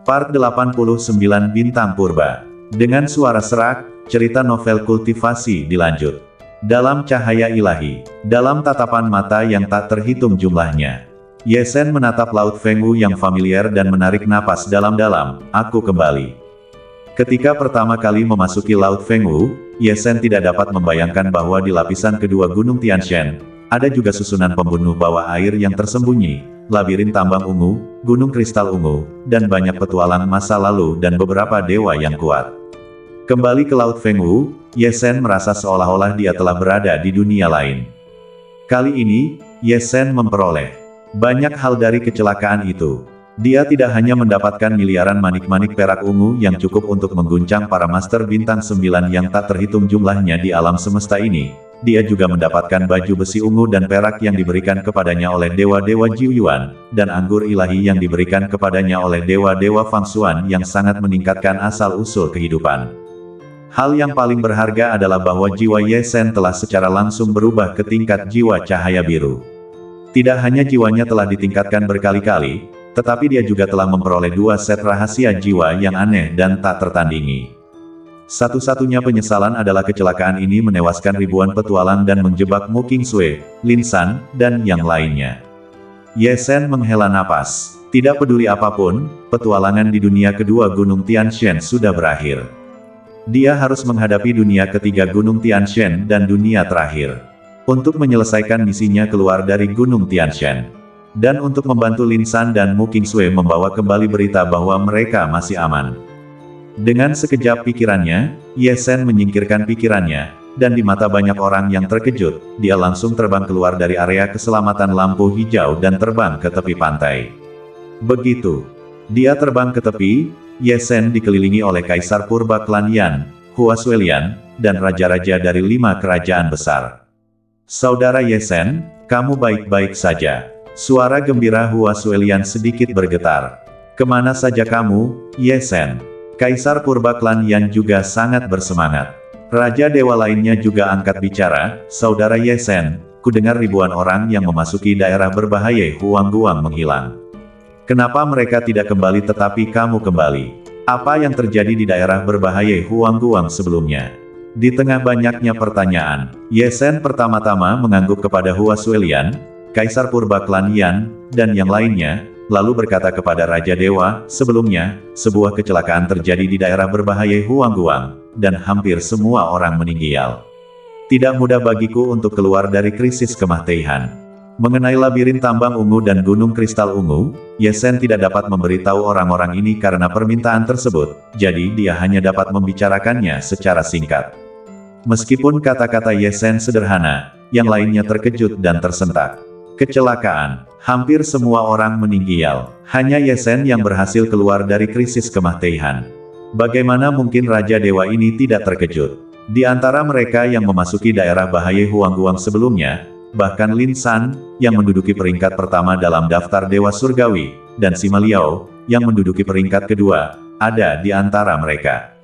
Part 89 Bintang Purba. Dengan suara serak, cerita novel kultivasi dilanjut. Dalam cahaya ilahi, dalam tatapan mata yang tak terhitung jumlahnya, Ye Zhen menatap Laut Feng Wu yang familiar dan menarik napas dalam-dalam. Aku kembali. Ketika pertama kali memasuki Laut Feng Wu, Ye Zhen tidak dapat membayangkan bahwa di lapisan kedua Gunung Tianshan, ada juga susunan pembunuh bawah air yang tersembunyi, labirin tambang ungu, gunung kristal ungu, dan banyak petualang masa lalu dan beberapa dewa yang kuat. Kembali ke Laut Feng Wu, Ye Zhen merasa seolah-olah dia telah berada di dunia lain. Kali ini, Ye Zhen memperoleh banyak hal dari kecelakaan itu. Dia tidak hanya mendapatkan miliaran manik-manik perak ungu yang cukup untuk mengguncang para master bintang 9 yang tak terhitung jumlahnya di alam semesta ini. Dia juga mendapatkan baju besi ungu dan perak yang diberikan kepadanya oleh dewa-dewa Jiu Yuan, dan anggur ilahi yang diberikan kepadanya oleh dewa-dewa Fang Xuan yang sangat meningkatkan asal-usul kehidupan. Hal yang paling berharga adalah bahwa jiwa Ye Zhen telah secara langsung berubah ke tingkat jiwa cahaya biru. Tidak hanya jiwanya telah ditingkatkan berkali-kali, tetapi dia juga telah memperoleh 2 set rahasia jiwa yang aneh dan tak tertandingi. Satu-satunya penyesalan adalah kecelakaan ini menewaskan ribuan petualang dan menjebak Mu Qingsui, Lin San, dan yang lainnya. Ye Zhen menghela napas. Tidak peduli apapun, petualangan di dunia kedua Gunung Tianshan sudah berakhir. Dia harus menghadapi dunia ketiga Gunung Tianshan dan dunia terakhir. Untuk menyelesaikan misinya keluar dari Gunung Tianshan. Dan untuk membantu Lin San dan Mu Qingsui membawa kembali berita bahwa mereka masih aman. Dengan sekejap pikirannya, Ye Zhen menyingkirkan pikirannya, dan di mata banyak orang yang terkejut, dia langsung terbang keluar dari area keselamatan lampu hijau dan terbang ke tepi pantai. Begitu dia terbang ke tepi, Ye Zhen dikelilingi oleh Kaisar Purba Klan Yan, Hua Suelian, dan raja-raja dari 5 kerajaan besar. Saudara Ye Zhen, kamu baik-baik saja. Suara gembira Hua Suelian sedikit bergetar. Kemana saja kamu, Ye Zhen? Kaisar Purba Klan Yan juga sangat bersemangat. Raja dewa lainnya juga angkat bicara, Saudara Ye Zhen, ku dengar ribuan orang yang memasuki daerah berbahaya Huangguang menghilang. Kenapa mereka tidak kembali tetapi kamu kembali? Apa yang terjadi di daerah berbahaya Huangguang sebelumnya? Di tengah banyaknya pertanyaan, Ye Zhen pertama-tama mengangguk kepada Hua Suelian, Kaisar Purba Klan Yan, dan yang lainnya, lalu berkata kepada Raja Dewa, sebelumnya, sebuah kecelakaan terjadi di daerah berbahaya Huangguang, dan hampir semua orang meninggal. Tidak mudah bagiku untuk keluar dari krisis kematian. Mengenai labirin tambang ungu dan gunung kristal ungu, Ye Zhen tidak dapat memberitahu orang-orang ini karena permintaan tersebut, jadi dia hanya dapat membicarakannya secara singkat. Meskipun kata-kata Ye Zhen sederhana, yang lainnya terkejut dan tersentak. Kecelakaan. Hampir semua orang meninggal. Hanya Ye Zhen yang berhasil keluar dari krisis kematian. Bagaimana mungkin Raja Dewa ini tidak terkejut? Di antara mereka yang memasuki daerah bahaya Huangguang sebelumnya, bahkan Lin San, yang menduduki peringkat pertama dalam daftar Dewa Surgawi, dan Sima Liao, yang menduduki peringkat kedua, ada di antara mereka.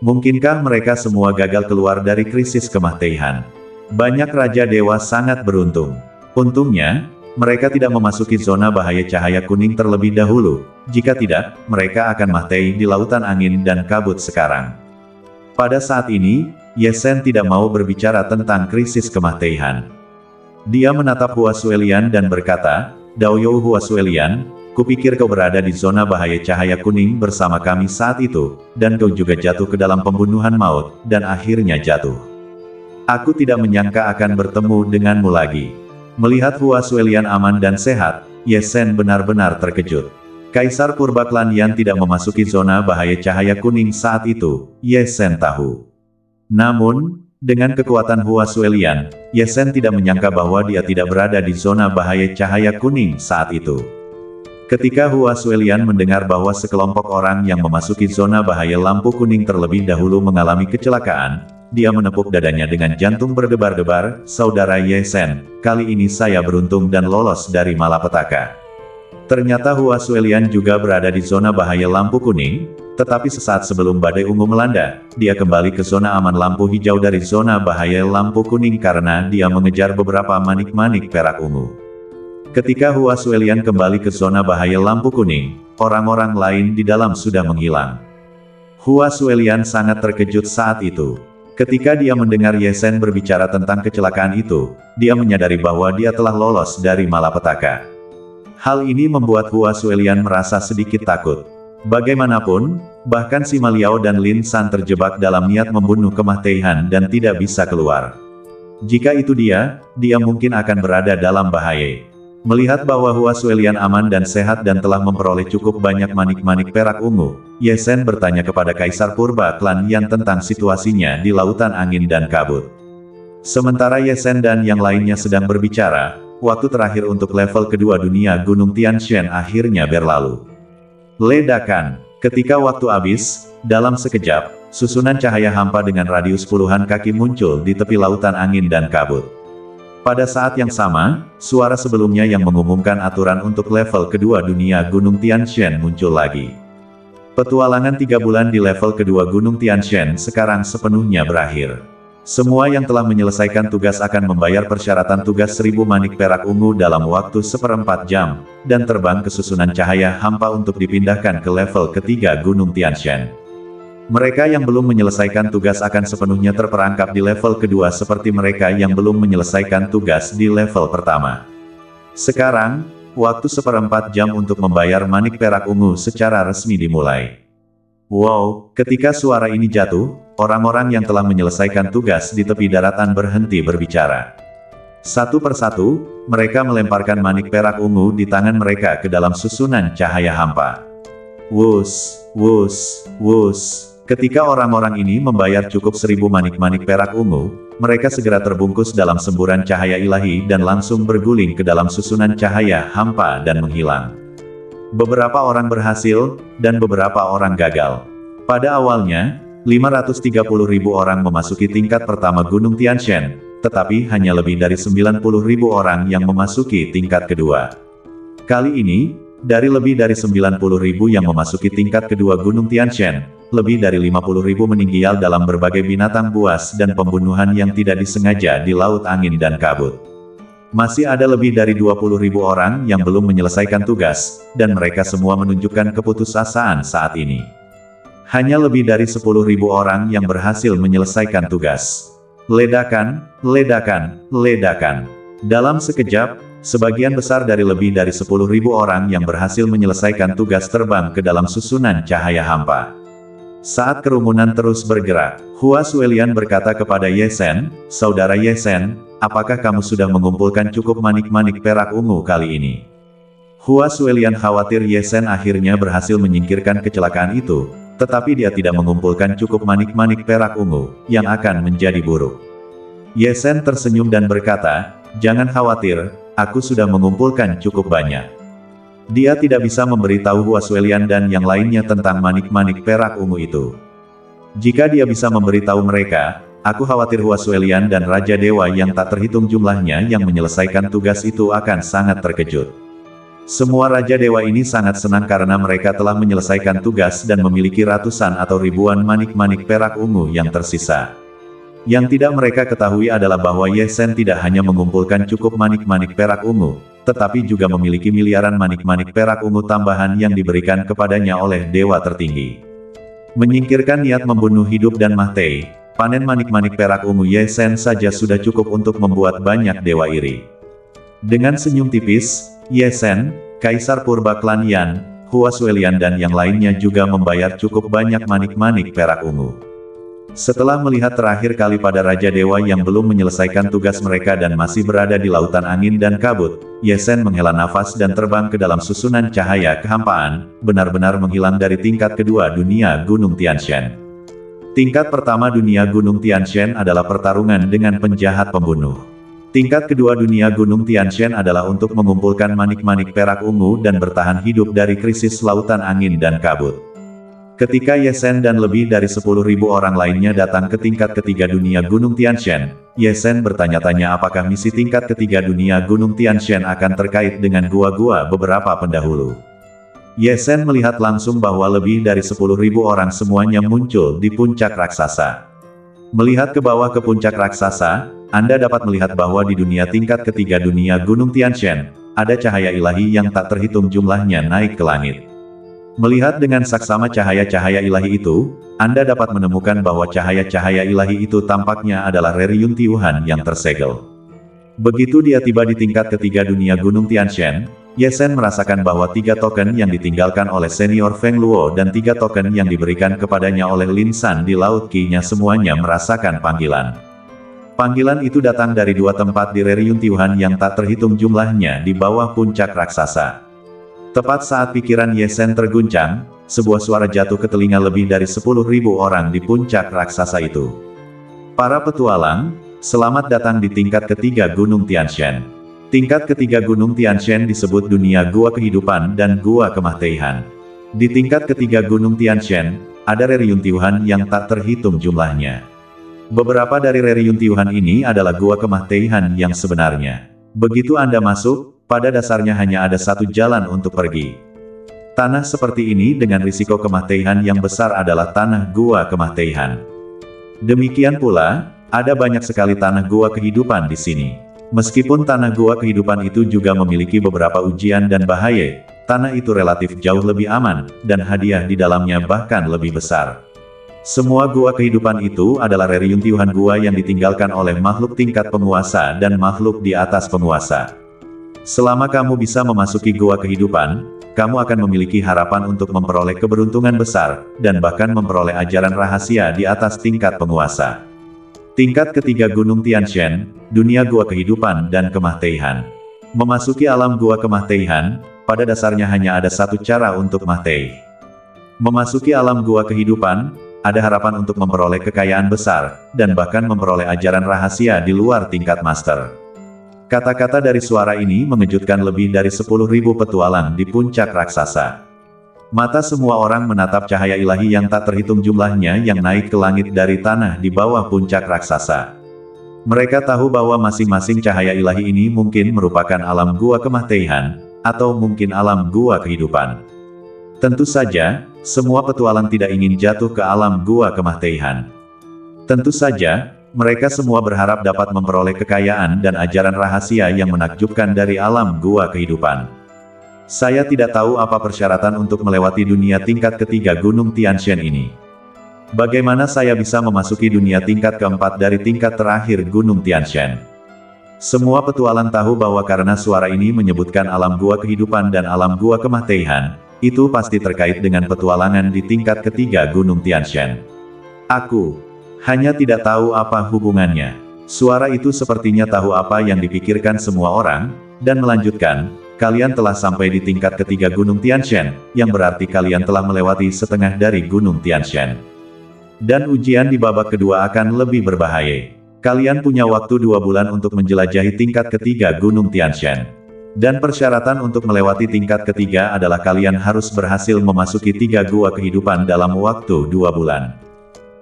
Mungkinkah mereka semua gagal keluar dari krisis kematian? Banyak Raja Dewa sangat beruntung. Untungnya, mereka tidak memasuki zona bahaya cahaya kuning terlebih dahulu. Jika tidak, mereka akan mati di lautan angin dan kabut sekarang. Pada saat ini, Ye Zhen tidak mau berbicara tentang krisis kematian. Dia menatap Hua Suelian dan berkata, Daoyou Hua Suelian, kupikir kau berada di zona bahaya cahaya kuning bersama kami saat itu, dan kau juga jatuh ke dalam pembunuhan maut, dan akhirnya jatuh. Aku tidak menyangka akan bertemu denganmu lagi. Melihat Hua Suelian aman dan sehat, Ye Zhen benar-benar terkejut. Kaisar Purba Klan Yan tidak memasuki zona bahaya cahaya kuning saat itu, Ye Zhen tahu. Namun, dengan kekuatan Hua Suelian, Ye Zhen tidak menyangka bahwa dia tidak berada di zona bahaya cahaya kuning saat itu. Ketika Hua Suelian mendengar bahwa sekelompok orang yang memasuki zona bahaya lampu kuning terlebih dahulu mengalami kecelakaan, dia menepuk dadanya dengan jantung berdebar-debar, Saudara Ye Zhen, kali ini saya beruntung dan lolos dari malapetaka. Ternyata Hua Suelian juga berada di zona bahaya lampu kuning, tetapi sesaat sebelum badai ungu melanda, dia kembali ke zona aman lampu hijau dari zona bahaya lampu kuning karena dia mengejar beberapa manik-manik perak ungu. Ketika Hua Suelian kembali ke zona bahaya lampu kuning, orang-orang lain di dalam sudah menghilang. Hua Suelian sangat terkejut saat itu. Ketika dia mendengar Ye Sen berbicara tentang kecelakaan itu, dia menyadari bahwa dia telah lolos dari malapetaka. Hal ini membuat Hua Suelian merasa sedikit takut. Bagaimanapun, bahkan Sima Liao dan Lin San terjebak dalam niat membunuh Kemah Teihan dan tidak bisa keluar. Jika itu dia mungkin akan berada dalam bahaya. Melihat bahwa Hua Suelian aman dan sehat dan telah memperoleh cukup banyak manik-manik perak ungu, Ye Sen bertanya kepada Kaisar Purba Klan Yan tentang situasinya di lautan angin dan kabut. Sementara Ye Sen dan yang lainnya sedang berbicara, waktu terakhir untuk level kedua dunia Gunung Tianshan akhirnya berlalu. Ledakan. Ketika waktu habis, dalam sekejap, susunan cahaya hampa dengan radius puluhan kaki muncul di tepi lautan angin dan kabut. Pada saat yang sama, suara sebelumnya yang mengumumkan aturan untuk level kedua dunia Gunung Tianshan muncul lagi. Petualangan 3 bulan di level kedua Gunung Tianshan sekarang sepenuhnya berakhir. Semua yang telah menyelesaikan tugas akan membayar persyaratan tugas 1000 manik perak ungu dalam waktu 1/4 jam, dan terbang ke susunan cahaya hampa untuk dipindahkan ke level ketiga Gunung Tianshan. Mereka yang belum menyelesaikan tugas akan sepenuhnya terperangkap di level kedua seperti mereka yang belum menyelesaikan tugas di level pertama. Sekarang, waktu 1/4 jam untuk membayar manik perak ungu secara resmi dimulai. Wow, ketika suara ini jatuh, orang-orang yang telah menyelesaikan tugas di tepi daratan berhenti berbicara. Satu persatu, mereka melemparkan manik perak ungu di tangan mereka ke dalam susunan cahaya hampa. Wus, wus, wus. Ketika orang-orang ini membayar cukup 1000 manik-manik perak ungu, mereka segera terbungkus dalam semburan cahaya ilahi dan langsung berguling ke dalam susunan cahaya hampa dan menghilang. Beberapa orang berhasil, dan beberapa orang gagal. Pada awalnya, 530.000 orang memasuki tingkat pertama Gunung Tianshan, tetapi hanya lebih dari 90.000 orang yang memasuki tingkat kedua. Kali ini, dari lebih dari 90.000 yang memasuki tingkat kedua Gunung Tianshan, lebih dari 50.000 meninggal dalam berbagai binatang buas dan pembunuhan yang tidak disengaja di laut angin dan kabut. Masih ada lebih dari 20.000 orang yang belum menyelesaikan tugas, dan mereka semua menunjukkan keputusasaan saat ini. Hanya lebih dari 10.000 orang yang berhasil menyelesaikan tugas. Ledakan, ledakan, ledakan. Dalam sekejap, sebagian besar dari lebih dari 10.000 orang yang berhasil menyelesaikan tugas terbang ke dalam susunan cahaya hampa. Saat kerumunan terus bergerak, Hua Suelian berkata kepada Ye Sen, "Saudara Ye Sen, apakah kamu sudah mengumpulkan cukup manik-manik perak ungu kali ini?" Hua Suelian khawatir Ye Sen akhirnya berhasil menyingkirkan kecelakaan itu, tetapi dia tidak mengumpulkan cukup manik-manik perak ungu, yang akan menjadi buruk. Ye Sen tersenyum dan berkata, "Jangan khawatir, aku sudah mengumpulkan cukup banyak." Dia tidak bisa memberitahu Hua Suelian dan yang lainnya tentang manik-manik perak ungu itu. Jika dia bisa memberitahu mereka, aku khawatir Hua Suelian dan Raja Dewa yang tak terhitung jumlahnya yang menyelesaikan tugas itu akan sangat terkejut. Semua Raja Dewa ini sangat senang karena mereka telah menyelesaikan tugas dan memiliki ratusan atau ribuan manik-manik perak ungu yang tersisa. Yang tidak mereka ketahui adalah bahwa Ye Sen tidak hanya mengumpulkan cukup manik-manik perak ungu, tetapi juga memiliki miliaran manik-manik perak ungu tambahan yang diberikan kepadanya oleh dewa tertinggi. Menyingkirkan niat membunuh hidup dan mati, panen manik-manik perak ungu Ye Sen saja sudah cukup untuk membuat banyak dewa iri. Dengan senyum tipis, Ye Sen, Kaisar Purba Klan Yan, Hua Suelian dan yang lainnya juga membayar cukup banyak manik-manik perak ungu. Setelah melihat terakhir kali pada Raja Dewa yang belum menyelesaikan tugas mereka dan masih berada di lautan angin dan kabut, Ye Sen menghela nafas dan terbang ke dalam susunan cahaya kehampaan, benar-benar menghilang dari tingkat kedua dunia Gunung Tianshan. Tingkat pertama dunia Gunung Tianshan adalah pertarungan dengan penjahat pembunuh. Tingkat kedua dunia Gunung Tianshan adalah untuk mengumpulkan manik-manik perak ungu dan bertahan hidup dari krisis lautan angin dan kabut. Ketika Ye Sen dan lebih dari 10.000 orang lainnya datang ke tingkat ketiga dunia Gunung Tianshan, Ye Sen bertanya-tanya apakah misi tingkat ketiga dunia Gunung Tianshan akan terkait dengan gua-gua beberapa pendahulu. Ye Sen melihat langsung bahwa lebih dari 10.000 orang semuanya muncul di puncak raksasa. Melihat ke bawah ke puncak raksasa, Anda dapat melihat bahwa di dunia tingkat ketiga dunia Gunung Tianshan, ada cahaya ilahi yang tak terhitung jumlahnya naik ke langit. Melihat dengan saksama cahaya-cahaya ilahi itu, Anda dapat menemukan bahwa cahaya-cahaya ilahi itu tampaknya adalah reruntuhan yang tersegel. Begitu dia tiba di tingkat ketiga dunia Gunung Tianshan, Ye Shen merasakan bahwa 3 token yang ditinggalkan oleh senior Feng Luo dan 3 token yang diberikan kepadanya oleh Lin San di Laut Qi-nya semuanya merasakan panggilan. Panggilan itu datang dari 2 tempat di reruntuhan yang tak terhitung jumlahnya di bawah puncak raksasa. Tepat saat pikiran Ye Shen terguncang, sebuah suara jatuh ke telinga lebih dari 10.000 orang di puncak raksasa itu. Para petualang, selamat datang di tingkat ketiga Gunung Tianshan. Tingkat ketiga Gunung Tianshan disebut dunia Gua Kehidupan dan Gua Kematian. Di tingkat ketiga Gunung Tianshan, ada reruntuhan yang tak terhitung jumlahnya. Beberapa dari reruntuhan ini adalah Gua Kematian yang sebenarnya. Begitu Anda masuk, pada dasarnya hanya ada satu jalan untuk pergi. Tanah seperti ini dengan risiko kematian yang besar adalah tanah Gua Kematian. Demikian pula, ada banyak sekali tanah Gua Kehidupan di sini. Meskipun tanah Gua Kehidupan itu juga memiliki beberapa ujian dan bahaya, tanah itu relatif jauh lebih aman, dan hadiah di dalamnya bahkan lebih besar. Semua Gua Kehidupan itu adalah reruntuhan gua yang ditinggalkan oleh makhluk tingkat penguasa dan makhluk di atas penguasa. Selama kamu bisa memasuki Gua Kehidupan, kamu akan memiliki harapan untuk memperoleh keberuntungan besar, dan bahkan memperoleh ajaran rahasia di atas tingkat penguasa. Tingkat ketiga Gunung Tianshan, dunia Gua Kehidupan dan Kematian. Memasuki alam Gua Kematian, pada dasarnya hanya ada satu cara untuk mati. Memasuki alam Gua Kehidupan, ada harapan untuk memperoleh kekayaan besar, dan bahkan memperoleh ajaran rahasia di luar tingkat master. Kata-kata dari suara ini mengejutkan lebih dari 10.000 petualang di puncak raksasa. Mata semua orang menatap cahaya ilahi yang tak terhitung jumlahnya yang naik ke langit dari tanah di bawah puncak raksasa. Mereka tahu bahwa masing-masing cahaya ilahi ini mungkin merupakan alam Gua Kematian, atau mungkin alam Gua Kehidupan. Tentu saja, semua petualang tidak ingin jatuh ke alam Gua Kematian. Tentu saja, mereka semua berharap dapat memperoleh kekayaan dan ajaran rahasia yang menakjubkan dari alam Gua Kehidupan. Saya tidak tahu apa persyaratan untuk melewati dunia tingkat ketiga Gunung Tianshan ini. Bagaimana saya bisa memasuki dunia tingkat keempat dari tingkat terakhir Gunung Tianshan? Semua petualang tahu bahwa karena suara ini menyebutkan alam Gua Kehidupan dan alam Gua Kematian, itu pasti terkait dengan petualangan di tingkat ketiga Gunung Tianshan. Aku hanya tidak tahu apa hubungannya. Suara itu sepertinya tahu apa yang dipikirkan semua orang, dan melanjutkan, kalian telah sampai di tingkat ketiga Gunung Tianshan, yang berarti kalian telah melewati setengah dari Gunung Tianshan. Dan ujian di babak kedua akan lebih berbahaya. Kalian punya waktu 2 bulan untuk menjelajahi tingkat ketiga Gunung Tianshan. Dan persyaratan untuk melewati tingkat ketiga adalah kalian harus berhasil memasuki 3 gua kehidupan dalam waktu 2 bulan.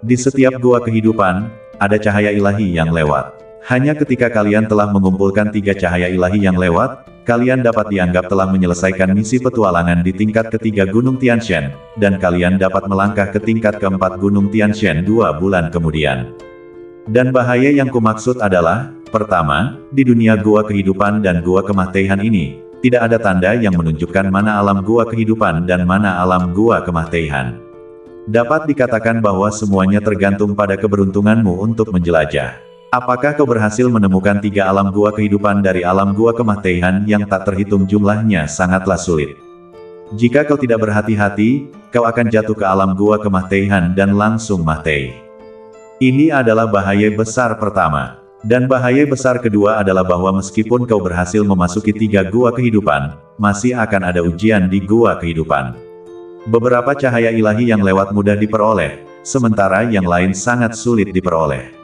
Di setiap Gua Kehidupan, ada cahaya ilahi yang lewat. Hanya ketika kalian telah mengumpulkan 3 cahaya ilahi yang lewat, kalian dapat dianggap telah menyelesaikan misi petualangan di tingkat ketiga Gunung Tianshan, dan kalian dapat melangkah ke tingkat keempat Gunung Tianshan 2 bulan kemudian. Dan bahaya yang kumaksud adalah, pertama, di dunia Gua Kehidupan dan Gua Kematian ini, tidak ada tanda yang menunjukkan mana alam Gua Kehidupan dan mana alam Gua Kematian. Dapat dikatakan bahwa semuanya tergantung pada keberuntunganmu untuk menjelajah. Apakah kau berhasil menemukan 3 alam Gua Kehidupan dari alam Gua Kematian yang tak terhitung jumlahnya sangatlah sulit. Jika kau tidak berhati-hati, kau akan jatuh ke alam Gua Kematian dan langsung mati. Ini adalah bahaya besar pertama. Dan bahaya besar kedua adalah bahwa meskipun kau berhasil memasuki 3 Gua Kehidupan, masih akan ada ujian di Gua Kehidupan. Beberapa cahaya ilahi yang lewat mudah diperoleh, sementara yang lain sangat sulit diperoleh.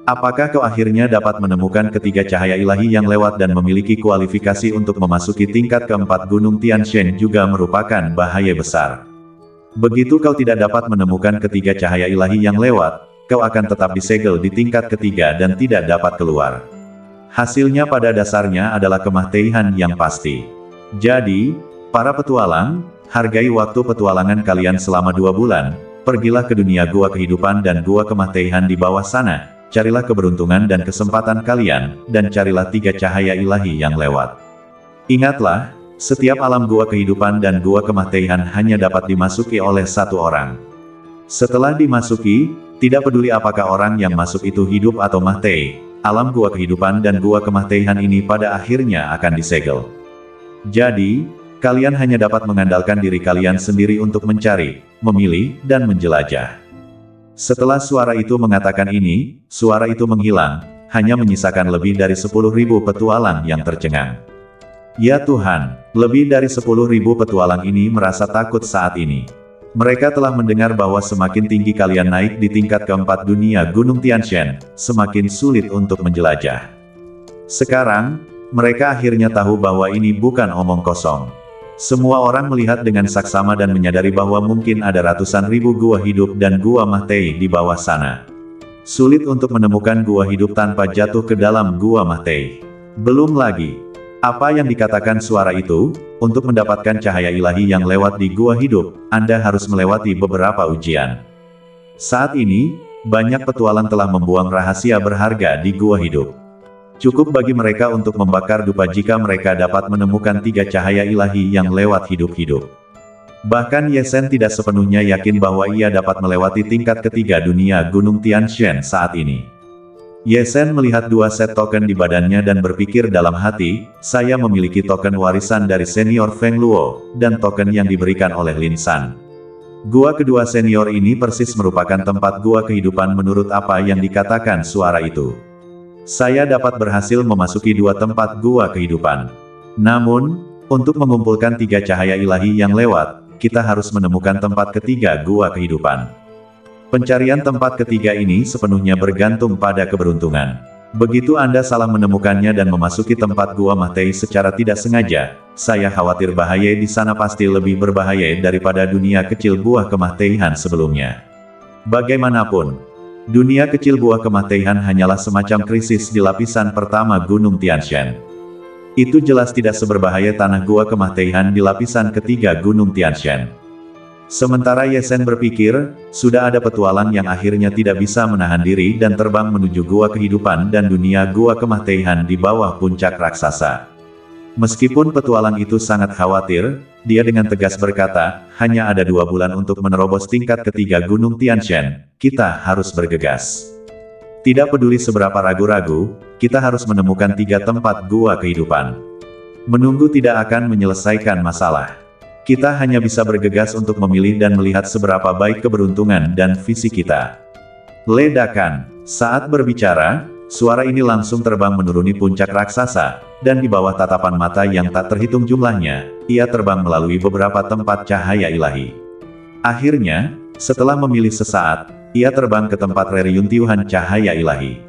Apakah kau akhirnya dapat menemukan ketiga cahaya ilahi yang lewat dan memiliki kualifikasi untuk memasuki tingkat keempat Gunung Tianshan juga merupakan bahaya besar. Begitu kau tidak dapat menemukan ketiga cahaya ilahi yang lewat, kau akan tetap disegel di tingkat ketiga dan tidak dapat keluar. Hasilnya pada dasarnya adalah kematian yang pasti. Jadi, para petualang, hargai waktu petualangan kalian selama 2 bulan, pergilah ke dunia Gua Kehidupan dan Gua Kematian di bawah sana, carilah keberuntungan dan kesempatan kalian, dan carilah 3 cahaya ilahi yang lewat. Ingatlah, Setiap alam gua kehidupan dan gua kematian hanya dapat dimasuki oleh satu orang. Setelah dimasuki, tidak peduli apakah orang yang masuk itu hidup atau mati, alam gua kehidupan dan gua kematian ini pada akhirnya akan disegel. Jadi, kalian hanya dapat mengandalkan diri kalian sendiri untuk mencari, memilih, dan menjelajah. Setelah suara itu mengatakan ini, suara itu menghilang, hanya menyisakan lebih dari 10.000 petualang yang tercengang. Ya Tuhan, lebih dari 10.000 petualang ini merasa takut saat ini. Mereka telah mendengar bahwa semakin tinggi kalian naik di tingkat keempat dunia Gunung Tianshan, semakin sulit untuk menjelajah. Sekarang, mereka akhirnya tahu bahwa ini bukan omong kosong. Semua orang melihat dengan saksama dan menyadari bahwa mungkin ada ratusan ribu gua hidup dan gua mati di bawah sana. Sulit untuk menemukan gua hidup tanpa jatuh ke dalam gua mati. Belum lagi, apa yang dikatakan suara itu, untuk mendapatkan cahaya ilahi yang lewat di gua hidup, Anda harus melewati beberapa ujian. Saat ini, banyak petualang telah membuang rahasia berharga di gua hidup. Cukup bagi mereka untuk membakar dupa jika mereka dapat menemukan 3 cahaya ilahi yang lewat hidup-hidup. Bahkan Ye Zhen tidak sepenuhnya yakin bahwa ia dapat melewati tingkat ketiga dunia Gunung Tianshan saat ini. Ye Zhen melihat 2 set token di badannya dan berpikir dalam hati, saya memiliki token warisan dari senior Feng Luo, dan token yang diberikan oleh Lin San. Gua kedua senior ini persis merupakan tempat gua kehidupan menurut apa yang dikatakan suara itu. Saya dapat berhasil memasuki 2 tempat gua kehidupan. Namun, untuk mengumpulkan 3 cahaya ilahi yang lewat, kita harus menemukan tempat ketiga gua kehidupan. Pencarian tempat ketiga ini sepenuhnya bergantung pada keberuntungan. Begitu Anda salah menemukannya dan memasuki tempat gua mati secara tidak sengaja, saya khawatir bahaya di sana pasti lebih berbahaya daripada dunia kecil buah kematian sebelumnya. Bagaimanapun, dunia kecil buah kematian hanyalah semacam krisis di lapisan pertama Gunung Tianshan. Itu jelas tidak seberbahaya tanah gua kematian di lapisan ketiga Gunung Tianshan. Sementara Ye Zhen berpikir, sudah ada petualang yang akhirnya tidak bisa menahan diri dan terbang menuju gua kehidupan dan dunia gua kematian di bawah puncak raksasa. Meskipun petualang itu sangat khawatir, dia dengan tegas berkata, hanya ada 2 bulan untuk menerobos tingkat ketiga Gunung Tianshan, kita harus bergegas. Tidak peduli seberapa ragu-ragu, kita harus menemukan 3 tempat gua kehidupan. Menunggu tidak akan menyelesaikan masalah. Kita hanya bisa bergegas untuk memilih dan melihat seberapa baik keberuntungan dan visi kita. Ledakan. Saat berbicara, suara ini langsung terbang menuruni puncak raksasa, dan di bawah tatapan mata yang tak terhitung jumlahnya, ia terbang melalui beberapa tempat cahaya ilahi. Akhirnya, setelah memilih sesaat, ia terbang ke tempat reruntuhan cahaya ilahi.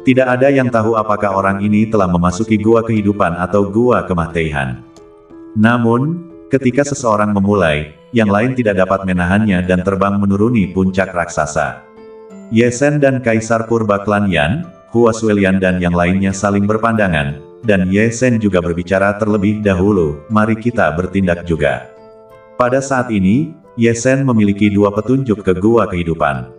Tidak ada yang tahu apakah orang ini telah memasuki gua kehidupan atau gua kematian. Namun, ketika seseorang memulai, yang lain tidak dapat menahannya dan terbang menuruni puncak raksasa. Ye Zhen dan Kaisar Purba Klan Yan, Hua Suelian dan yang lainnya saling berpandangan, dan Ye Zhen juga berbicara terlebih dahulu, mari kita bertindak juga. Pada saat ini, Ye Zhen memiliki 2 petunjuk ke gua kehidupan.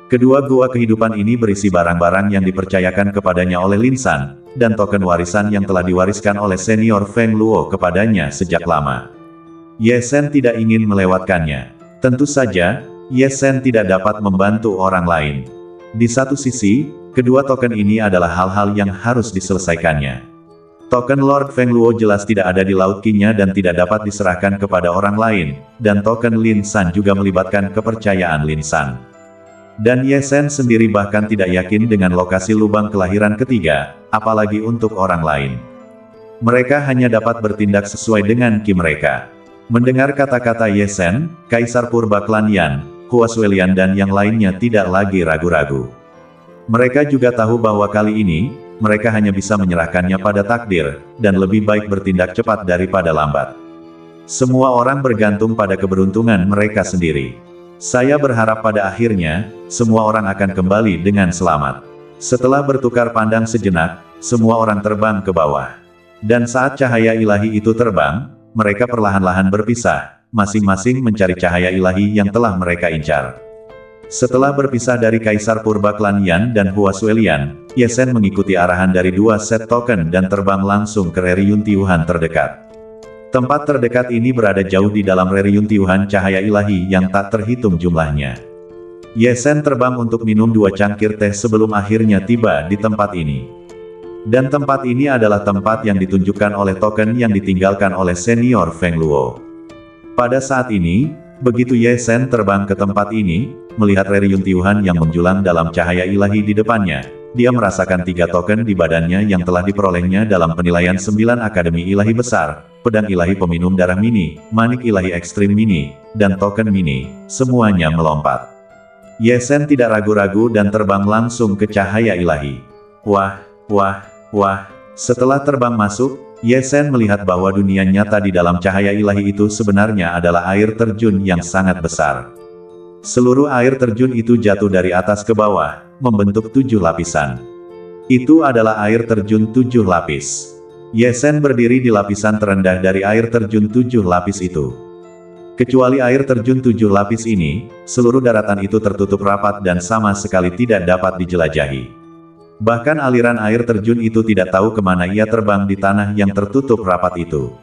Kedua gua kehidupan ini berisi barang-barang yang dipercayakan kepadanya oleh Lin San, dan token warisan yang telah diwariskan oleh senior Feng Luo kepadanya sejak lama. Ye Zhen tidak ingin melewatkannya. Tentu saja, Ye Zhen tidak dapat membantu orang lain. Di satu sisi, kedua token ini adalah hal-hal yang harus diselesaikannya. Token Lord Feng Luo jelas tidak ada di Laut Qingnya dan tidak dapat diserahkan kepada orang lain, dan token Lin San juga melibatkan kepercayaan Lin San. Dan Ye Zhen sendiri bahkan tidak yakin dengan lokasi lubang kelahiran ketiga, apalagi untuk orang lain. Mereka hanya dapat bertindak sesuai dengan ki mereka. Mendengar kata-kata Ye Zhen, Kaisar Purba Klan Yan, Hua Suelian dan yang lainnya tidak lagi ragu-ragu. Mereka juga tahu bahwa kali ini, mereka hanya bisa menyerahkannya pada takdir, dan lebih baik bertindak cepat daripada lambat. Semua orang bergantung pada keberuntungan mereka sendiri. Saya berharap pada akhirnya, semua orang akan kembali dengan selamat. Setelah bertukar pandang sejenak, semua orang terbang ke bawah. Dan saat cahaya ilahi itu terbang, mereka perlahan-lahan berpisah, masing-masing mencari cahaya ilahi yang telah mereka incar. Setelah berpisah dari Kaisar Purba Klan Yan dan Hua Suelian, Ye Zhen mengikuti arahan dari 2 set token dan terbang langsung ke reruntuhan terdekat. Tempat terdekat ini berada jauh di dalam reruntuhan cahaya ilahi yang tak terhitung jumlahnya. Ye Shen terbang untuk minum 2 cangkir teh sebelum akhirnya tiba di tempat ini. Dan tempat ini adalah tempat yang ditunjukkan oleh token yang ditinggalkan oleh senior Feng Luo. Pada saat ini, begitu Ye Shen terbang ke tempat ini, melihat reruntuhan yang menjulang dalam cahaya ilahi di depannya, dia merasakan 3 token di badannya yang telah diperolehnya dalam penilaian 9 Akademi Ilahi Besar, Pedang Ilahi Peminum Darah Mini, Manik Ilahi Ekstrim Mini, dan token Mini, semuanya melompat. Ye Shen tidak ragu-ragu dan terbang langsung ke cahaya ilahi. Wah, wah, wah. Setelah terbang masuk, Ye Shen melihat bahwa dunia nyata di dalam cahaya ilahi itu sebenarnya adalah air terjun yang sangat besar. Seluruh air terjun itu jatuh dari atas ke bawah, membentuk 7 lapisan. Itu adalah air terjun 7 lapis. Ye Shen berdiri di lapisan terendah dari air terjun 7 lapis itu. Kecuali air terjun 7 lapis ini, seluruh daratan itu tertutup rapat dan sama sekali tidak dapat dijelajahi. Bahkan aliran air terjun itu tidak tahu kemana ia terbang di tanah yang tertutup rapat itu.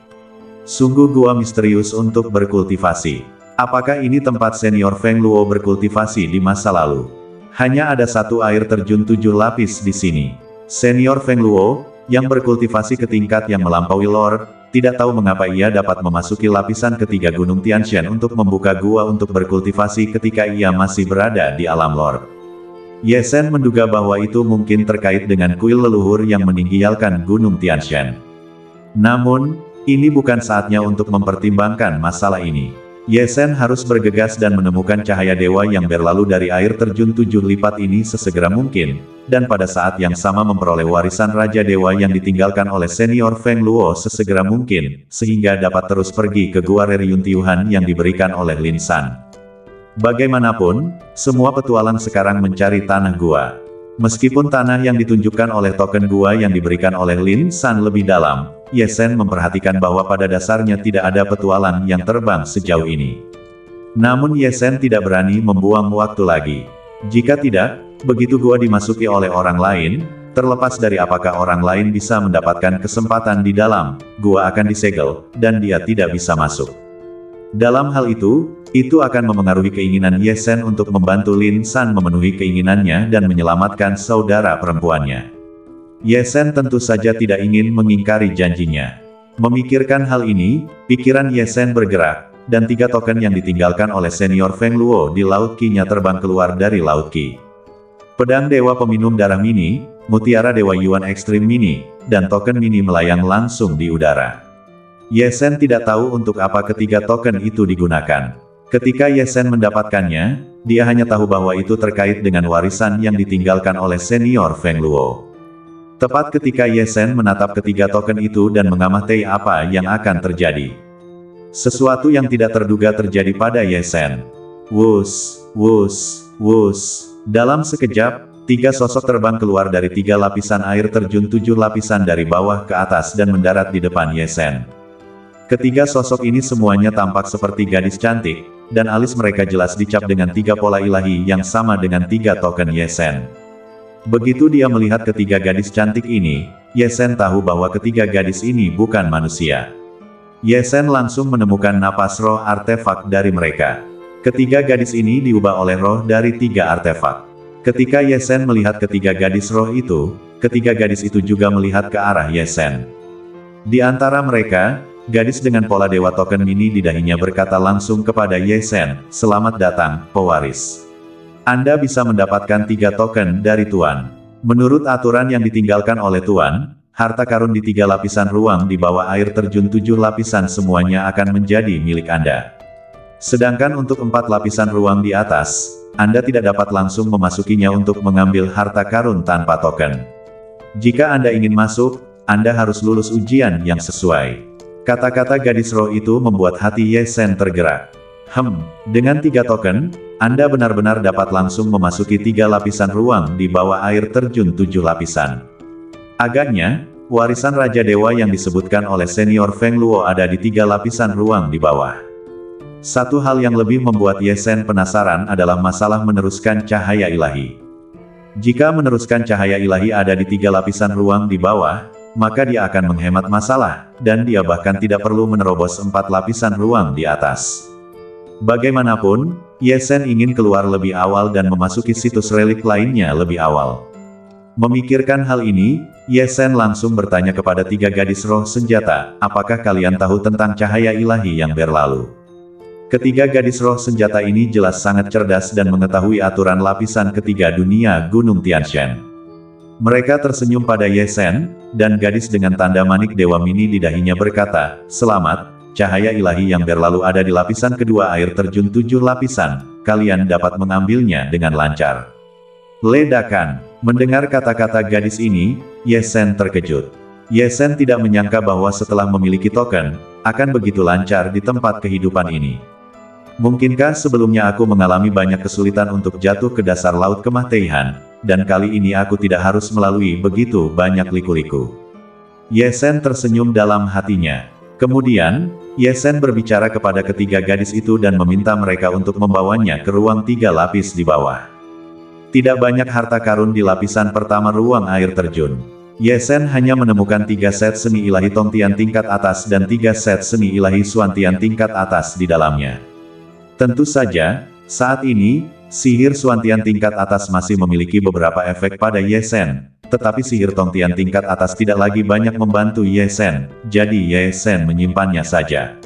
Sungguh gua misterius untuk berkultivasi. Apakah ini tempat senior Feng Luo berkultivasi di masa lalu? Hanya ada 1 air terjun 7 lapis di sini. Senior Feng Luo, yang berkultivasi ke tingkat yang melampaui Lord, tidak tahu mengapa ia dapat memasuki lapisan ketiga Gunung Tianshan untuk membuka gua untuk berkultivasi ketika ia masih berada di alam Lord. Ye Shen menduga bahwa itu mungkin terkait dengan kuil leluhur yang meninggalkan Gunung Tianshan. Namun, ini bukan saatnya untuk mempertimbangkan masalah ini. Ye Shen harus bergegas dan menemukan cahaya dewa yang berlalu dari air terjun 7 lipat ini sesegera mungkin, dan pada saat yang sama memperoleh warisan Raja Dewa yang ditinggalkan oleh senior Feng Luo sesegera mungkin, sehingga dapat terus pergi ke gua reruntuhan yang diberikan oleh Lin San. Bagaimanapun, semua petualang sekarang mencari tanah gua. Meskipun tanah yang ditunjukkan oleh token gua yang diberikan oleh Lin San lebih dalam, Ye Shen memperhatikan bahwa pada dasarnya tidak ada petualang yang terbang sejauh ini. Namun Ye Shen tidak berani membuang waktu lagi. Jika tidak, begitu gua dimasuki oleh orang lain, terlepas dari apakah orang lain bisa mendapatkan kesempatan di dalam, gua akan disegel, dan dia tidak bisa masuk. Dalam hal itu akan memengaruhi keinginan Ye Shen untuk membantu Lin San memenuhi keinginannya dan menyelamatkan saudara perempuannya. Ye Shen tentu saja tidak ingin mengingkari janjinya. Memikirkan hal ini, pikiran Ye Shen bergerak, dan 3 token yang ditinggalkan oleh senior Feng Luo di Laut Qi-nya terbang keluar dari Laut Qi. Pedang Dewa Peminum Darah Mini, Mutiara Dewa Yuan Ekstrim Mini, dan token Mini melayang langsung di udara. Ye Shen tidak tahu untuk apa ketiga token itu digunakan. Ketika Ye Shen mendapatkannya, dia hanya tahu bahwa itu terkait dengan warisan yang ditinggalkan oleh senior Feng Luo. Tepat ketika Ye Shen menatap ketiga token itu dan mengamati apa yang akan terjadi. Sesuatu yang tidak terduga terjadi pada Ye Shen. Wus, wus, wus. Dalam sekejap, 3 sosok terbang keluar dari 3 lapisan air terjun 7 lapisan dari bawah ke atas dan mendarat di depan Ye Shen. Ketiga sosok ini semuanya tampak seperti gadis cantik, dan alis mereka jelas dicap dengan 3 pola ilahi yang sama dengan 3 token Ye Shen. Begitu dia melihat ketiga gadis cantik ini, Ye Shen tahu bahwa ketiga gadis ini bukan manusia. Ye Shen langsung menemukan napas roh artefak dari mereka. Ketiga gadis ini diubah oleh roh dari 3 artefak. Ketika Ye Shen melihat ketiga gadis roh itu, ketiga gadis itu juga melihat ke arah Ye Shen. Di antara mereka, gadis dengan pola dewa token mini di dahinya berkata langsung kepada Ye Shen, "Selamat datang, pewaris. Anda bisa mendapatkan 3 token dari Tuan. Menurut aturan yang ditinggalkan oleh Tuan, harta karun di 3 lapisan ruang di bawah air terjun 7 lapisan semuanya akan menjadi milik Anda. Sedangkan untuk 4 lapisan ruang di atas, Anda tidak dapat langsung memasukinya untuk mengambil harta karun tanpa token. Jika Anda ingin masuk, Anda harus lulus ujian yang sesuai." Kata-kata gadis roh itu membuat hati Ye Shen tergerak. Dengan 3 token, Anda benar-benar dapat langsung memasuki 3 lapisan ruang di bawah air terjun 7 lapisan. Agaknya, warisan Raja Dewa yang disebutkan oleh senior Feng Luo ada di 3 lapisan ruang di bawah. Satu hal yang lebih membuat Ye Shen penasaran adalah masalah meneruskan cahaya ilahi. Jika meneruskan cahaya ilahi ada di 3 lapisan ruang di bawah, maka dia akan menghemat masalah, dan dia bahkan tidak perlu menerobos 4 lapisan ruang di atas. Bagaimanapun, Ye Sen ingin keluar lebih awal dan memasuki situs relik lainnya lebih awal. Memikirkan hal ini, Ye Sen langsung bertanya kepada 3 gadis roh senjata, apakah kalian tahu tentang cahaya ilahi yang berlalu? Ketiga gadis roh senjata ini jelas sangat cerdas dan mengetahui aturan lapisan ketiga dunia Gunung Tianshan. Mereka tersenyum pada Ye Sen, dan gadis dengan tanda manik Dewa Mini di dahinya berkata, "Selamat. Cahaya ilahi yang berlalu ada di lapisan kedua air terjun 7 lapisan, kalian dapat mengambilnya dengan lancar." Ledakan. Mendengar kata-kata gadis ini, Ye Sen terkejut. Ye Sen tidak menyangka bahwa setelah memiliki token, akan begitu lancar di tempat kehidupan ini. Mungkinkah sebelumnya aku mengalami banyak kesulitan untuk jatuh ke dasar laut kematian, dan kali ini aku tidak harus melalui begitu banyak liku-liku. Ye Sen tersenyum dalam hatinya. Kemudian, Ye Sen berbicara kepada ketiga gadis itu dan meminta mereka untuk membawanya ke ruang 3 lapis di bawah. Tidak banyak harta karun di lapisan pertama ruang air terjun. Ye Sen hanya menemukan 3 set seni ilahi Tongtian tingkat atas dan 3 set seni ilahi Xuantian tingkat atas di dalamnya. Tentu saja, saat ini, sihir Xuantian tingkat atas masih memiliki beberapa efek pada Ye Sen, tetapi sihir Tongtian tingkat atas tidak lagi banyak membantu Ye Sen, jadi Ye Sen menyimpannya saja.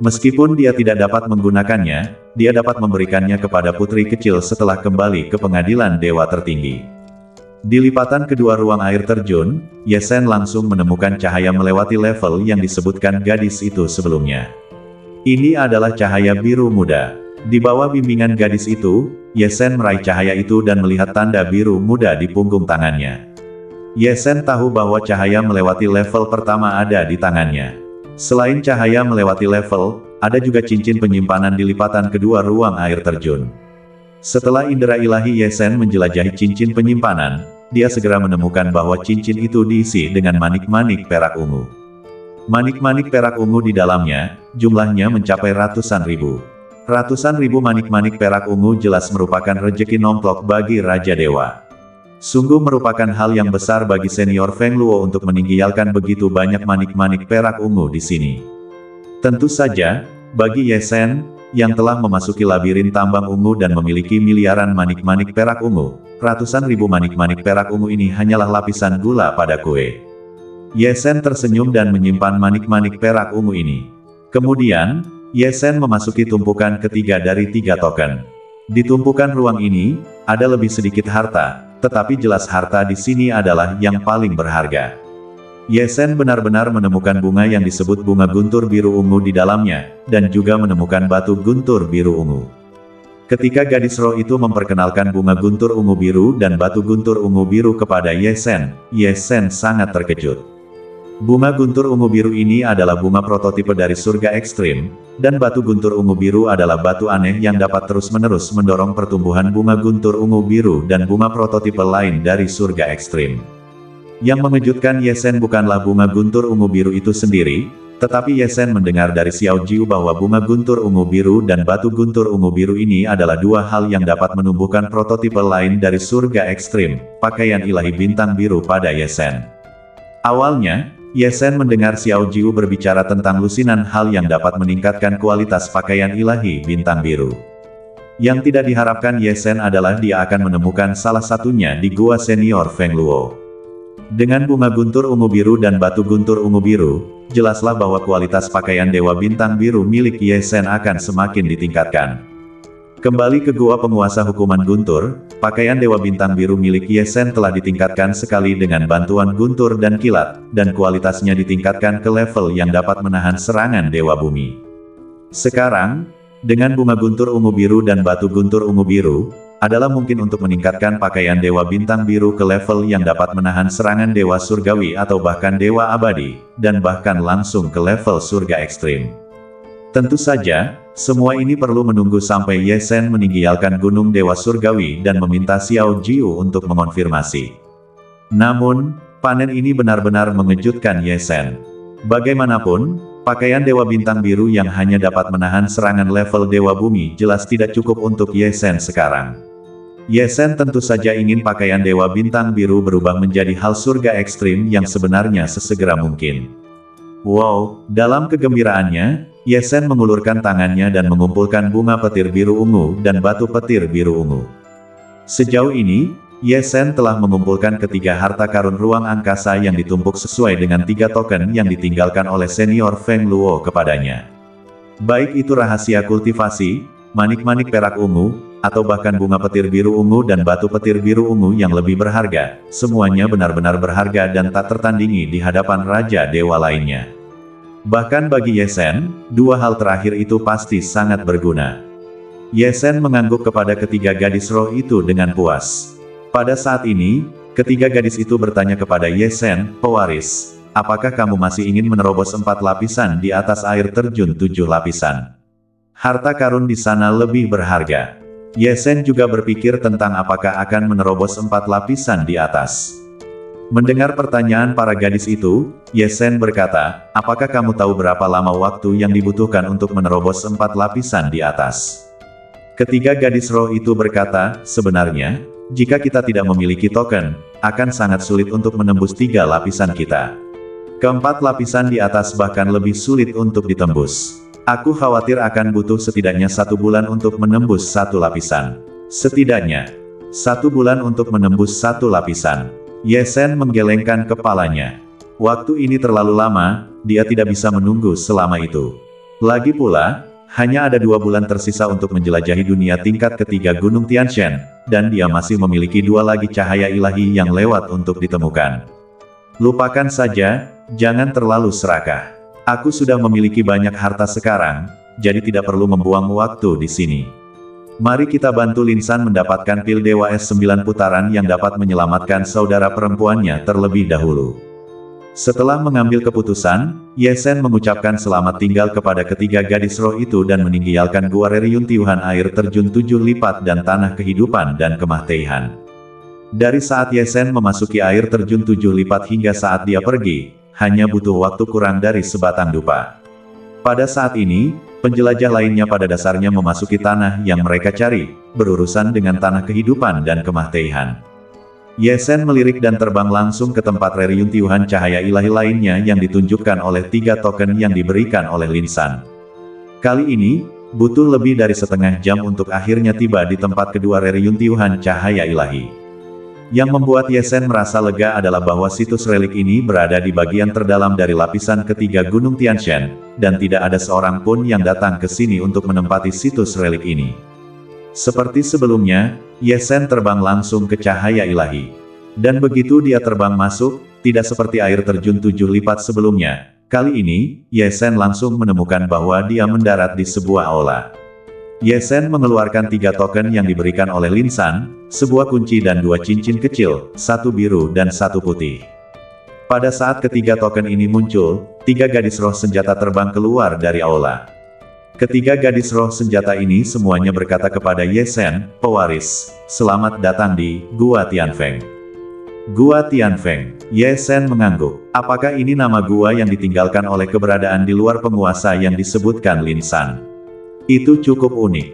Meskipun dia tidak dapat menggunakannya, dia dapat memberikannya kepada putri kecil setelah kembali ke pengadilan dewa tertinggi. Di lipatan kedua ruang air terjun, Ye Sen langsung menemukan cahaya melewati level yang disebutkan gadis itu sebelumnya. Ini adalah cahaya biru muda. Di bawah bimbingan gadis itu, Ye Sen meraih cahaya itu dan melihat tanda biru muda di punggung tangannya. Ye Sen tahu bahwa cahaya melewati level pertama ada di tangannya. Selain cahaya melewati level, ada juga cincin penyimpanan di lipatan kedua ruang air terjun. Setelah indera ilahi Ye Sen menjelajahi cincin penyimpanan, dia segera menemukan bahwa cincin itu diisi dengan manik-manik perak ungu. Manik-manik perak ungu di dalamnya, jumlahnya mencapai ratusan ribu. Ratusan ribu manik-manik perak ungu jelas merupakan rejeki nomplok bagi Raja Dewa. Sungguh merupakan hal yang besar bagi senior Feng Luo untuk meninggalkan begitu banyak manik-manik perak ungu di sini. Tentu saja, bagi Ye Sen, yang telah memasuki labirin tambang ungu dan memiliki miliaran manik-manik perak ungu, ratusan ribu manik-manik perak ungu ini hanyalah lapisan gula pada kue. Ye Sen tersenyum dan menyimpan manik-manik perak ungu ini. Kemudian, Ye Sen memasuki tumpukan ketiga dari 3 token. Di tumpukan ruang ini, ada lebih sedikit harta, tetapi jelas harta di sini adalah yang paling berharga. Ye Sen benar-benar menemukan bunga yang disebut bunga guntur biru ungu di dalamnya, dan juga menemukan batu guntur biru ungu. Ketika gadis roh itu memperkenalkan bunga guntur ungu biru dan batu guntur ungu biru kepada Ye Sen sangat terkejut. Bunga guntur ungu biru ini adalah bunga prototipe dari surga ekstrim, dan batu guntur ungu biru adalah batu aneh yang dapat terus-menerus mendorong pertumbuhan bunga guntur ungu biru dan bunga prototipe lain dari surga ekstrim. Yang mengejutkan Ye Sen bukanlah bunga guntur ungu biru itu sendiri, tetapi Ye Sen mendengar dari Xiao Jiu bahwa bunga guntur ungu biru dan batu guntur ungu biru ini adalah 2 hal yang dapat menumbuhkan prototipe lain dari surga ekstrim, pakaian ilahi bintang biru pada Ye Sen. Awalnya, Ye Sen mendengar Xiao Jiu berbicara tentang lusinan hal yang dapat meningkatkan kualitas pakaian ilahi bintang biru. Yang tidak diharapkan Ye Sen adalah dia akan menemukan salah satunya di gua senior Feng Luo. Dengan bunga guntur ungu biru dan batu guntur ungu biru, jelaslah bahwa kualitas pakaian dewa bintang biru milik Ye Sen akan semakin ditingkatkan. Kembali ke gua penguasa hukuman guntur, pakaian dewa bintang biru milik Ye Sen telah ditingkatkan sekali dengan bantuan guntur dan kilat, dan kualitasnya ditingkatkan ke level yang dapat menahan serangan dewa bumi. Sekarang, dengan bunga guntur ungu biru dan batu guntur ungu biru, adalah mungkin untuk meningkatkan pakaian dewa bintang biru ke level yang dapat menahan serangan dewa surgawi atau bahkan dewa abadi, dan bahkan langsung ke level surga ekstrim. Tentu saja, semua ini perlu menunggu sampai Ye Sen meninggalkan Gunung Dewa Surgawi dan meminta Xiao Jiu untuk mengonfirmasi. Namun, panen ini benar-benar mengejutkan Ye Sen. Bagaimanapun, pakaian Dewa Bintang Biru yang hanya dapat menahan serangan level Dewa Bumi jelas tidak cukup untuk Ye Sen sekarang. Ye Sen tentu saja ingin pakaian Dewa Bintang Biru berubah menjadi hal surga ekstrim yang sebenarnya sesegera mungkin. Wow, dalam kegembiraannya, Ye Sen mengulurkan tangannya dan mengumpulkan bunga petir biru ungu dan batu petir biru ungu. Sejauh ini, Ye Sen telah mengumpulkan ketiga harta karun ruang angkasa yang ditumpuk sesuai dengan 3 token yang ditinggalkan oleh senior Feng Luo kepadanya. Baik itu rahasia kultivasi, manik-manik perak ungu, atau bahkan bunga petir biru ungu dan batu petir biru ungu yang lebih berharga, semuanya benar-benar berharga dan tak tertandingi di hadapan Raja Dewa lainnya. Bahkan bagi Ye Sen, 2 hal terakhir itu pasti sangat berguna. Ye Sen mengangguk kepada ketiga gadis roh itu dengan puas. Pada saat ini, ketiga gadis itu bertanya kepada Ye Sen, "Pewaris, apakah kamu masih ingin menerobos 4 lapisan di atas air terjun 7 lapisan? Harta karun di sana lebih berharga." Ye Sen juga berpikir tentang apakah akan menerobos 4 lapisan di atas. Mendengar pertanyaan para gadis itu, Ye Sen berkata, "Apakah kamu tahu berapa lama waktu yang dibutuhkan untuk menerobos 4 lapisan di atas?" Ketiga gadis roh itu berkata, "Sebenarnya, jika kita tidak memiliki token, akan sangat sulit untuk menembus 3 lapisan kita. Keempat lapisan di atas bahkan lebih sulit untuk ditembus. Aku khawatir akan butuh setidaknya 1 bulan untuk menembus 1 lapisan. Setidaknya 1 bulan untuk menembus 1 lapisan." Ye Sen menggelengkan kepalanya. Waktu ini terlalu lama, dia tidak bisa menunggu selama itu. Lagi pula, hanya ada 2 bulan tersisa untuk menjelajahi dunia tingkat ketiga Gunung Tianshan, dan dia masih memiliki 2 lagi cahaya ilahi yang lewat untuk ditemukan. Lupakan saja, jangan terlalu serakah. Aku sudah memiliki banyak harta sekarang, jadi tidak perlu membuang waktu di sini. Mari kita bantu Lin San mendapatkan pil Dewa Es 9 putaran yang dapat menyelamatkan saudara perempuannya terlebih dahulu. Setelah mengambil keputusan, Ye Sen mengucapkan selamat tinggal kepada ketiga gadis roh itu dan meninggalkan Gua Reriyuntiuhan air terjun 7 lipat dan tanah kehidupan dan kemah Teihan. Dari saat Ye Sen memasuki air terjun 7 lipat hingga saat dia pergi, hanya butuh waktu kurang dari sebatang dupa. Pada saat ini, penjelajah lainnya pada dasarnya memasuki tanah yang mereka cari, berurusan dengan tanah kehidupan dan kemah Teihan. Ye Sen melirik dan terbang langsung ke tempat reriyuntiuhan cahaya ilahi lainnya yang ditunjukkan oleh 3 token yang diberikan oleh Lin San. Kali ini, butuh lebih dari setengah jam untuk akhirnya tiba di tempat kedua reriyuntiuhan cahaya ilahi. Yang membuat Ye Sen merasa lega adalah bahwa situs relik ini berada di bagian terdalam dari lapisan ketiga Gunung Tianshan, dan tidak ada seorang pun yang datang ke sini untuk menempati situs relik ini. Seperti sebelumnya, Ye Sen terbang langsung ke cahaya ilahi. Dan begitu dia terbang masuk, tidak seperti air terjun 7 lipat sebelumnya. Kali ini, Ye Sen langsung menemukan bahwa dia mendarat di sebuah aula. Ye Sen mengeluarkan 3 token yang diberikan oleh Lin San, sebuah kunci dan 2 cincin kecil, 1 biru dan 1 putih. Pada saat ketiga token ini muncul, 3 gadis roh senjata terbang keluar dari aula. Ketiga gadis roh senjata ini semuanya berkata kepada Ye Sen, "Pewaris, selamat datang di Gua Tianfeng." Gua Tianfeng. Ye Sen mengangguk. Apakah ini nama gua yang ditinggalkan oleh keberadaan di luar penguasa yang disebutkan Lin San? Itu cukup unik.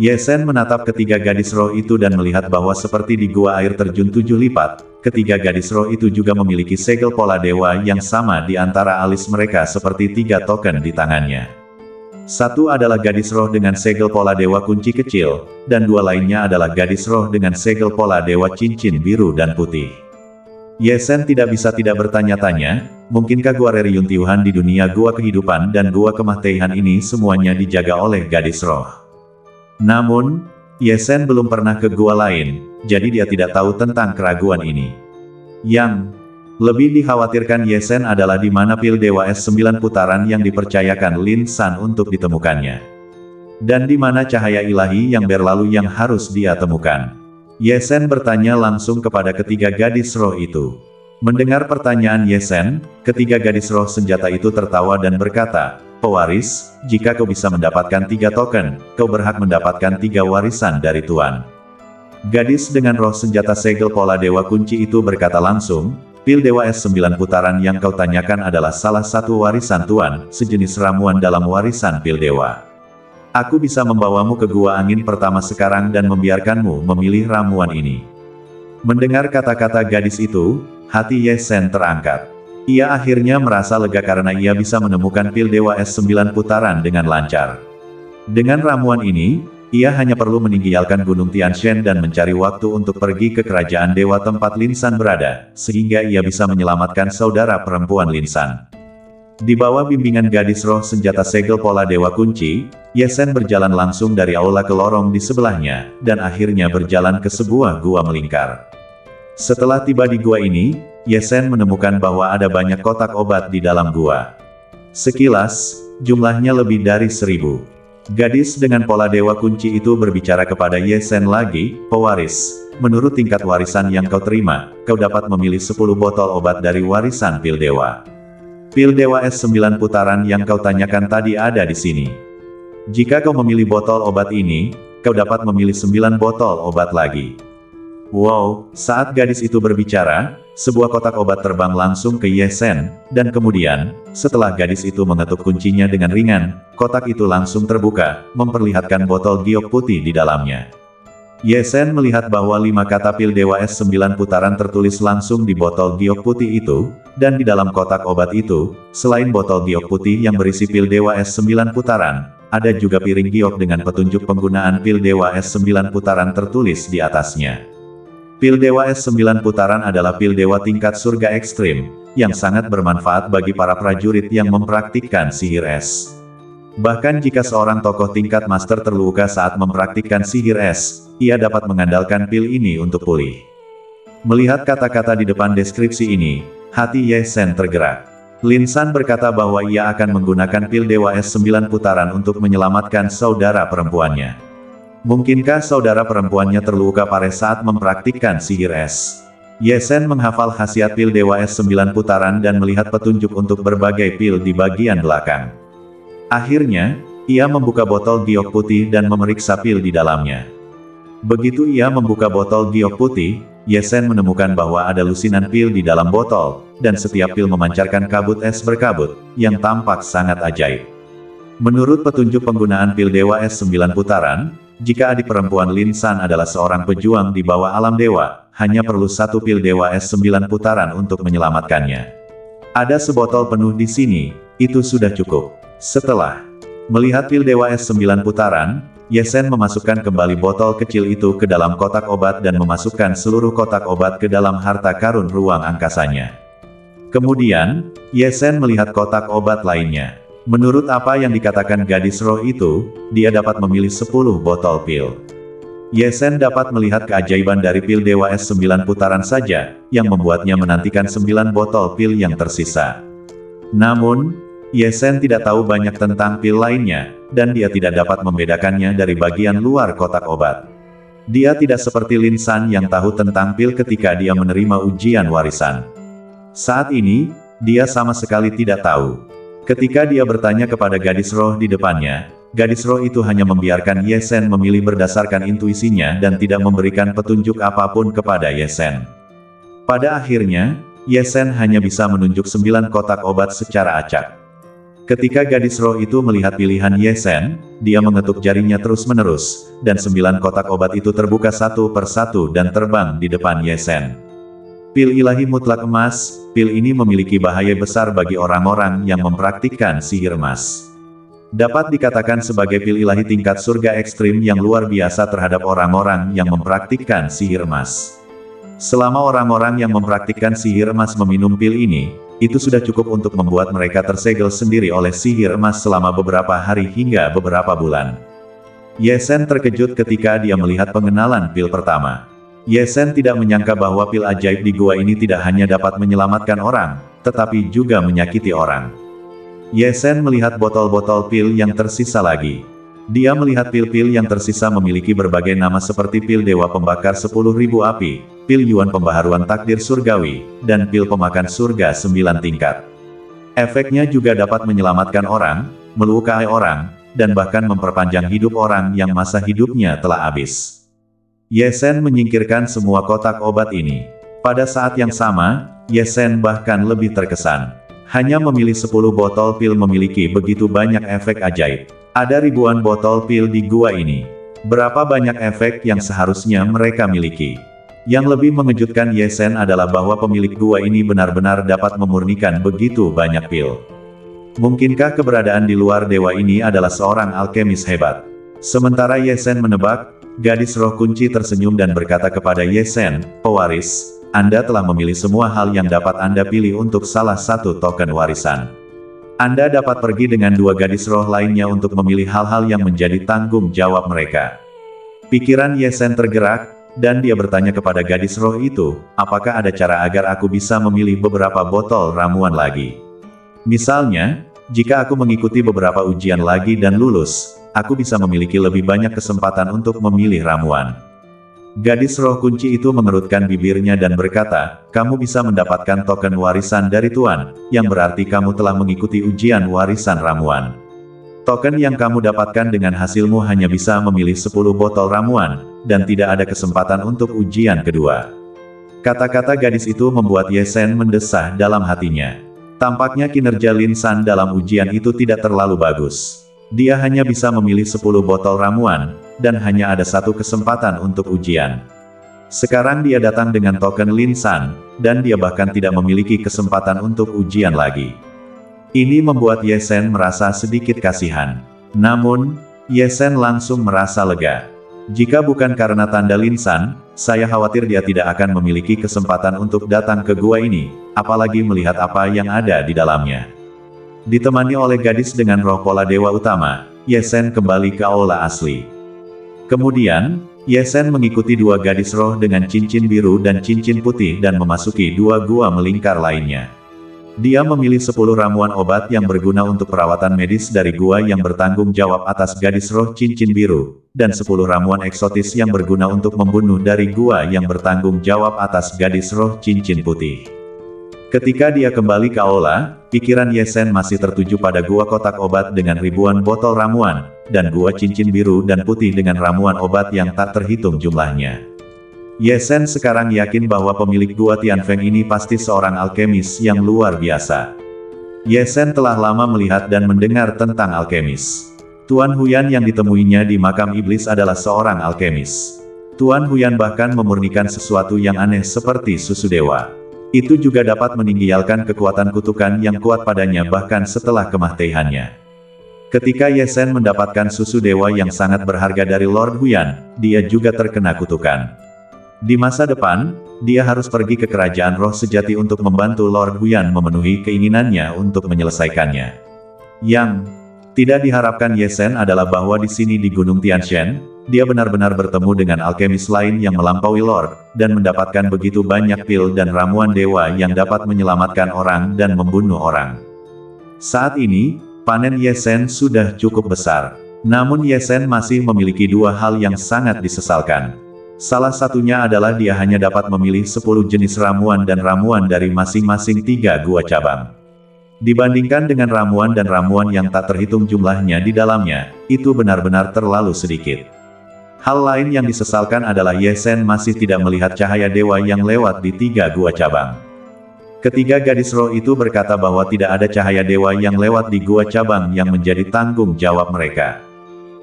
Ye Sen menatap ketiga gadis roh itu dan melihat bahwa seperti di gua air terjun 7 lipat, ketiga gadis roh itu juga memiliki segel pola dewa yang sama di antara alis mereka seperti 3 token di tangannya. Satu adalah gadis roh dengan segel pola dewa kunci kecil, dan 2 lainnya adalah gadis roh dengan segel pola dewa cincin biru dan putih. Ye Sen tidak bisa tidak bertanya-tanya, mungkinkah Gua Reriyuntiuhan di dunia Gua Kehidupan dan Gua Kemah Teihan ini semuanya dijaga oleh gadis roh? Namun, Ye Sen belum pernah ke gua lain, jadi dia tidak tahu tentang keraguan ini. Yang lebih dikhawatirkan Ye Sen adalah di mana pil Dewa Es 9 putaran yang dipercayakan Lin San untuk ditemukannya. Dan di mana cahaya ilahi yang berlalu yang harus dia temukan. Ye Sen bertanya langsung kepada ketiga gadis roh itu. Mendengar pertanyaan Ye Sen, ketiga gadis roh senjata itu tertawa dan berkata, "Pewaris, jika kau bisa mendapatkan 3 token, kau berhak mendapatkan 3 warisan dari Tuan." Gadis dengan roh senjata segel pola dewa kunci itu berkata langsung, "Pil Dewa Es 9 putaran yang kau tanyakan adalah salah satu warisan Tuan, sejenis ramuan dalam warisan pil dewa. Aku bisa membawamu ke gua angin pertama sekarang dan membiarkanmu memilih ramuan ini. Mendengar kata-kata gadis itu, hati Ye Shen terangkat. Ia akhirnya merasa lega karena ia bisa menemukan pil Dewa Es 9 putaran dengan lancar. Dengan ramuan ini, ia hanya perlu meninggalkan Gunung Tianshan dan mencari waktu untuk pergi ke kerajaan dewa tempat Lin San berada, sehingga ia bisa menyelamatkan saudara perempuan Lin San. Di bawah bimbingan gadis roh senjata segel pola Dewa Kunci, Ye Shen berjalan langsung dari aula ke lorong di sebelahnya, dan akhirnya berjalan ke sebuah gua melingkar. Setelah tiba di gua ini, Ye Shen menemukan bahwa ada banyak kotak obat di dalam gua. Sekilas, jumlahnya lebih dari 1000. Gadis dengan pola Dewa Kunci itu berbicara kepada Ye Shen lagi, "Pewaris, menurut tingkat warisan yang kau terima, kau dapat memilih 10 botol obat dari warisan pil dewa. Pil Dewa Es 9 putaran yang kau tanyakan tadi ada di sini. Jika kau memilih botol obat ini, kau dapat memilih 9 botol obat lagi." Wow, saat gadis itu berbicara, sebuah kotak obat terbang langsung ke Ye Shen, dan kemudian, setelah gadis itu mengetuk kuncinya dengan ringan, kotak itu langsung terbuka, memperlihatkan botol giok putih di dalamnya. Ye Shen melihat bahwa 5 kata pil Dewa Es 9 putaran tertulis langsung di botol giok putih itu, dan di dalam kotak obat itu, selain botol giok putih yang berisi pil Dewa Es 9 putaran, ada juga piring giok dengan petunjuk penggunaan pil Dewa Es 9 putaran tertulis di atasnya. Pil Dewa Es 9 putaran adalah pil dewa tingkat surga ekstrim, yang sangat bermanfaat bagi para prajurit yang mempraktikkan sihir es. Bahkan jika seorang tokoh tingkat master terluka saat mempraktikkan sihir es, ia dapat mengandalkan pil ini untuk pulih. Melihat kata-kata di depan deskripsi ini, hati Ye Shen tergerak. Lin San berkata bahwa ia akan menggunakan pil Dewa Es 9 putaran untuk menyelamatkan saudara perempuannya. Mungkinkah saudara perempuannya terluka parah saat mempraktikkan sihir es? Ye Shen menghafal khasiat pil Dewa Es 9 putaran dan melihat petunjuk untuk berbagai pil di bagian belakang. Akhirnya, ia membuka botol giok putih dan memeriksa pil di dalamnya. Begitu ia membuka botol giok putih, Ye Shen menemukan bahwa ada lusinan pil di dalam botol, dan setiap pil memancarkan kabut es berkabut, yang tampak sangat ajaib. Menurut petunjuk penggunaan pil Dewa Es 9 putaran, jika adik perempuan Lin San adalah seorang pejuang di bawah alam dewa, hanya perlu 1 pil Dewa Es 9 putaran untuk menyelamatkannya. Ada sebotol penuh di sini, itu sudah cukup. Setelah melihat pil Dewa Es 9 putaran, Ye Shen memasukkan kembali botol kecil itu ke dalam kotak obat dan memasukkan seluruh kotak obat ke dalam harta karun ruang angkasanya. Kemudian, Ye Shen melihat kotak obat lainnya. Menurut apa yang dikatakan gadis roh itu, dia dapat memilih 10 botol pil. Ye Shen dapat melihat keajaiban dari pil Dewa Es 9 putaran saja, yang membuatnya menantikan 9 botol pil yang tersisa. Namun, Ye Shen tidak tahu banyak tentang pil lainnya, dan dia tidak dapat membedakannya dari bagian luar kotak obat. Dia tidak seperti Lin San yang tahu tentang pil ketika dia menerima ujian warisan. Saat ini, dia sama sekali tidak tahu. Ketika dia bertanya kepada gadis roh di depannya, gadis roh itu hanya membiarkan Ye Shen memilih berdasarkan intuisinya dan tidak memberikan petunjuk apapun kepada Ye Shen. Pada akhirnya, Ye Shen hanya bisa menunjuk 9 kotak obat secara acak. Ketika gadis roh itu melihat pilihan Ye Shen, dia mengetuk jarinya terus-menerus, dan 9 kotak obat itu terbuka satu per satu dan terbang di depan Ye Shen. Pil ilahi mutlak emas, pil ini memiliki bahaya besar bagi orang-orang yang mempraktikkan sihir emas. Dapat dikatakan sebagai pil ilahi tingkat surga ekstrim yang luar biasa terhadap orang-orang yang mempraktikkan sihir emas. Selama orang-orang yang mempraktikkan sihir emas meminum pil ini, itu sudah cukup untuk membuat mereka tersegel sendiri oleh sihir emas selama beberapa hari hingga beberapa bulan. Ye Shen terkejut ketika dia melihat pengenalan pil pertama. Ye Shen tidak menyangka bahwa pil ajaib di gua ini tidak hanya dapat menyelamatkan orang, tetapi juga menyakiti orang. Ye Shen melihat botol-botol pil yang tersisa lagi. Dia melihat pil-pil yang tersisa memiliki berbagai nama seperti pil Dewa Pembakar 10.000 api, pil Yuan Pembaharuan Takdir Surgawi, dan pil Pemakan Surga 9 tingkat. Efeknya juga dapat menyelamatkan orang, melukai orang, dan bahkan memperpanjang hidup orang yang masa hidupnya telah habis. Ye Shen menyingkirkan semua kotak obat ini. Pada saat yang sama, Ye Shen bahkan lebih terkesan. Hanya memilih 10 botol pil memiliki begitu banyak efek ajaib. Ada ribuan botol pil di gua ini. Berapa banyak efek yang seharusnya mereka miliki? Yang lebih mengejutkan Ye Sen adalah bahwa pemilik gua ini benar-benar dapat memurnikan begitu banyak pil. Mungkinkah keberadaan di luar dewa ini adalah seorang alkemis hebat? Sementara Ye Sen menebak, gadis roh kunci tersenyum dan berkata kepada Ye Sen, "Pewaris, Anda telah memilih semua hal yang dapat Anda pilih untuk salah satu token warisan. Anda dapat pergi dengan dua gadis roh lainnya untuk memilih hal-hal yang menjadi tanggung jawab mereka." Pikiran Ye Sen tergerak, dan dia bertanya kepada gadis roh itu, apakah ada cara agar aku bisa memilih beberapa botol ramuan lagi? Misalnya, jika aku mengikuti beberapa ujian lagi dan lulus, aku bisa memiliki lebih banyak kesempatan untuk memilih ramuan. Gadis roh kunci itu mengerutkan bibirnya dan berkata, "Kamu bisa mendapatkan token warisan dari Tuan, yang berarti kamu telah mengikuti ujian warisan ramuan. Token yang kamu dapatkan dengan hasilmu hanya bisa memilih 10 botol ramuan, dan tidak ada kesempatan untuk ujian kedua." Kata-kata gadis itu membuat Ye Sen mendesah dalam hatinya. Tampaknya kinerja Lin San dalam ujian itu tidak terlalu bagus. Dia hanya bisa memilih 10 botol ramuan, dan hanya ada satu kesempatan untuk ujian. Sekarang dia datang dengan token Lin San, dan dia bahkan tidak memiliki kesempatan untuk ujian lagi. Ini membuat Ye Sen merasa sedikit kasihan. Namun, Ye Sen langsung merasa lega. Jika bukan karena tanda Lin San, saya khawatir dia tidak akan memiliki kesempatan untuk datang ke gua ini, apalagi melihat apa yang ada di dalamnya. Ditemani oleh gadis dengan roh pola dewa utama, Ye Sen kembali ke aula asli. Kemudian, Ye Sen mengikuti dua gadis roh dengan cincin biru dan cincin putih dan memasuki dua gua melingkar lainnya. Dia memilih 10 ramuan obat yang berguna untuk perawatan medis dari gua yang bertanggung jawab atas gadis roh cincin biru, dan 10 ramuan eksotis yang berguna untuk membunuh dari gua yang bertanggung jawab atas gadis roh cincin putih. Ketika dia kembali ke aula, pikiran Ye Sen masih tertuju pada gua kotak obat dengan ribuan botol ramuan, dan gua cincin biru dan putih dengan ramuan obat yang tak terhitung jumlahnya. Ye Sen sekarang yakin bahwa pemilik gua Tianfeng ini pasti seorang alkemis yang luar biasa. Ye Sen telah lama melihat dan mendengar tentang alkemis. Tuan Huyan yang ditemuinya di makam iblis adalah seorang alkemis. Tuan Huyan bahkan memurnikan sesuatu yang aneh seperti susu dewa. Itu juga dapat meninggalkan kekuatan kutukan yang kuat padanya bahkan setelah kematiannya. Ketika Ye Sen mendapatkan susu dewa yang sangat berharga dari Lord Huyan, dia juga terkena kutukan. Di masa depan, dia harus pergi ke kerajaan roh sejati untuk membantu Lord Huyan memenuhi keinginannya untuk menyelesaikannya. Yang tidak diharapkan Ye Sen adalah bahwa di sini di Gunung Tianshan, dia benar-benar bertemu dengan alkemis lain yang melampaui Lord, dan mendapatkan begitu banyak pil dan ramuan dewa yang dapat menyelamatkan orang dan membunuh orang. Saat ini, panen Ye Sen sudah cukup besar. Namun Ye Sen masih memiliki dua hal yang sangat disesalkan. Salah satunya adalah dia hanya dapat memilih 10 jenis ramuan dan ramuan dari masing-masing 3 gua cabang. Dibandingkan dengan ramuan dan ramuan yang tak terhitung jumlahnya di dalamnya, itu benar-benar terlalu sedikit. Hal lain yang disesalkan adalah Ye Sen masih tidak melihat cahaya dewa yang lewat di 3 gua cabang. Ketiga gadis roh itu berkata bahwa tidak ada cahaya dewa yang lewat di gua cabang yang menjadi tanggung jawab mereka.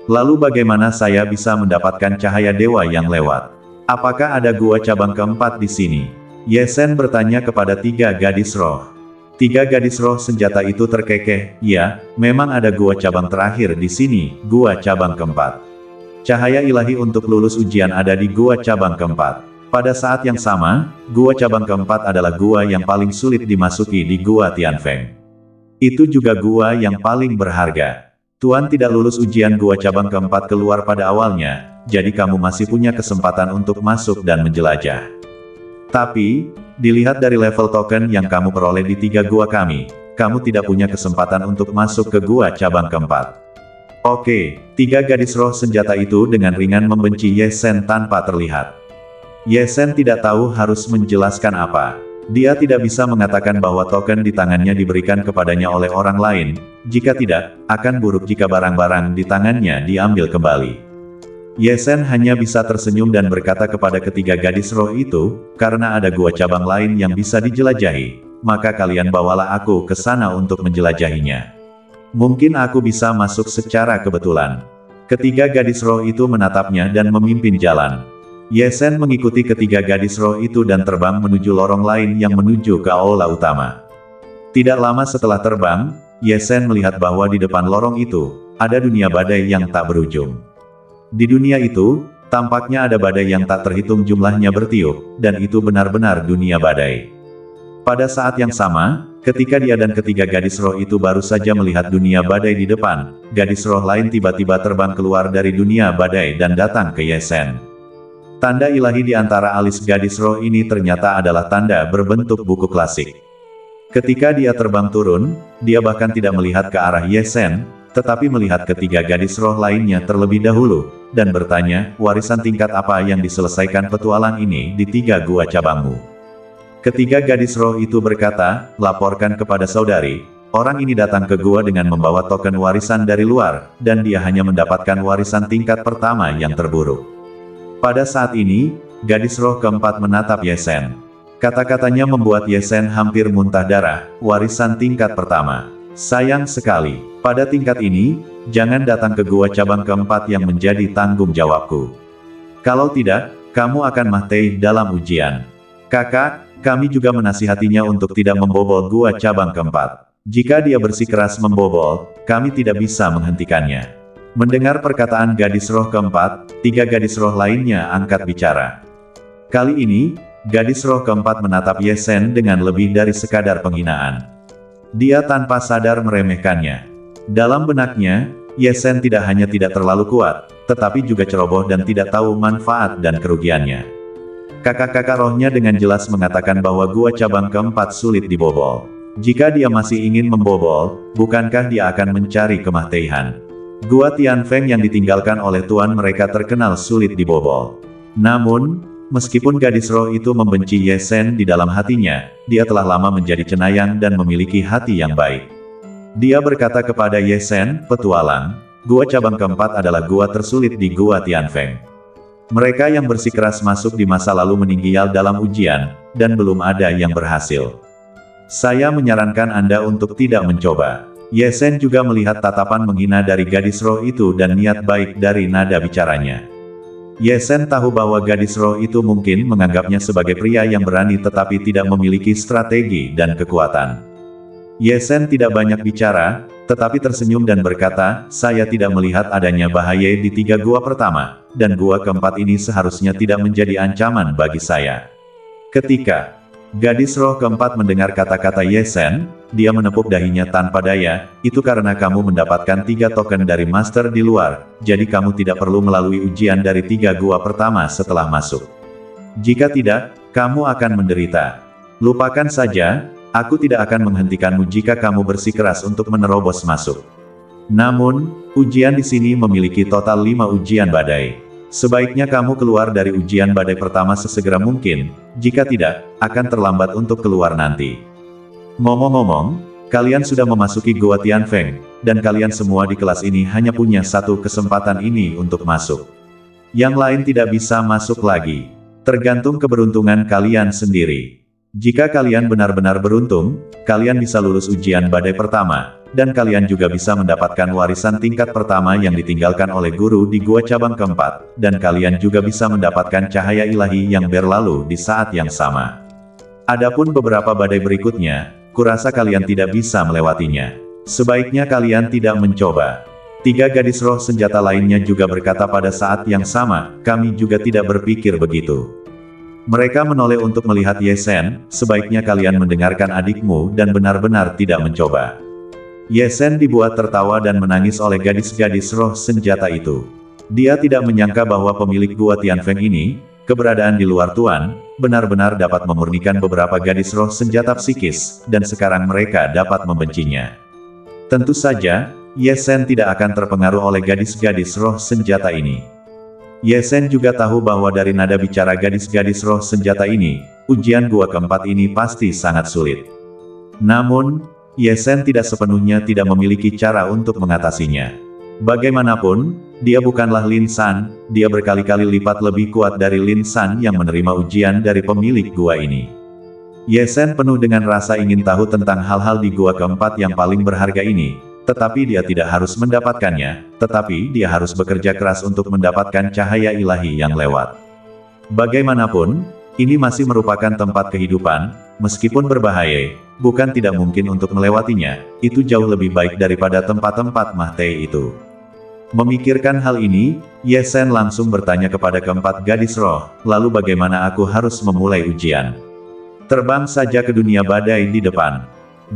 Lalu bagaimana saya bisa mendapatkan cahaya dewa yang lewat? Apakah ada gua cabang keempat di sini? Ye Sen bertanya kepada 3 gadis roh. 3 gadis roh senjata itu terkekeh, ya, memang ada gua cabang terakhir di sini, gua cabang keempat. Cahaya ilahi untuk lulus ujian ada di gua cabang keempat. Pada saat yang sama, gua cabang keempat adalah gua yang paling sulit dimasuki di gua Tianfeng. Itu juga gua yang paling berharga. Tuan tidak lulus ujian gua cabang keempat keluar pada awalnya, jadi kamu masih punya kesempatan untuk masuk dan menjelajah. Tapi, dilihat dari level token yang kamu peroleh di 3 gua kami, kamu tidak punya kesempatan untuk masuk ke gua cabang keempat. Oke, 3 gadis roh senjata itu dengan ringan membenci Ye Sen tanpa terlihat. Ye Sen tidak tahu harus menjelaskan apa. Dia tidak bisa mengatakan bahwa token di tangannya diberikan kepadanya oleh orang lain, jika tidak, akan buruk jika barang-barang di tangannya diambil kembali. Ye Sen hanya bisa tersenyum dan berkata kepada ketiga gadis roh itu, karena ada gua cabang lain yang bisa dijelajahi, maka kalian bawalah aku ke sana untuk menjelajahinya. Mungkin aku bisa masuk secara kebetulan. Ketiga gadis roh itu menatapnya dan memimpin jalan. Ye Shen mengikuti ketiga gadis roh itu dan terbang menuju lorong lain yang menuju ke aula utama. Tidak lama setelah terbang, Ye Shen melihat bahwa di depan lorong itu, ada dunia badai yang tak berujung. Di dunia itu, tampaknya ada badai yang tak terhitung jumlahnya bertiup, dan itu benar-benar dunia badai. Pada saat yang sama, ketika dia dan ketiga gadis roh itu baru saja melihat dunia badai di depan, gadis roh lain tiba-tiba terbang keluar dari dunia badai dan datang ke Ye Shen. Tanda ilahi di antara alis gadis roh ini ternyata adalah tanda berbentuk buku klasik. Ketika dia terbang turun, dia bahkan tidak melihat ke arah Ye Shen, tetapi melihat ketiga gadis roh lainnya terlebih dahulu, dan bertanya, warisan tingkat apa yang diselesaikan petualang ini di 3 gua cabangmu? Ketiga gadis roh itu berkata, laporkan kepada saudari, orang ini datang ke gua dengan membawa token warisan dari luar, dan dia hanya mendapatkan warisan tingkat pertama yang terburuk. Pada saat ini, gadis roh keempat menatap Ye Shen. Kata-katanya membuat Ye Shen hampir muntah darah, warisan tingkat pertama. Sayang sekali, pada tingkat ini, jangan datang ke gua cabang keempat yang menjadi tanggung jawabku. Kalau tidak, kamu akan mati dalam ujian. Kakak, kami juga menasihatinya untuk tidak membobol gua cabang keempat. Jika dia bersikeras membobol, kami tidak bisa menghentikannya. Mendengar perkataan gadis roh keempat, 3 gadis roh lainnya angkat bicara. Kali ini, gadis roh keempat menatap Ye Shen dengan lebih dari sekadar penghinaan. Dia tanpa sadar meremehkannya. Dalam benaknya, Ye Shen tidak hanya tidak terlalu kuat, tetapi juga ceroboh dan tidak tahu manfaat dan kerugiannya. Kakak-kakak rohnya dengan jelas mengatakan bahwa gua cabang keempat sulit dibobol. Jika dia masih ingin membobol, bukankah dia akan mencari kematian? Gua Tianfeng yang ditinggalkan oleh tuan mereka terkenal sulit dibobol. Namun, meskipun gadis roh itu membenci Ye Shen di dalam hatinya, dia telah lama menjadi cenayang dan memiliki hati yang baik. Dia berkata kepada Ye Shen, petualang, gua cabang keempat adalah gua tersulit di gua Tianfeng. Mereka yang bersikeras masuk di masa lalu meninggal dalam ujian, dan belum ada yang berhasil. Saya menyarankan Anda untuk tidak mencoba. Ye Shen juga melihat tatapan menghina dari gadis roh itu dan niat baik dari nada bicaranya. Ye Shen tahu bahwa gadis roh itu mungkin menganggapnya sebagai pria yang berani tetapi tidak memiliki strategi dan kekuatan. Ye Shen tidak banyak bicara, tetapi tersenyum dan berkata, saya tidak melihat adanya bahaya di 3 gua pertama, dan gua keempat ini seharusnya tidak menjadi ancaman bagi saya. Ketika gadis roh keempat mendengar kata-kata Ye Shen, dia menepuk dahinya tanpa daya, itu karena kamu mendapatkan 3 token dari master di luar, jadi kamu tidak perlu melalui ujian dari 3 gua pertama setelah masuk. Jika tidak, kamu akan menderita. Lupakan saja, aku tidak akan menghentikanmu jika kamu bersikeras untuk menerobos masuk. Namun, ujian di sini memiliki total 5 ujian badai. Sebaiknya kamu keluar dari ujian badai pertama sesegera mungkin, jika tidak, akan terlambat untuk keluar nanti. Ngomong-ngomong, kalian sudah memasuki Gua Tianfeng, dan kalian semua di kelas ini hanya punya satu kesempatan ini untuk masuk. Yang lain tidak bisa masuk lagi. Tergantung keberuntungan kalian sendiri. Jika kalian benar-benar beruntung, kalian bisa lulus ujian badai pertama, dan kalian juga bisa mendapatkan warisan tingkat pertama yang ditinggalkan oleh guru di gua cabang keempat, dan kalian juga bisa mendapatkan cahaya ilahi yang berlalu di saat yang sama. Adapun beberapa badai berikutnya, kurasa kalian tidak bisa melewatinya. Sebaiknya kalian tidak mencoba. 3 gadis roh senjata lainnya juga berkata pada saat yang sama, kami juga tidak berpikir begitu. Mereka menoleh untuk melihat Ye Shen, sebaiknya kalian mendengarkan adikmu dan benar-benar tidak mencoba. Ye Shen dibuat tertawa dan menangis oleh gadis-gadis roh senjata itu. Dia tidak menyangka bahwa pemilik gua Tianfeng ini, keberadaan di luar tuan, benar-benar dapat memurnikan beberapa gadis roh senjata psikis, dan sekarang mereka dapat membencinya. Tentu saja, Ye Shen tidak akan terpengaruh oleh gadis-gadis roh senjata ini. Ye Shen juga tahu bahwa dari nada bicara gadis-gadis roh senjata ini, ujian gua keempat ini pasti sangat sulit. Namun, Ye Shen tidak sepenuhnya tidak memiliki cara untuk mengatasinya. Bagaimanapun, dia bukanlah Lin San, dia berkali-kali lipat lebih kuat dari Lin San yang menerima ujian dari pemilik gua ini. Ye Shen penuh dengan rasa ingin tahu tentang hal-hal di gua keempat yang paling berharga ini, tetapi dia tidak harus mendapatkannya, tetapi dia harus bekerja keras untuk mendapatkan cahaya ilahi yang lewat. Bagaimanapun, ini masih merupakan tempat kehidupan, meskipun berbahaya, bukan tidak mungkin untuk melewatinya, itu jauh lebih baik daripada tempat-tempat Mahtei itu. Memikirkan hal ini, Ye Shen langsung bertanya kepada keempat gadis roh, lalu bagaimana aku harus memulai ujian? Terbang saja ke dunia badai di depan.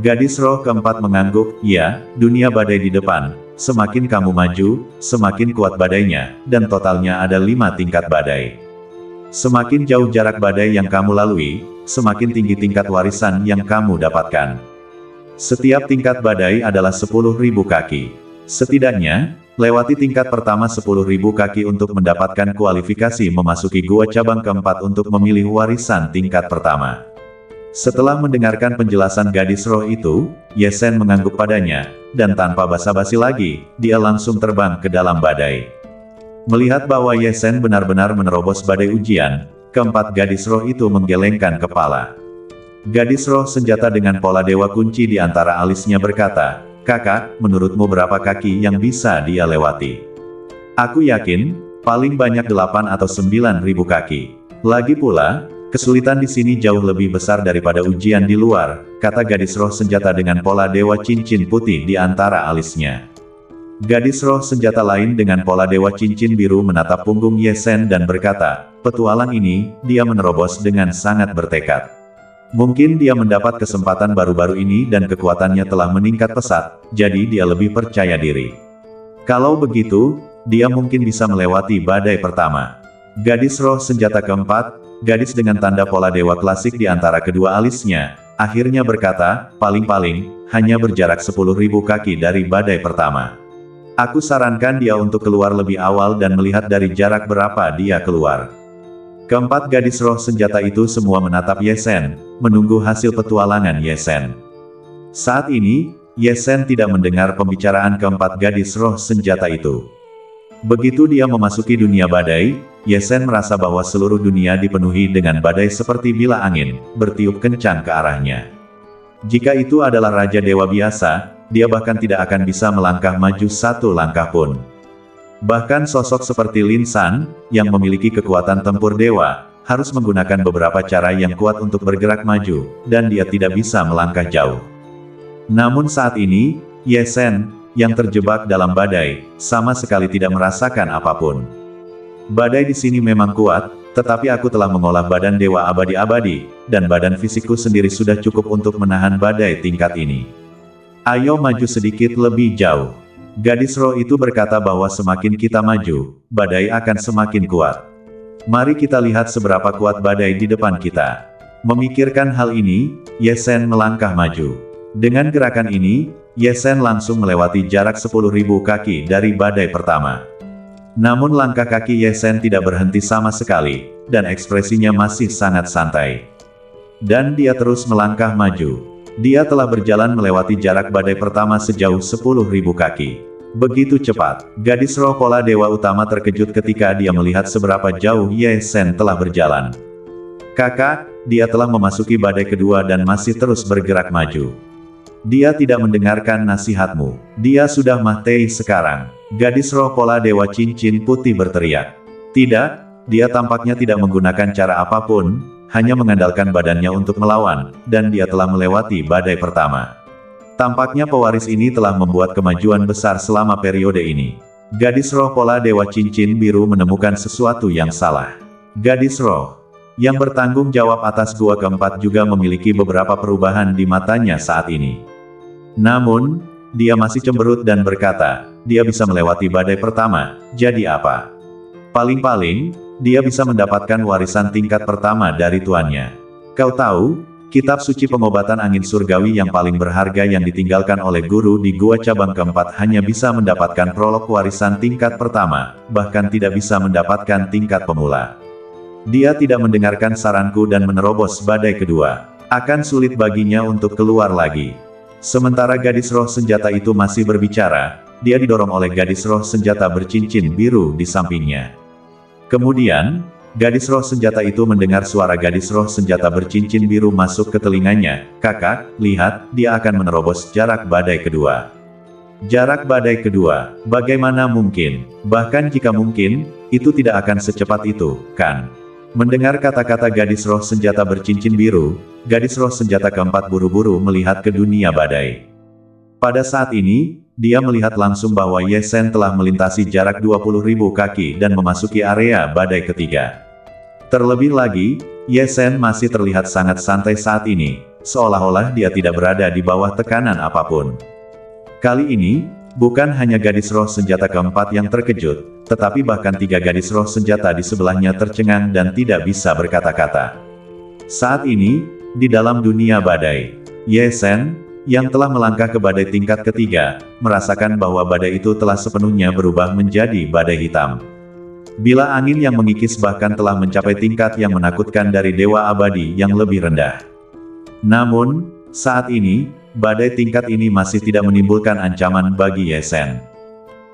Gadis roh keempat mengangguk, ya, dunia badai di depan, semakin kamu maju, semakin kuat badainya, dan totalnya ada 5 tingkat badai. Semakin jauh jarak badai yang kamu lalui, semakin tinggi tingkat warisan yang kamu dapatkan. Setiap tingkat badai adalah 10.000 kaki. Setidaknya, lewati tingkat pertama 10.000 kaki untuk mendapatkan kualifikasi memasuki gua cabang keempat untuk memilih warisan tingkat pertama. Setelah mendengarkan penjelasan gadis roh itu, Ye Shen mengangguk padanya, dan tanpa basa-basi lagi, dia langsung terbang ke dalam badai. Melihat bahwa Ye Shen benar-benar menerobos badai ujian, keempat gadis roh itu menggelengkan kepala. Gadis roh senjata dengan pola dewa kunci di antara alisnya berkata, "Kakak, menurutmu berapa kaki yang bisa dia lewati?" "Aku yakin, paling banyak 8 atau 9.000 kaki. Lagi pula, kesulitan di sini jauh lebih besar daripada ujian di luar," kata gadis roh senjata dengan pola dewa cincin putih di antara alisnya. Gadis roh senjata lain dengan pola dewa cincin biru menatap punggung Ye Shen dan berkata, "Petualang ini, dia menerobos dengan sangat bertekad. Mungkin dia mendapat kesempatan baru-baru ini dan kekuatannya telah meningkat pesat, jadi dia lebih percaya diri. Kalau begitu, dia mungkin bisa melewati badai pertama." Gadis roh senjata keempat, gadis dengan tanda pola dewa klasik di antara kedua alisnya, akhirnya berkata, "Paling-paling, hanya berjarak 10.000 kaki dari badai pertama. Aku sarankan dia untuk keluar lebih awal dan melihat dari jarak berapa dia keluar." Keempat gadis roh senjata itu semua menatap Ye Shen, menunggu hasil petualangan Ye Shen. Saat ini, Ye Shen tidak mendengar pembicaraan keempat gadis roh senjata itu. Begitu dia memasuki dunia badai, Ye Shen merasa bahwa seluruh dunia dipenuhi dengan badai seperti bila angin bertiup kencang ke arahnya. Jika itu adalah Raja Dewa biasa, dia bahkan tidak akan bisa melangkah maju 1 langkah pun. Bahkan sosok seperti Lin San, yang memiliki kekuatan tempur dewa, harus menggunakan beberapa cara yang kuat untuk bergerak maju, dan dia tidak bisa melangkah jauh. Namun saat ini, Ye Shen, yang terjebak dalam badai, sama sekali tidak merasakan apapun. Badai di sini memang kuat, tetapi aku telah mengolah badan dewa abadi-abadi, dan badan fisikku sendiri sudah cukup untuk menahan badai tingkat ini. Ayo maju sedikit lebih jauh. Gadis roh itu berkata bahwa semakin kita maju, badai akan semakin kuat. Mari kita lihat seberapa kuat badai di depan kita. Memikirkan hal ini, Ye Shen melangkah maju. Dengan gerakan ini, Ye Shen langsung melewati jarak 10.000 kaki dari badai pertama. Namun langkah kaki Ye Shen tidak berhenti sama sekali, dan ekspresinya masih sangat santai. Dan dia terus melangkah maju. Dia telah berjalan melewati jarak badai pertama sejauh 10.000 kaki. Begitu cepat, gadis roh pola dewa utama terkejut ketika dia melihat seberapa jauh Ye Shen telah berjalan. "Kakak, dia telah memasuki badai kedua dan masih terus bergerak maju. Dia tidak mendengarkan nasihatmu. Dia sudah Mahtei sekarang." Gadis roh pola dewa cincin putih berteriak. "Tidak, dia tampaknya tidak menggunakan cara apapun, hanya mengandalkan badannya untuk melawan, dan dia telah melewati badai pertama. Tampaknya pewaris ini telah membuat kemajuan besar selama periode ini." Gadis roh pola dewa cincin biru menemukan sesuatu yang salah. Gadis roh yang bertanggung jawab atas gua keempat juga memiliki beberapa perubahan di matanya saat ini. Namun, dia masih cemberut dan berkata, dia bisa melewati badai pertama, jadi apa? Paling-paling, dia bisa mendapatkan warisan tingkat pertama dari tuannya. Kau tahu, kitab suci pengobatan angin surgawi yang paling berharga yang ditinggalkan oleh guru di gua cabang keempat hanya bisa mendapatkan prolog warisan tingkat pertama, bahkan tidak bisa mendapatkan tingkat pemula. Dia tidak mendengarkan saranku dan menerobos badai kedua. Akan sulit baginya untuk keluar lagi. Sementara gadis roh senjata itu masih berbicara, dia didorong oleh gadis roh senjata bercincin biru di sampingnya. Kemudian, gadis roh senjata itu mendengar suara gadis roh senjata bercincin biru masuk ke telinganya. "Kakak, lihat, dia akan menerobos jarak badai kedua." Jarak badai kedua, bagaimana mungkin? Bahkan jika mungkin, itu tidak akan secepat itu, kan? Mendengar kata-kata gadis roh senjata bercincin biru, gadis roh senjata keempat buru-buru melihat ke dunia badai. Pada saat ini, dia melihat langsung bahwa Ye Sen telah melintasi jarak 20.000 kaki dan memasuki area badai ketiga. Terlebih lagi, Ye Sen masih terlihat sangat santai saat ini, seolah-olah dia tidak berada di bawah tekanan apapun. Kali ini, bukan hanya gadis roh senjata keempat yang terkejut, tetapi bahkan 3 gadis roh senjata di sebelahnya tercengang dan tidak bisa berkata-kata. Saat ini, di dalam dunia badai, Ye Sen, yang telah melangkah ke badai tingkat ketiga, merasakan bahwa badai itu telah sepenuhnya berubah menjadi badai hitam. Bila angin yang mengikis bahkan telah mencapai tingkat yang menakutkan dari dewa abadi yang lebih rendah. Namun, saat ini, badai tingkat ini masih tidak menimbulkan ancaman bagi Ye Sen.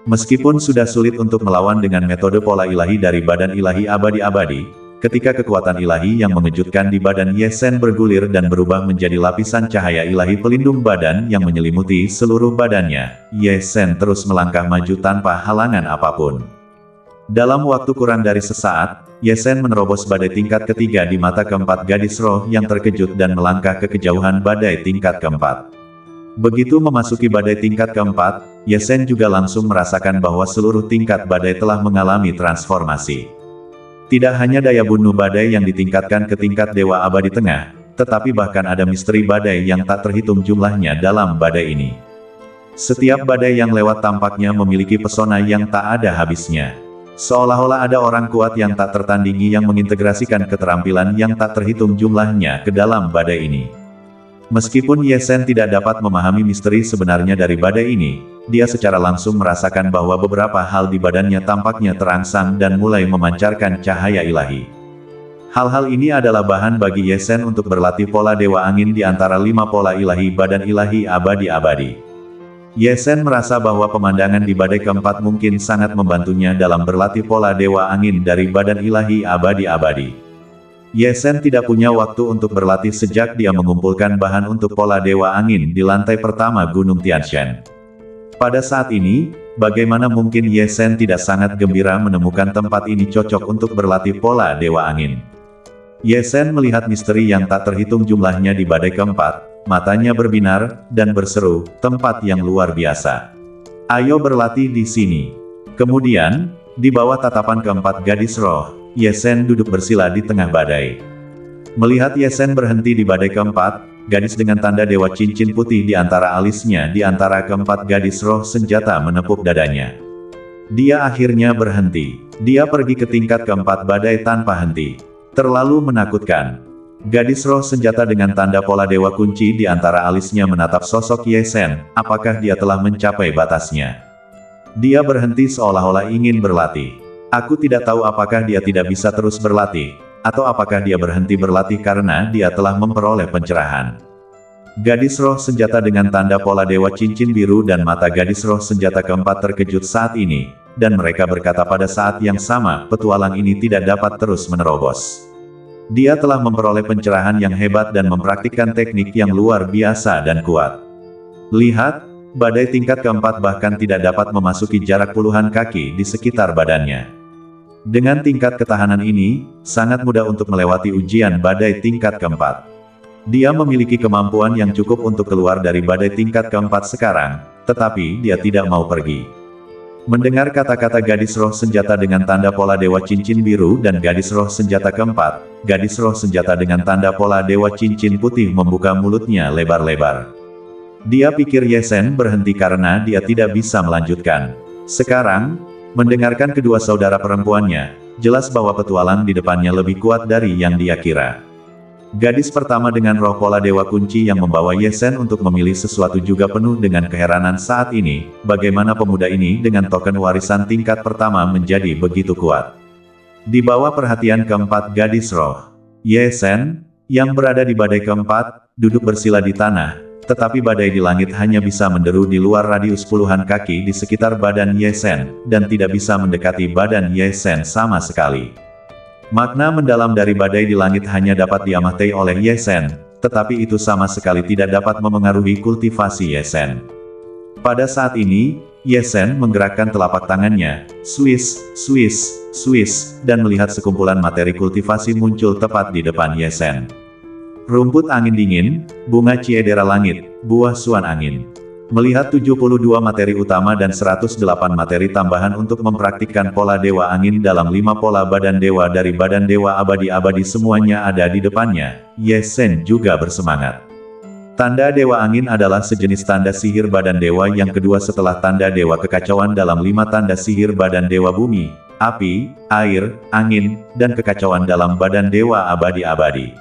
Meskipun sudah sulit untuk melawan dengan metode pola ilahi dari badan ilahi abadi-abadi, ketika kekuatan ilahi yang mengejutkan di badan Ye Sen bergulir dan berubah menjadi lapisan cahaya ilahi pelindung badan yang menyelimuti seluruh badannya, Ye Sen terus melangkah maju tanpa halangan apapun. Dalam waktu kurang dari sesaat, Ye Sen menerobos badai tingkat ketiga di mata keempat gadis roh yang terkejut dan melangkah ke kejauhan badai tingkat keempat. Begitu memasuki badai tingkat keempat, Ye Sen juga langsung merasakan bahwa seluruh tingkat badai telah mengalami transformasi. Tidak hanya daya bunuh badai yang ditingkatkan ke tingkat dewa abadi tengah, tetapi bahkan ada misteri badai yang tak terhitung jumlahnya dalam badai ini. Setiap badai yang lewat tampaknya memiliki pesona yang tak ada habisnya. Seolah-olah ada orang kuat yang tak tertandingi yang mengintegrasikan keterampilan yang tak terhitung jumlahnya ke dalam badai ini. Meskipun Ye Sen tidak dapat memahami misteri sebenarnya dari badai ini, dia secara langsung merasakan bahwa beberapa hal di badannya tampaknya terangsang dan mulai memancarkan cahaya ilahi. Hal-hal ini adalah bahan bagi Ye Sen untuk berlatih pola dewa angin di antara 5 pola ilahi badan ilahi abadi-abadi. Ye Sen merasa bahwa pemandangan di badai keempat mungkin sangat membantunya dalam berlatih pola dewa angin dari badan ilahi abadi-abadi. Ye Sen tidak punya waktu untuk berlatih sejak dia mengumpulkan bahan untuk pola dewa angin di lantai pertama Gunung Tianshan. Pada saat ini, bagaimana mungkin Ye Sen tidak sangat gembira menemukan tempat ini cocok untuk berlatih pola dewa angin. Ye Sen melihat misteri yang tak terhitung jumlahnya di badai keempat, matanya berbinar, dan berseru, tempat yang luar biasa. Ayo berlatih di sini. Kemudian, di bawah tatapan keempat gadis roh, Ye Sen duduk bersila di tengah badai. Melihat Ye Sen berhenti di badai keempat, gadis dengan tanda dewa cincin putih di antara alisnya di antara keempat gadis roh senjata menepuk dadanya. Dia akhirnya berhenti. Dia pergi ke tingkat keempat badai tanpa henti. Terlalu menakutkan. Gadis roh senjata dengan tanda pola dewa kunci di antara alisnya menatap sosok Ye Sen, apakah dia telah mencapai batasnya? Dia berhenti seolah-olah ingin berlatih. Aku tidak tahu apakah dia tidak bisa terus berlatih, atau apakah dia berhenti berlatih karena dia telah memperoleh pencerahan. Gadis roh senjata dengan tanda pola dewa cincin biru dan mata gadis roh senjata keempat terkejut saat ini, dan mereka berkata pada saat yang sama, petualang ini tidak dapat terus menerobos. Dia telah memperoleh pencerahan yang hebat dan mempraktikkan teknik yang luar biasa dan kuat. Lihat, badai tingkat keempat bahkan tidak dapat memasuki jarak puluhan kaki di sekitar badannya. Dengan tingkat ketahanan ini, sangat mudah untuk melewati ujian badai tingkat keempat. Dia memiliki kemampuan yang cukup untuk keluar dari badai tingkat keempat sekarang, tetapi dia tidak mau pergi. Mendengar kata-kata gadis roh senjata dengan tanda pola dewa cincin biru dan gadis roh senjata keempat, gadis roh senjata dengan tanda pola dewa cincin putih membuka mulutnya lebar-lebar. Dia pikir Ye Sen berhenti karena dia tidak bisa melanjutkan. Sekarang, mendengarkan kedua saudara perempuannya, jelas bahwa petualang di depannya lebih kuat dari yang dia kira. Gadis pertama dengan roh pola dewa kunci yang membawa Ye Sen untuk memilih sesuatu juga penuh dengan keheranan saat ini, bagaimana pemuda ini dengan token warisan tingkat pertama menjadi begitu kuat. Di bawah perhatian keempat gadis roh, Ye Sen, yang berada di badai keempat, duduk bersila di tanah, tetapi badai di langit hanya bisa menderu di luar radius puluhan kaki di sekitar badan Ye Sen, dan tidak bisa mendekati badan Ye Sen sama sekali. Makna mendalam dari badai di langit hanya dapat diamati oleh Ye Sen, tetapi itu sama sekali tidak dapat memengaruhi kultivasi Ye Sen. Pada saat ini, Ye Shen menggerakkan telapak tangannya, swish, swish, swish, dan melihat sekumpulan materi kultivasi muncul tepat di depan Ye Shen. Rumput angin dingin, bunga ciedera langit, buah suan angin. Melihat 72 materi utama dan 108 materi tambahan untuk mempraktikkan pola Dewa Angin dalam 5 pola badan dewa dari badan dewa abadi-abadi semuanya ada di depannya, Ye Shen juga bersemangat. Tanda Dewa Angin adalah sejenis tanda sihir badan dewa yang kedua setelah tanda Dewa Kekacauan dalam 5 tanda sihir badan dewa bumi, api, air, angin, dan kekacauan dalam badan dewa abadi-abadi.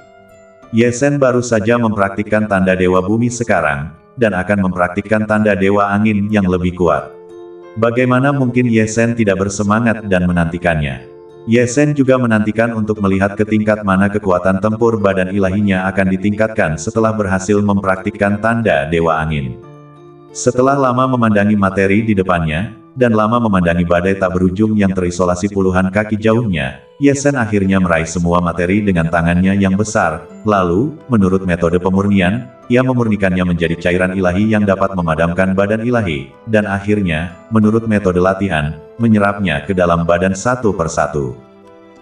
Ye Shen baru saja mempraktikkan tanda Dewa Bumi sekarang, dan akan mempraktikkan tanda Dewa Angin yang lebih kuat. Bagaimana mungkin Ye Shen tidak bersemangat dan menantikannya? Ye Shen juga menantikan untuk melihat ke tingkat mana kekuatan tempur badan ilahinya akan ditingkatkan setelah berhasil mempraktikkan tanda Dewa Angin. Setelah lama memandangi materi di depannya, dan lama memandangi badai tak berujung yang terisolasi puluhan kaki jauhnya, Ye Shen akhirnya meraih semua materi dengan tangannya yang besar, lalu, menurut metode pemurnian, ia memurnikannya menjadi cairan ilahi yang dapat memadamkan badan ilahi, dan akhirnya, menurut metode latihan, menyerapnya ke dalam badan satu persatu.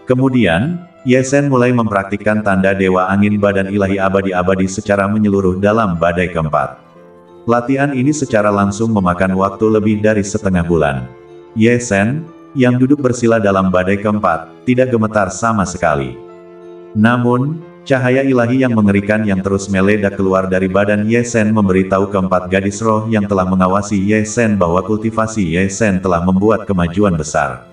Kemudian, Ye Shen mulai mempraktikkan tanda Dewa Angin badan ilahi abadi-abadi secara menyeluruh dalam badai keempat. Latihan ini secara langsung memakan waktu lebih dari setengah bulan. Ye Shen, yang duduk bersila dalam badai keempat, tidak gemetar sama sekali. Namun, cahaya ilahi yang mengerikan yang terus meledak keluar dari badan Ye Shen memberitahu keempat gadis roh yang telah mengawasi Ye Shen bahwa kultivasi Ye Shen telah membuat kemajuan besar.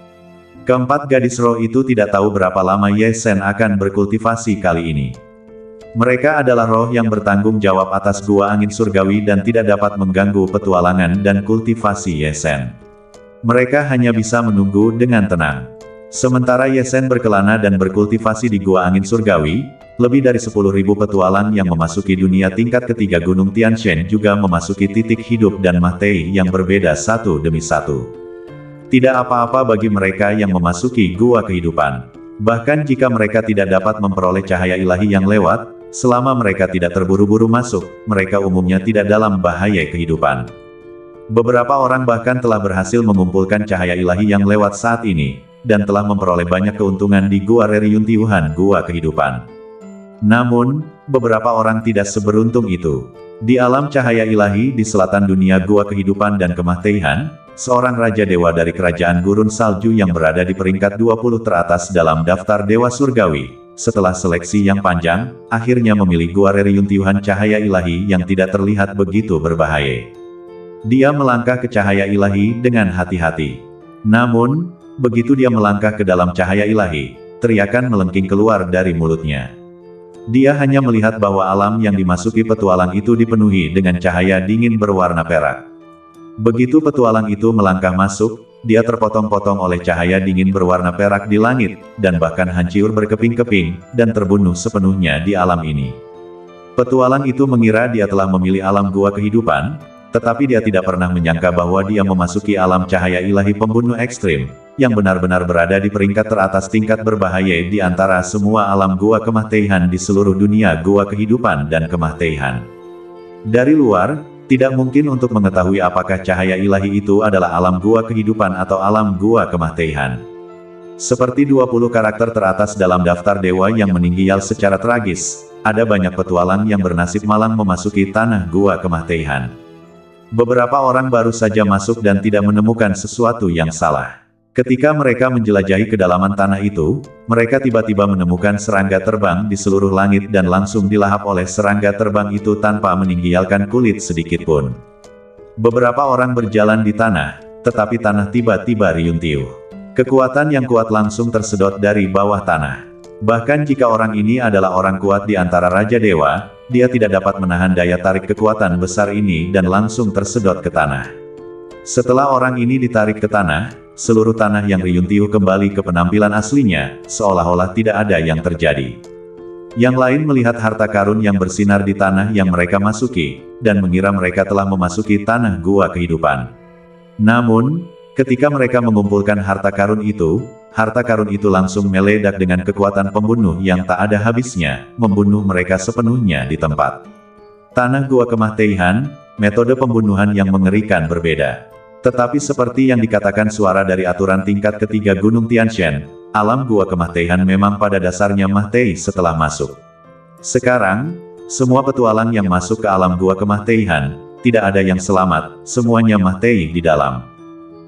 Keempat gadis roh itu tidak tahu berapa lama Ye Shen akan berkultivasi kali ini. Mereka adalah roh yang bertanggung jawab atas gua angin surgawi dan tidak dapat mengganggu petualangan dan kultivasi Ye Shen. Mereka hanya bisa menunggu dengan tenang. Sementara Ye Shen berkelana dan berkultivasi di gua angin surgawi, lebih dari 10.000 petualang yang memasuki dunia tingkat ketiga Gunung Tianshan juga memasuki titik hidup dan mati yang berbeda satu demi satu. Tidak apa-apa bagi mereka yang memasuki gua kehidupan. Bahkan jika mereka tidak dapat memperoleh cahaya ilahi yang lewat, selama mereka tidak terburu-buru masuk, mereka umumnya tidak dalam bahaya kehidupan. Beberapa orang bahkan telah berhasil mengumpulkan cahaya ilahi yang lewat saat ini, dan telah memperoleh banyak keuntungan di Gua Reriyuntiuhan Gua Kehidupan. Namun, beberapa orang tidak seberuntung itu. Di alam cahaya ilahi di selatan dunia Gua Kehidupan dan Kematian, seorang Raja Dewa dari Kerajaan Gurun Salju yang berada di peringkat 20 teratas dalam daftar Dewa Surgawi, setelah seleksi yang panjang, akhirnya memilih Gua Reriyuntiuhan cahaya ilahi yang tidak terlihat begitu berbahaya. Dia melangkah ke cahaya ilahi dengan hati-hati. Namun, begitu dia melangkah ke dalam cahaya ilahi, teriakan melengking keluar dari mulutnya. Dia hanya melihat bahwa alam yang dimasuki petualang itu dipenuhi dengan cahaya dingin berwarna perak. Begitu petualang itu melangkah masuk, dia terpotong-potong oleh cahaya dingin berwarna perak di langit, dan bahkan hancur berkeping-keping, dan terbunuh sepenuhnya di alam ini. Petualang itu mengira dia telah memilih alam gua kehidupan, tetapi dia tidak pernah menyangka bahwa dia memasuki alam cahaya ilahi pembunuh ekstrim, yang benar-benar berada di peringkat teratas tingkat berbahaya di antara semua alam gua kematian di seluruh dunia gua kehidupan dan kematian. Dari luar, tidak mungkin untuk mengetahui apakah cahaya ilahi itu adalah alam gua kehidupan atau alam gua kematian. Seperti 20 karakter teratas dalam daftar dewa yang meninggal secara tragis, ada banyak petualang yang bernasib malang memasuki tanah gua kematian. Beberapa orang baru saja masuk dan tidak menemukan sesuatu yang salah. Ketika mereka menjelajahi kedalaman tanah itu, mereka tiba-tiba menemukan serangga terbang di seluruh langit dan langsung dilahap oleh serangga terbang itu tanpa meninggalkan kulit sedikit pun. Beberapa orang berjalan di tanah, tetapi tanah tiba-tiba riuntiuh. Kekuatan yang kuat langsung tersedot dari bawah tanah. Bahkan jika orang ini adalah orang kuat di antara Raja Dewa, dia tidak dapat menahan daya tarik kekuatan besar ini dan langsung tersedot ke tanah. Setelah orang ini ditarik ke tanah, seluruh tanah yang riuntiuh kembali ke penampilan aslinya, seolah-olah tidak ada yang terjadi. Yang lain melihat harta karun yang bersinar di tanah yang mereka masuki, dan mengira mereka telah memasuki tanah gua kehidupan. Namun, ketika mereka mengumpulkan harta karun itu langsung meledak dengan kekuatan pembunuh yang tak ada habisnya, membunuh mereka sepenuhnya di tempat. Tanah gua kematian, metode pembunuhan yang mengerikan berbeda. Tetapi seperti yang dikatakan suara dari aturan tingkat ketiga Gunung Tianshan, alam Gua Kemah Teihan memang pada dasarnya Mah Tei setelah masuk. Sekarang, semua petualang yang masuk ke alam Gua Kemah Teihan, tidak ada yang selamat, semuanya Mah Tei di dalam.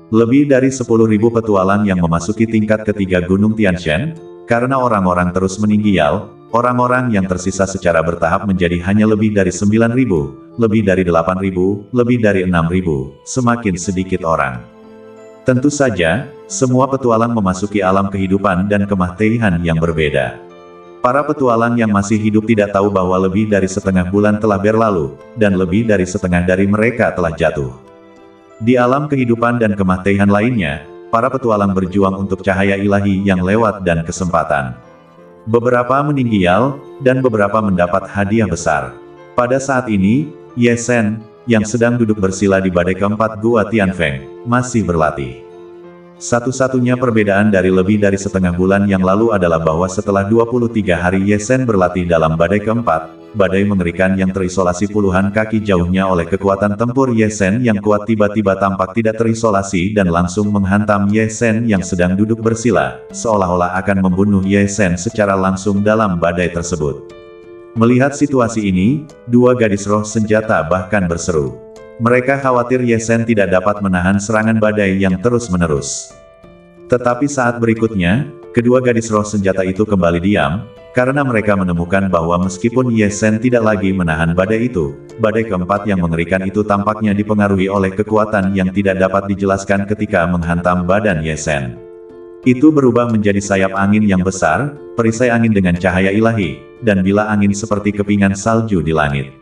Lebih dari 10.000 petualang yang memasuki tingkat ketiga Gunung Tianshan, karena orang-orang terus meninggal, orang-orang yang tersisa secara bertahap menjadi hanya lebih dari 9.000, lebih dari 8.000, lebih dari 6.000, semakin sedikit orang. Tentu saja, semua petualang memasuki alam kehidupan dan Kemah Teihan yang berbeda. Para petualang yang masih hidup tidak tahu bahwa lebih dari setengah bulan telah berlalu, dan lebih dari setengah dari mereka telah jatuh. Di alam kehidupan dan Kemah Teihan lainnya, para petualang berjuang untuk cahaya ilahi yang lewat dan kesempatan. Beberapa meninggal, dan beberapa mendapat hadiah besar. Pada saat ini, Ye Shen, yang sedang duduk bersila di badai keempat Gua Tianfeng, masih berlatih. Satu-satunya perbedaan dari lebih dari setengah bulan yang lalu adalah bahwa setelah 23 hari Ye Shen berlatih dalam badai keempat, badai mengerikan yang terisolasi puluhan kaki jauhnya oleh kekuatan tempur Ye Shen yang kuat tiba-tiba tampak tidak terisolasi dan langsung menghantam Ye Shen yang sedang duduk bersila, seolah-olah akan membunuh Ye Shen secara langsung dalam badai tersebut. Melihat situasi ini, dua gadis roh senjata bahkan berseru. Mereka khawatir Ye Shen tidak dapat menahan serangan badai yang terus-menerus. Tetapi saat berikutnya, kedua gadis roh senjata itu kembali diam, karena mereka menemukan bahwa meskipun Ye Shen tidak lagi menahan badai itu, badai keempat yang mengerikan itu tampaknya dipengaruhi oleh kekuatan yang tidak dapat dijelaskan ketika menghantam badan Ye Shen. Itu berubah menjadi sayap angin yang besar, perisai angin dengan cahaya ilahi, dan bila angin seperti kepingan salju di langit.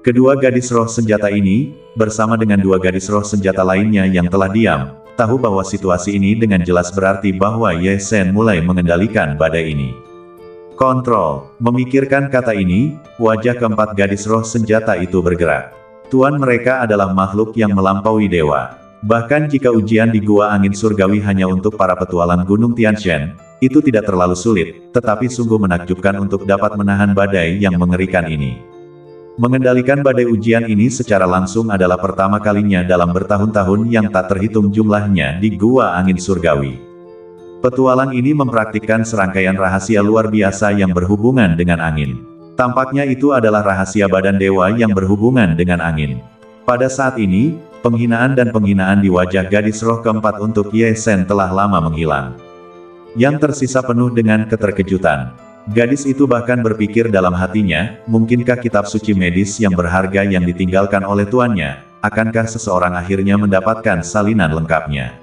Kedua gadis roh senjata ini, bersama dengan dua gadis roh senjata lainnya yang telah diam, tahu bahwa situasi ini dengan jelas berarti bahwa Ye Shen mulai mengendalikan badai ini. Kontrol. Memikirkan kata ini, wajah keempat gadis roh senjata itu bergerak. Tuan mereka adalah makhluk yang melampaui dewa. Bahkan jika ujian di Gua Angin Surgawi hanya untuk para petualang Gunung Tianshan, itu tidak terlalu sulit, tetapi sungguh menakjubkan untuk dapat menahan badai yang mengerikan ini. Mengendalikan badai ujian ini secara langsung adalah pertama kalinya dalam bertahun-tahun yang tak terhitung jumlahnya di Gua Angin Surgawi. Petualang ini mempraktikkan serangkaian rahasia luar biasa yang berhubungan dengan angin. Tampaknya itu adalah rahasia badan dewa yang berhubungan dengan angin. Pada saat ini, penghinaan dan penghinaan di wajah gadis roh keempat untuk Ye Shen telah lama menghilang. Yang tersisa penuh dengan keterkejutan. Gadis itu bahkan berpikir dalam hatinya, mungkinkah kitab suci medis yang berharga yang ditinggalkan oleh tuannya, akankah seseorang akhirnya mendapatkan salinan lengkapnya?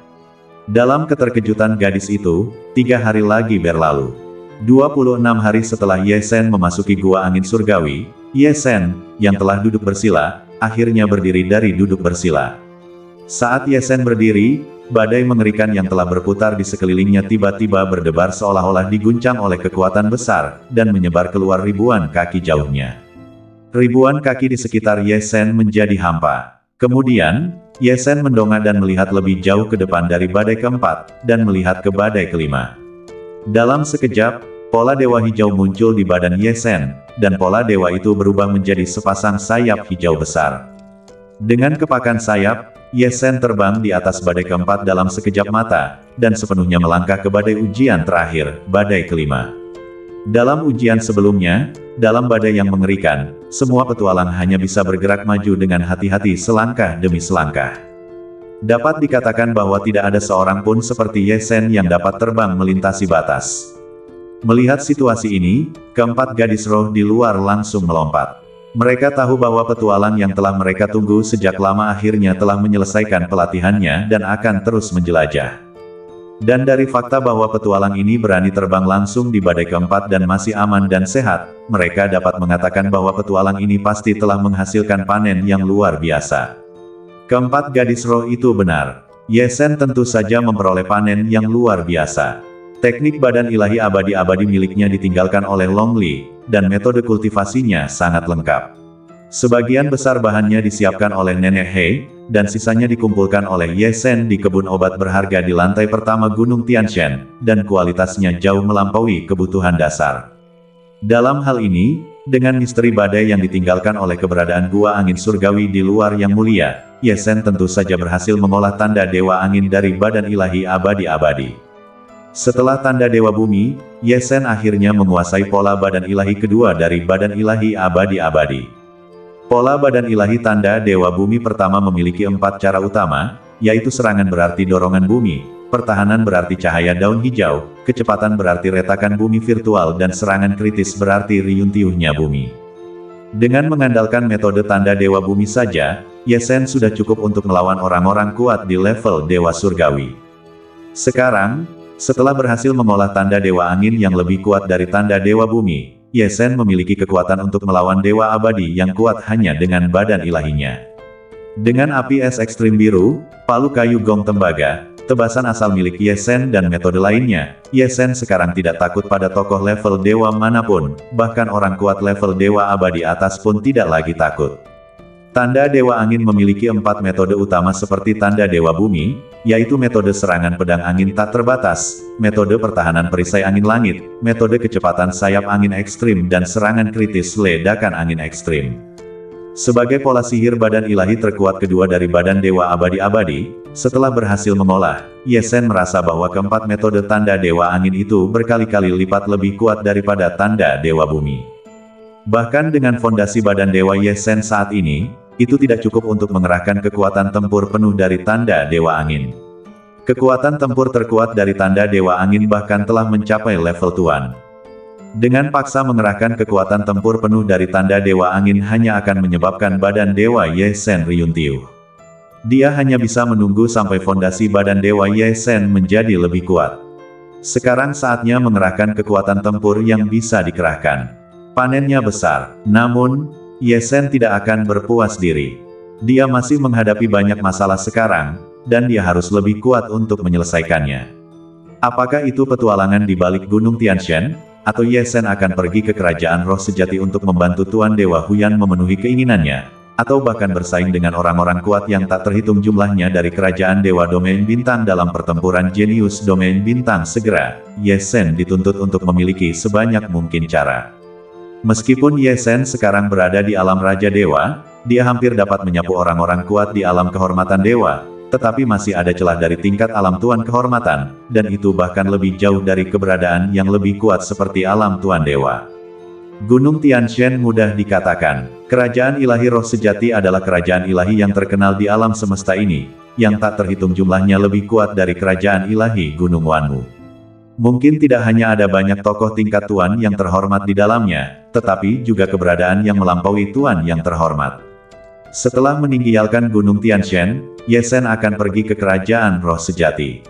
Dalam keterkejutan gadis itu, 3 hari lagi berlalu. 26 hari setelah Ye Shen memasuki Gua Angin Surgawi, Ye Shen, yang telah duduk bersila, akhirnya berdiri dari duduk bersila. Saat Ye Shen berdiri, badai mengerikan yang telah berputar di sekelilingnya tiba-tiba berdebar seolah-olah diguncang oleh kekuatan besar, dan menyebar keluar ribuan kaki jauhnya. Ribuan kaki di sekitar Ye Shen menjadi hampa. Kemudian, Ye Shen mendongak dan melihat lebih jauh ke depan dari badai keempat, dan melihat ke badai kelima. Dalam sekejap, pola dewa hijau muncul di badan Ye Shen, dan pola dewa itu berubah menjadi sepasang sayap hijau besar. Dengan kepakan sayap, Ye Shen terbang di atas badai keempat dalam sekejap mata, dan sepenuhnya melangkah ke badai ujian terakhir, badai kelima. Dalam ujian sebelumnya, dalam badai yang mengerikan, semua petualang hanya bisa bergerak maju dengan hati-hati selangkah demi selangkah. Dapat dikatakan bahwa tidak ada seorang pun seperti Ye Shen yang dapat terbang melintasi batas. Melihat situasi ini, keempat gadis roh di luar langsung melompat. Mereka tahu bahwa petualang yang telah mereka tunggu sejak lama akhirnya telah menyelesaikan pelatihannya dan akan terus menjelajah. Dan dari fakta bahwa petualang ini berani terbang langsung di badai keempat dan masih aman dan sehat, mereka dapat mengatakan bahwa petualang ini pasti telah menghasilkan panen yang luar biasa. Keempat gadis roh itu benar. Ye Shen tentu saja memperoleh panen yang luar biasa. Teknik badan ilahi abadi-abadi miliknya ditinggalkan oleh Long Li, dan metode kultivasinya sangat lengkap. Sebagian besar bahannya disiapkan oleh Nenek He, dan sisanya dikumpulkan oleh Ye Shen di kebun obat berharga di lantai pertama Gunung Tianshan, dan kualitasnya jauh melampaui kebutuhan dasar. Dalam hal ini, Dengan misteri badai yang ditinggalkan oleh keberadaan gua angin surgawi di luar yang mulia, Ye Zhen tentu saja berhasil mengolah tanda Dewa Angin dari badan ilahi abadi-abadi. Setelah tanda Dewa Bumi, Ye Zhen akhirnya menguasai pola badan ilahi kedua dari badan ilahi abadi-abadi. Pola badan ilahi tanda Dewa Bumi pertama memiliki 4 cara utama, yaitu serangan berarti dorongan bumi, pertahanan berarti cahaya daun hijau, kecepatan berarti retakan bumi virtual dan serangan kritis berarti riuntiuhnya bumi. Dengan mengandalkan metode tanda Dewa Bumi saja, Ye Zhen sudah cukup untuk melawan orang-orang kuat di level Dewa Surgawi. Sekarang, setelah berhasil mengolah tanda Dewa Angin yang lebih kuat dari tanda Dewa Bumi, Ye Zhen memiliki kekuatan untuk melawan Dewa Abadi yang kuat hanya dengan badan ilahinya. Dengan api es ekstrim biru, palu kayu gong tembaga, tebasan asal milik Ye Zhen dan metode lainnya, Ye Zhen sekarang tidak takut pada tokoh level dewa manapun, bahkan orang kuat level Dewa Abadi atas pun tidak lagi takut. Tanda Dewa Angin memiliki 4 metode utama seperti tanda Dewa Bumi, yaitu metode serangan pedang angin tak terbatas, metode pertahanan perisai angin langit, metode kecepatan sayap angin ekstrim dan serangan kritis ledakan angin ekstrim. Sebagai pola sihir badan ilahi terkuat kedua dari badan Dewa Abadi-abadi, setelah berhasil mengolah, Ye Zhen merasa bahwa keempat metode tanda Dewa Angin itu berkali-kali lipat lebih kuat daripada tanda Dewa Bumi. Bahkan dengan fondasi badan Dewa Ye Zhen saat ini, itu tidak cukup untuk mengerahkan kekuatan tempur penuh dari tanda Dewa Angin. Kekuatan tempur terkuat dari tanda Dewa Angin bahkan telah mencapai level Tuan. Dengan paksa mengerahkan kekuatan tempur penuh dari tanda Dewa Angin hanya akan menyebabkan badan Dewa Ye Zhen riuntiuh. Dia hanya bisa menunggu sampai fondasi badan Dewa Ye Zhen menjadi lebih kuat. Sekarang saatnya mengerahkan kekuatan tempur yang bisa dikerahkan. Panennya besar, namun, Ye Zhen tidak akan berpuas diri. Dia masih menghadapi banyak masalah sekarang, dan dia harus lebih kuat untuk menyelesaikannya. Apakah itu petualangan di balik Gunung Tianshan? Atau Ye Zhen akan pergi ke kerajaan roh sejati untuk membantu Tuan Dewa Huyan memenuhi keinginannya? Atau bahkan bersaing dengan orang-orang kuat yang tak terhitung jumlahnya dari kerajaan Dewa Domain Bintang dalam pertempuran jenius Domain Bintang? Segera, Ye Zhen dituntut untuk memiliki sebanyak mungkin cara. Meskipun Ye Zhen sekarang berada di alam Raja Dewa, dia hampir dapat menyapu orang-orang kuat di alam kehormatan Dewa, tetapi masih ada celah dari tingkat alam Tuan Kehormatan, dan itu bahkan lebih jauh dari keberadaan yang lebih kuat seperti alam Tuan Dewa. Gunung Tianshan mudah dikatakan, kerajaan ilahi roh sejati adalah kerajaan ilahi yang terkenal di alam semesta ini, yang tak terhitung jumlahnya lebih kuat dari kerajaan ilahi Gunung Wanmu. Mungkin tidak hanya ada banyak tokoh tingkat Tuan yang terhormat di dalamnya, tetapi juga keberadaan yang melampaui Tuan yang terhormat. Setelah meninggalkan Gunung Tianshan, Ye Zhen akan pergi ke kerajaan roh sejati.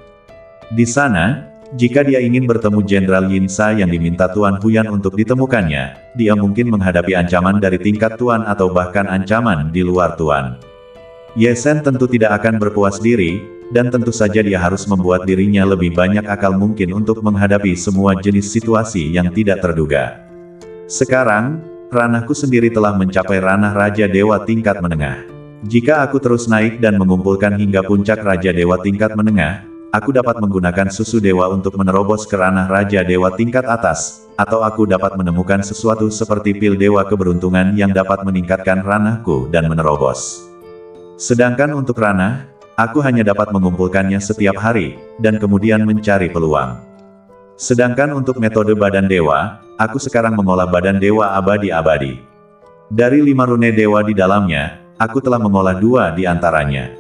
Di sana, jika dia ingin bertemu Jenderal Yin Sha yang diminta Tuan Huyan untuk ditemukannya, dia mungkin menghadapi ancaman dari tingkat Tuan atau bahkan ancaman di luar Tuan. Ye Zhen tentu tidak akan berpuas diri, dan tentu saja dia harus membuat dirinya lebih banyak akal mungkin untuk menghadapi semua jenis situasi yang tidak terduga. Sekarang, ranahku sendiri telah mencapai ranah Raja Dewa tingkat menengah. Jika aku terus naik dan mengumpulkan hingga puncak Raja Dewa tingkat menengah, aku dapat menggunakan susu dewa untuk menerobos ke ranah Raja Dewa tingkat atas, atau aku dapat menemukan sesuatu seperti pil dewa keberuntungan yang dapat meningkatkan ranahku dan menerobos. Sedangkan untuk ranah, aku hanya dapat mengumpulkannya setiap hari, dan kemudian mencari peluang. Sedangkan untuk metode badan dewa, aku sekarang mengolah badan dewa abadi-abadi. Dari 5 rune dewa di dalamnya, aku telah mengolah 2 di antaranya.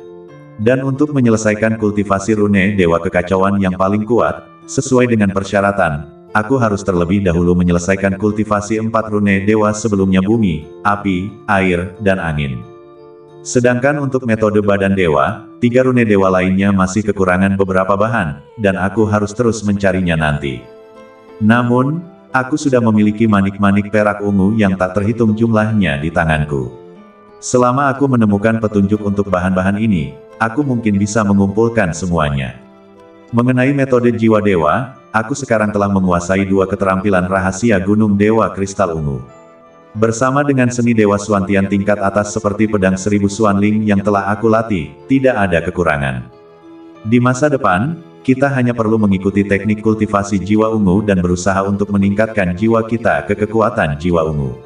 Dan untuk menyelesaikan kultivasi rune dewa kekacauan yang paling kuat, sesuai dengan persyaratan, aku harus terlebih dahulu menyelesaikan kultivasi 4 rune dewa sebelumnya bumi, api, air, dan angin. Sedangkan untuk metode badan dewa, 3 rune dewa lainnya masih kekurangan beberapa bahan, dan aku harus terus mencarinya nanti. Namun, aku sudah memiliki manik-manik perak ungu yang tak terhitung jumlahnya di tanganku. Selama aku menemukan petunjuk untuk bahan-bahan ini, aku mungkin bisa mengumpulkan semuanya. Mengenai metode jiwa dewa, aku sekarang telah menguasai 2 keterampilan rahasia Gunung Dewa Kristal Ungu. Bersama dengan seni Dewa Suantian tingkat atas seperti pedang 1000 Suanling yang telah aku latih, tidak ada kekurangan. Di masa depan, kita hanya perlu mengikuti teknik kultivasi jiwa ungu dan berusaha untuk meningkatkan jiwa kita ke kekuatan jiwa ungu.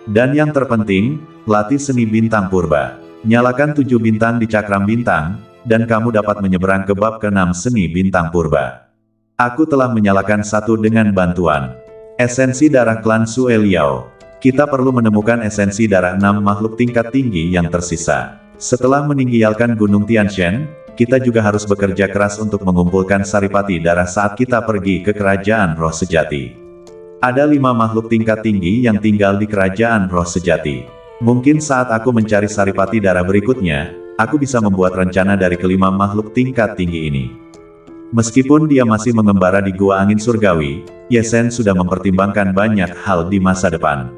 Dan yang terpenting, latih seni bintang purba. Nyalakan 7 bintang di cakram bintang, dan kamu dapat menyeberang ke bab ke-6 seni bintang purba. Aku telah menyalakan satu dengan bantuan esensi darah klan Sue Liao. Kita perlu menemukan esensi darah 6 makhluk tingkat tinggi yang tersisa. Setelah meninggalkan Gunung Tianshan, kita juga harus bekerja keras untuk mengumpulkan saripati darah saat kita pergi ke Kerajaan Roh Sejati. Ada 5 makhluk tingkat tinggi yang tinggal di Kerajaan Roh Sejati. Mungkin saat aku mencari saripati darah berikutnya, aku bisa membuat rencana dari kelima makhluk tingkat tinggi ini. Meskipun dia masih mengembara di Gua Angin Surgawi, Ye Zhen sudah mempertimbangkan banyak hal di masa depan.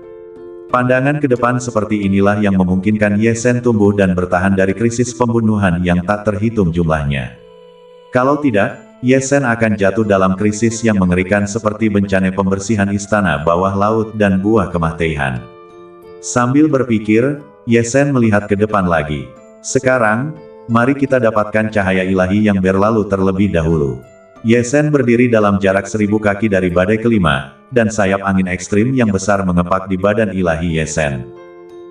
Pandangan ke depan seperti inilah yang memungkinkan Ye Zhen tumbuh dan bertahan dari krisis pembunuhan yang tak terhitung jumlahnya. Kalau tidak, Ye Zhen akan jatuh dalam krisis yang mengerikan seperti bencana pembersihan istana bawah laut dan buah kemah Teihan. Sambil berpikir, Ye Zhen melihat ke depan lagi. Sekarang, mari kita dapatkan cahaya ilahi yang berlalu terlebih dahulu. Ye Zhen berdiri dalam jarak 1000 kaki dari badai kelima, dan sayap angin ekstrim yang besar mengepak di badan ilahi Ye Zhen.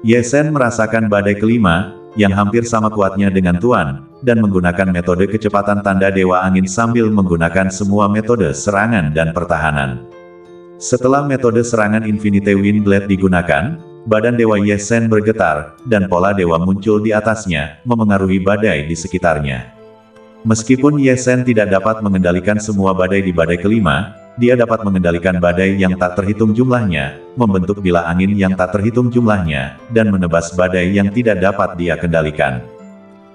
Ye Zhen merasakan badai kelima, yang hampir sama kuatnya dengan Tuan, dan menggunakan metode kecepatan tanda Dewa Angin sambil menggunakan semua metode serangan dan pertahanan. Setelah metode serangan Infinite Wind Blade digunakan, badan Dewa Ye Zhen bergetar, dan pola dewa muncul di atasnya, memengaruhi badai di sekitarnya. Meskipun Ye Zhen tidak dapat mengendalikan semua badai di badai kelima, dia dapat mengendalikan badai yang tak terhitung jumlahnya, membentuk bila angin yang tak terhitung jumlahnya, dan menebas badai yang tidak dapat dia kendalikan.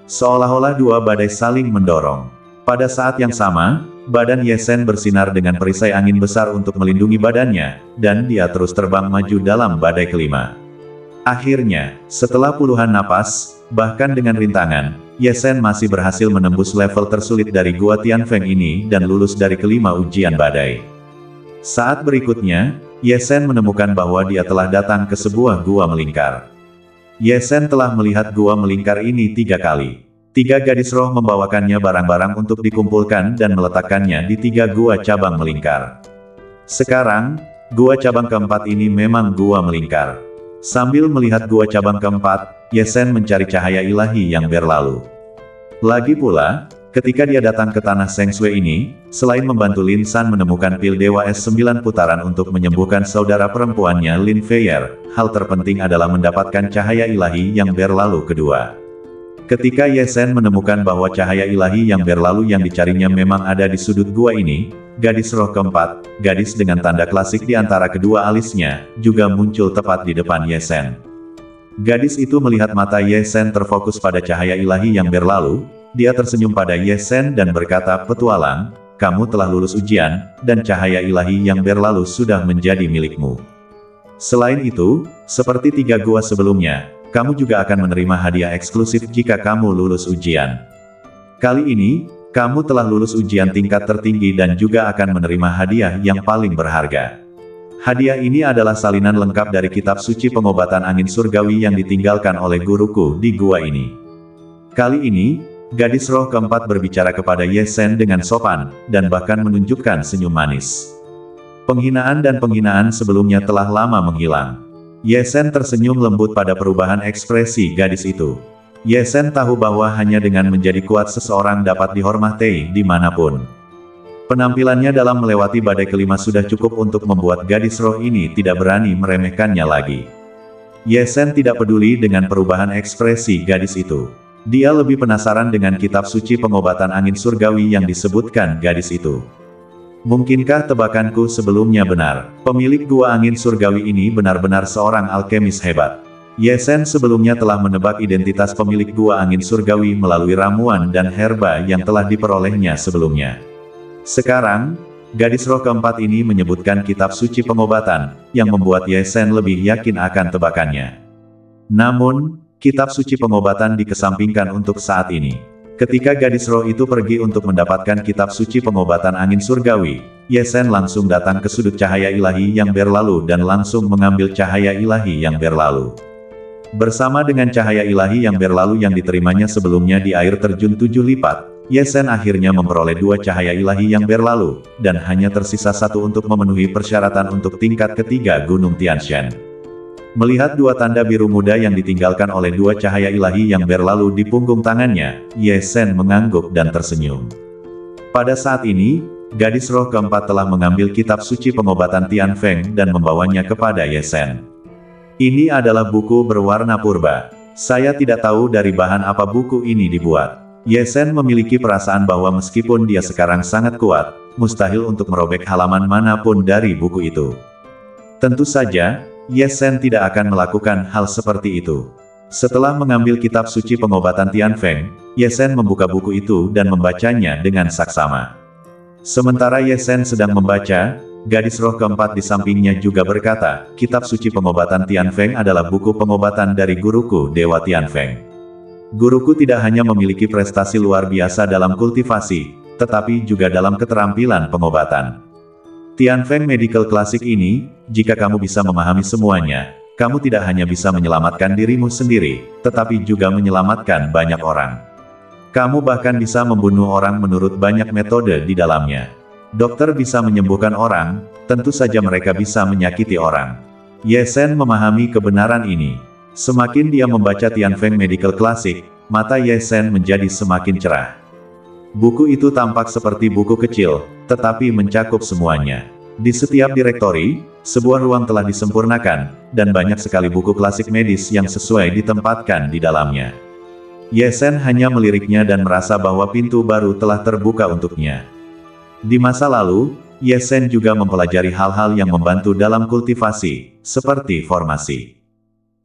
Seolah-olah dua badai saling mendorong. Pada saat yang sama, badan Ye Zhen bersinar dengan perisai angin besar untuk melindungi badannya, dan dia terus terbang maju dalam badai kelima. Akhirnya, setelah puluhan napas, bahkan dengan rintangan, Ye Zhen masih berhasil menembus level tersulit dari Gua Tianfeng ini dan lulus dari kelima ujian badai. Saat berikutnya, Ye Zhen menemukan bahwa dia telah datang ke sebuah gua melingkar. Ye Zhen telah melihat gua melingkar ini 3 kali. 3 gadis roh membawakannya barang-barang untuk dikumpulkan dan meletakkannya di 3 gua cabang melingkar. Sekarang, gua cabang keempat ini memang gua melingkar. Sambil melihat gua cabang keempat, Ye Zhen mencari cahaya ilahi yang berlalu. Lagi pula, ketika dia datang ke tanah Sheng Sui ini, selain membantu Lin San menemukan pil Dewa S9 putaran untuk menyembuhkan saudara perempuannya Lin Feier, hal terpenting adalah mendapatkan cahaya ilahi yang berlalu kedua. Ketika Ye Zhen menemukan bahwa cahaya ilahi yang berlalu yang dicarinya memang ada di sudut gua ini, gadis roh keempat, gadis dengan tanda klasik di antara kedua alisnya, juga muncul tepat di depan Ye Zhen. Gadis itu melihat mata Ye Zhen terfokus pada cahaya ilahi yang berlalu, dia tersenyum pada Ye Zhen dan berkata, "Petualang, kamu telah lulus ujian, dan cahaya ilahi yang berlalu sudah menjadi milikmu. Selain itu, seperti 3 gua sebelumnya, kamu juga akan menerima hadiah eksklusif jika kamu lulus ujian. Kali ini, kamu telah lulus ujian tingkat tertinggi dan juga akan menerima hadiah yang paling berharga. Hadiah ini adalah salinan lengkap dari kitab suci pengobatan angin surgawi yang ditinggalkan oleh guruku di gua ini." Kali ini, gadis roh keempat berbicara kepada Ye Zhen dengan sopan, dan bahkan menunjukkan senyum manis. Penghinaan dan penghinaan sebelumnya telah lama menghilang. Ye Zhen tersenyum lembut pada perubahan ekspresi gadis itu. Ye Zhen tahu bahwa hanya dengan menjadi kuat seseorang dapat dihormati dimanapun. Penampilannya dalam melewati badai kelima sudah cukup untuk membuat gadis roh ini tidak berani meremehkannya lagi. Ye Zhen tidak peduli dengan perubahan ekspresi gadis itu. Dia lebih penasaran dengan kitab suci pengobatan angin surgawi yang disebutkan gadis itu. Mungkinkah tebakanku sebelumnya benar? Pemilik gua angin surgawi ini benar-benar seorang alkemis hebat. Ye Zhen sebelumnya telah menebak identitas pemilik gua angin surgawi melalui ramuan dan herba yang telah diperolehnya sebelumnya. Sekarang, gadis roh keempat ini menyebutkan kitab suci pengobatan, yang membuat Ye Zhen lebih yakin akan tebakannya. Namun, kitab suci pengobatan dikesampingkan untuk saat ini. Ketika gadis roh itu pergi untuk mendapatkan kitab suci pengobatan angin surgawi, Ye Zhen langsung datang ke sudut cahaya ilahi yang berlalu dan langsung mengambil cahaya ilahi yang berlalu. Bersama dengan cahaya ilahi yang berlalu yang diterimanya sebelumnya di air terjun 7 lipat, Ye Zhen akhirnya memperoleh 2 cahaya ilahi yang berlalu, dan hanya tersisa 1 untuk memenuhi persyaratan untuk tingkat ketiga Gunung Tianshan. Melihat dua tanda biru muda yang ditinggalkan oleh dua cahaya ilahi yang berlalu di punggung tangannya, Ye Sen mengangguk dan tersenyum. Pada saat ini, gadis roh keempat telah mengambil kitab suci pengobatan Tian Feng dan membawanya kepada Ye Sen. Ini adalah buku berwarna purba. Saya tidak tahu dari bahan apa buku ini dibuat. Ye Sen memiliki perasaan bahwa meskipun dia sekarang sangat kuat, mustahil untuk merobek halaman manapun dari buku itu. Tentu saja, Ye Sen tidak akan melakukan hal seperti itu. Setelah mengambil kitab suci pengobatan Tian Feng, Ye Sen membuka buku itu dan membacanya dengan saksama. Sementara Ye Sen sedang membaca, gadis roh keempat di sampingnya juga berkata, kitab suci pengobatan Tian Feng adalah buku pengobatan dari guruku Dewa Tian Feng. Guruku tidak hanya memiliki prestasi luar biasa dalam kultivasi, tetapi juga dalam keterampilan pengobatan. Tian Feng Medical Classic ini, jika kamu bisa memahami semuanya, kamu tidak hanya bisa menyelamatkan dirimu sendiri, tetapi juga menyelamatkan banyak orang. Kamu bahkan bisa membunuh orang menurut banyak metode di dalamnya. Dokter bisa menyembuhkan orang, tentu saja mereka bisa menyakiti orang. Ye Sen memahami kebenaran ini. Semakin dia membaca Tian Feng Medical Classic, mata Ye Sen menjadi semakin cerah. Buku itu tampak seperti buku kecil, tetapi mencakup semuanya. Di setiap direktori, sebuah ruang telah disempurnakan, dan banyak sekali buku klasik medis yang sesuai ditempatkan di dalamnya. Ye Sen hanya meliriknya dan merasa bahwa pintu baru telah terbuka untuknya. Di masa lalu, Ye Sen juga mempelajari hal-hal yang membantu dalam kultivasi, seperti formasi.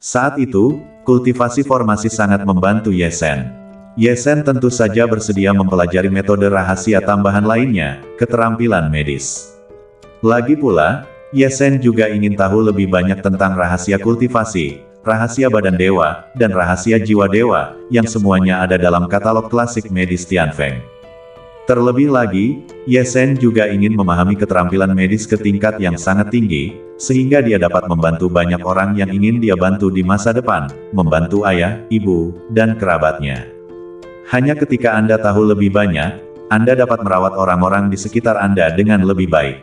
Saat itu, kultivasi formasi sangat membantu Ye Sen. Ye Sen tentu saja bersedia mempelajari metode rahasia tambahan lainnya, keterampilan medis. Lagi pula, Ye Sen juga ingin tahu lebih banyak tentang rahasia kultivasi, rahasia badan dewa, dan rahasia jiwa dewa, yang semuanya ada dalam katalog klasik medis Tian Feng. Terlebih lagi, Ye Sen juga ingin memahami keterampilan medis ke tingkat yang sangat tinggi, sehingga dia dapat membantu banyak orang yang ingin dia bantu di masa depan, membantu ayah, ibu, dan kerabatnya. Hanya ketika Anda tahu lebih banyak, Anda dapat merawat orang-orang di sekitar Anda dengan lebih baik.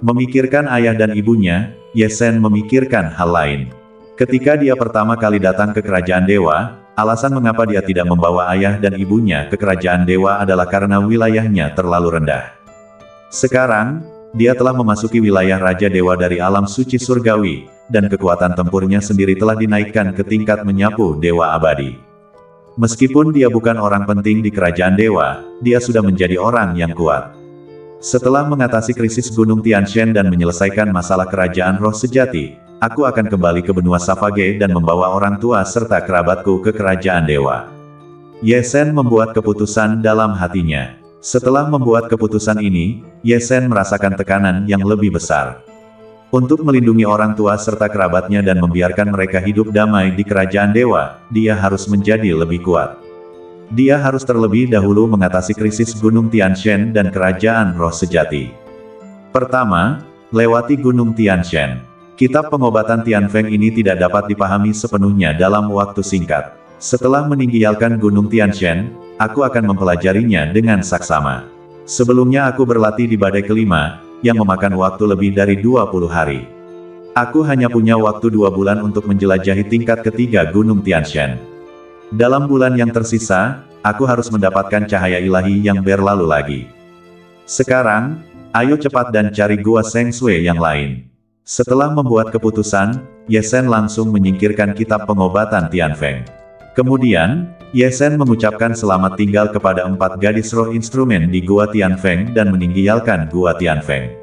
Memikirkan ayah dan ibunya, Ye Sen memikirkan hal lain. Ketika dia pertama kali datang ke kerajaan dewa, alasan mengapa dia tidak membawa ayah dan ibunya ke kerajaan dewa adalah karena wilayahnya terlalu rendah. Sekarang, dia telah memasuki wilayah Raja Dewa dari alam suci surgawi, dan kekuatan tempurnya sendiri telah dinaikkan ke tingkat menyapu dewa abadi. Meskipun dia bukan orang penting di kerajaan dewa, dia sudah menjadi orang yang kuat. Setelah mengatasi krisis Gunung Tianshan dan menyelesaikan masalah kerajaan roh sejati, aku akan kembali ke benua Savage dan membawa orang tua serta kerabatku ke kerajaan dewa. Ye Sen membuat keputusan dalam hatinya. Setelah membuat keputusan ini, Ye Sen merasakan tekanan yang lebih besar. Untuk melindungi orang tua serta kerabatnya dan membiarkan mereka hidup damai di kerajaan dewa, dia harus menjadi lebih kuat. Dia harus terlebih dahulu mengatasi krisis Gunung Tianshan dan kerajaan roh sejati. Pertama, lewati Gunung Tianshan. Kitab pengobatan Tian Feng ini tidak dapat dipahami sepenuhnya dalam waktu singkat. Setelah meninggalkan Gunung Tianshan, aku akan mempelajarinya dengan saksama. Sebelumnya aku berlatih di badai kelima, yang memakan waktu lebih dari 20 hari. Aku hanya punya waktu 2 bulan untuk menjelajahi tingkat ketiga Gunung Tianshan. Dalam bulan yang tersisa, aku harus mendapatkan cahaya ilahi yang berlalu lagi. Sekarang, ayo cepat dan cari gua Seng Sui yang lain. Setelah membuat keputusan, Ye Sen langsung menyingkirkan kitab pengobatan Tian Feng. Kemudian, Ye Sen mengucapkan selamat tinggal kepada 4 gadis roh instrumen di Gua Tian Feng dan meninggalkan Gua Tian Feng.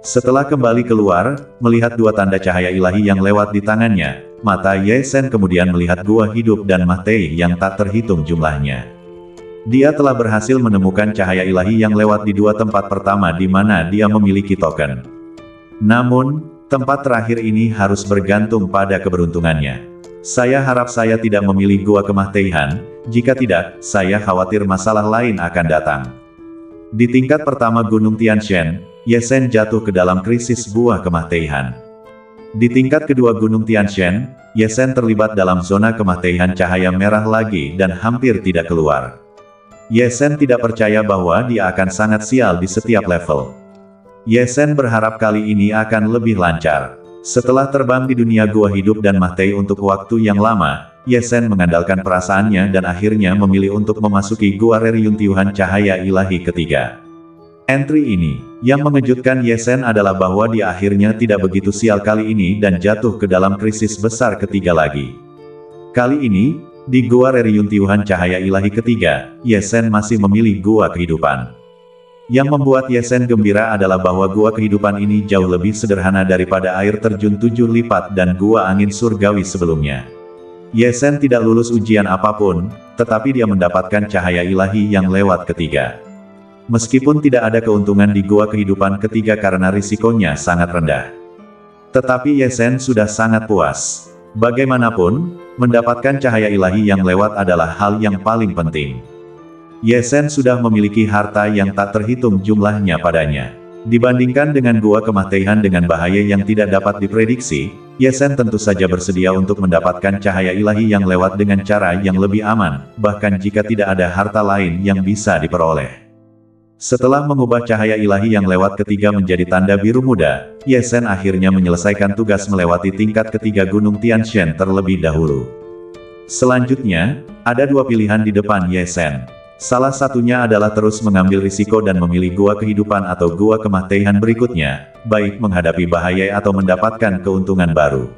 Setelah kembali keluar, melihat 2 tanda cahaya ilahi yang lewat di tangannya, mata Ye Sen kemudian melihat gua hidup dan Mahtei yang tak terhitung jumlahnya. Dia telah berhasil menemukan cahaya ilahi yang lewat di 2 tempat pertama di mana dia memiliki token. Namun, tempat terakhir ini harus bergantung pada keberuntungannya. Saya harap saya tidak memilih gua kemahteihan, jika tidak, saya khawatir masalah lain akan datang. Di tingkat pertama Gunung Tianshan, Ye Sen jatuh ke dalam krisis gua kemahteihan. Di tingkat kedua Gunung Tianshan, Ye Sen terlibat dalam zona kemahteihan cahaya merah lagi dan hampir tidak keluar. Ye Sen tidak percaya bahwa dia akan sangat sial di setiap level. Ye Sen berharap kali ini akan lebih lancar. Setelah terbang di dunia gua hidup dan mati untuk waktu yang lama, Ye Zhen mengandalkan perasaannya dan akhirnya memilih untuk memasuki gua reruntuhan cahaya ilahi ketiga. Entry ini, yang mengejutkan Ye Zhen adalah bahwa dia akhirnya tidak begitu sial kali ini dan jatuh ke dalam krisis besar ketiga lagi. Kali ini, di gua reruntuhan cahaya ilahi ketiga, Ye Zhen masih memilih gua kehidupan. Yang membuat Ye Zhen gembira adalah bahwa gua kehidupan ini jauh lebih sederhana daripada air terjun 7 lipat dan gua angin surgawi sebelumnya. Ye Zhen tidak lulus ujian apapun, tetapi dia mendapatkan cahaya ilahi yang lewat ketiga. Meskipun tidak ada keuntungan di gua kehidupan ketiga karena risikonya sangat rendah. Tetapi Ye Zhen sudah sangat puas. Bagaimanapun, mendapatkan cahaya ilahi yang lewat adalah hal yang paling penting. Ye Zhen sudah memiliki harta yang tak terhitung jumlahnya padanya. Dibandingkan dengan gua kematian dengan bahaya yang tidak dapat diprediksi, Ye Zhen tentu saja bersedia untuk mendapatkan cahaya ilahi yang lewat dengan cara yang lebih aman, bahkan jika tidak ada harta lain yang bisa diperoleh. Setelah mengubah cahaya ilahi yang lewat ketiga menjadi tanda biru muda, Ye Zhen akhirnya menyelesaikan tugas melewati tingkat ketiga Gunung Tianshan terlebih dahulu. Selanjutnya, ada dua pilihan di depan Ye Zhen. Salah satunya adalah terus mengambil risiko dan memilih gua kehidupan atau gua kematian berikutnya, baik menghadapi bahaya atau mendapatkan keuntungan baru.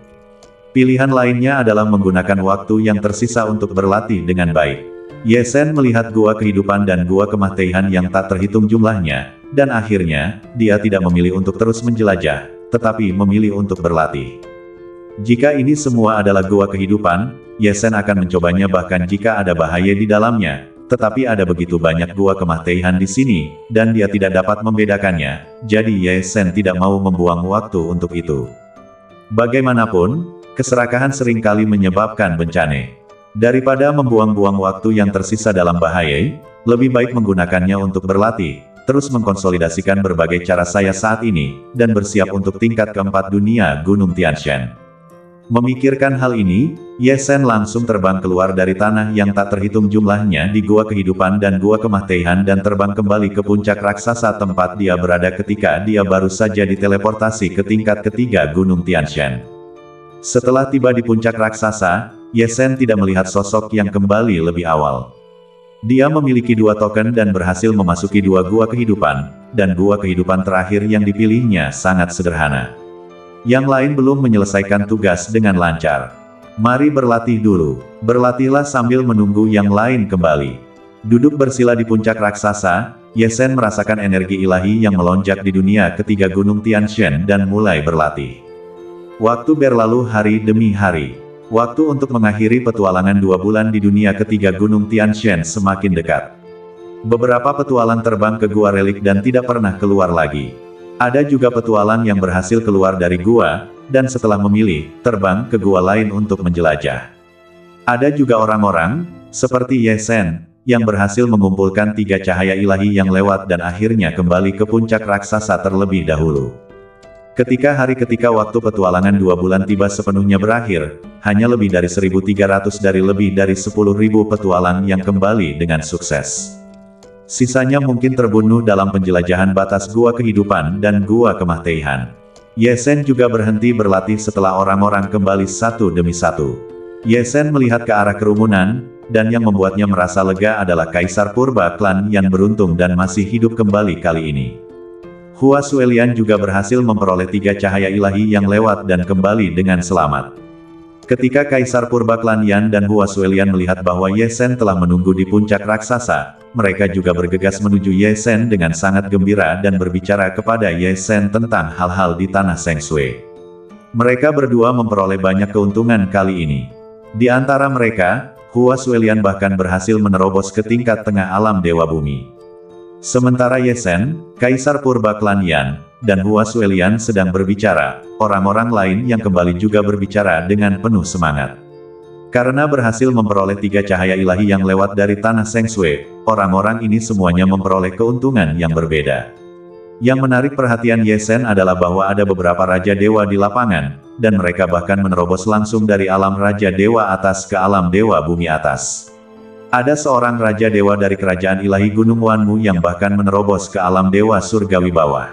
Pilihan lainnya adalah menggunakan waktu yang tersisa untuk berlatih dengan baik. Ye Zhen melihat gua kehidupan dan gua kematian yang tak terhitung jumlahnya, dan akhirnya, dia tidak memilih untuk terus menjelajah, tetapi memilih untuk berlatih. Jika ini semua adalah gua kehidupan, Ye Zhen akan mencobanya bahkan jika ada bahaya di dalamnya. Tetapi ada begitu banyak gua kematian di sini, dan dia tidak dapat membedakannya, jadi Ye Zhen tidak mau membuang waktu untuk itu. Bagaimanapun, keserakahan seringkali menyebabkan bencana. Daripada membuang-buang waktu yang tersisa dalam bahaya, lebih baik menggunakannya untuk berlatih, terus mengkonsolidasikan berbagai cara saya saat ini, dan bersiap untuk tingkat keempat dunia Gunung Tianshan. Memikirkan hal ini, Ye Zhen langsung terbang keluar dari tanah yang tak terhitung jumlahnya di gua kehidupan dan gua kematian dan terbang kembali ke puncak raksasa tempat dia berada ketika dia baru saja diteleportasi ke tingkat ketiga Gunung Tianshan. Setelah tiba di puncak raksasa, Ye Zhen tidak melihat sosok yang kembali lebih awal. Dia memiliki dua token dan berhasil memasuki dua gua kehidupan, dan gua kehidupan terakhir yang dipilihnya sangat sederhana. Yang lain belum menyelesaikan tugas dengan lancar. Mari berlatih dulu. Berlatihlah sambil menunggu yang lain kembali. Duduk bersila di puncak raksasa, Ye Zhen merasakan energi ilahi yang melonjak di dunia ketiga Gunung Tianshan dan mulai berlatih. Waktu berlalu hari demi hari. Waktu untuk mengakhiri petualangan 2 bulan di dunia ketiga Gunung Tianshan semakin dekat. Beberapa petualang terbang ke gua relik dan tidak pernah keluar lagi. Ada juga petualang yang berhasil keluar dari gua, dan setelah memilih, terbang ke gua lain untuk menjelajah. Ada juga orang-orang, seperti Ye Zhen, yang berhasil mengumpulkan 3 cahaya ilahi yang lewat dan akhirnya kembali ke puncak raksasa terlebih dahulu. Ketika waktu petualangan 2 bulan tiba sepenuhnya berakhir, hanya lebih dari 1.300 dari lebih dari 10.000 petualang yang kembali dengan sukses. Sisanya mungkin terbunuh dalam penjelajahan batas gua kehidupan dan gua kematian. Ye Zhen juga berhenti berlatih setelah orang-orang kembali satu demi satu. Ye Zhen melihat ke arah kerumunan, dan yang membuatnya merasa lega adalah Kaisar Purba klan yang beruntung dan masih hidup kembali kali ini. Hua Suelian juga berhasil memperoleh 3 cahaya ilahi yang lewat dan kembali dengan selamat. Ketika Kaisar Purba klan Yan dan Hua Suelian melihat bahwa Ye Zhen telah menunggu di puncak raksasa, mereka juga bergegas menuju Ye Zhen dengan sangat gembira dan berbicara kepada Ye Zhen tentang hal-hal di tanah Sheng Shui. Mereka berdua memperoleh banyak keuntungan kali ini. Di antara mereka, Hua Suelian bahkan berhasil menerobos ke tingkat tengah alam Dewa Bumi. Sementara Ye Zhen, Kaisar Purba klan Yan, dan Hua Suelian sedang berbicara, orang-orang lain yang kembali juga berbicara dengan penuh semangat. Karena berhasil memperoleh 3 cahaya ilahi yang lewat dari tanah Sheng Shui, orang-orang ini semuanya memperoleh keuntungan yang berbeda. Yang menarik perhatian Ye Zhen adalah bahwa ada beberapa Raja Dewa di lapangan, dan mereka bahkan menerobos langsung dari alam Raja Dewa atas ke alam Dewa Bumi atas. Ada seorang Raja Dewa dari Kerajaan Ilahi Gunung Wanmu yang bahkan menerobos ke alam Dewa Surgawi bawah.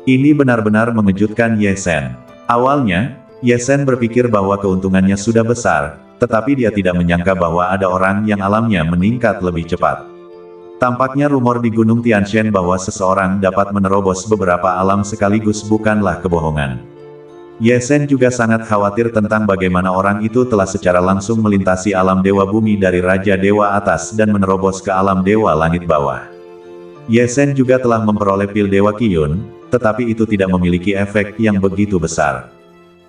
Ini benar-benar mengejutkan Ye Zhen. Awalnya, Ye Shen berpikir bahwa keuntungannya sudah besar, tetapi dia tidak menyangka bahwa ada orang yang alamnya meningkat lebih cepat. Tampaknya rumor di Gunung Tianshan bahwa seseorang dapat menerobos beberapa alam sekaligus bukanlah kebohongan. Ye Shen juga sangat khawatir tentang bagaimana orang itu telah secara langsung melintasi alam dewa bumi dari Raja Dewa Atas dan menerobos ke alam dewa langit bawah. Ye Shen juga telah memperoleh pil Dewa Qiyun, tetapi itu tidak memiliki efek yang begitu besar.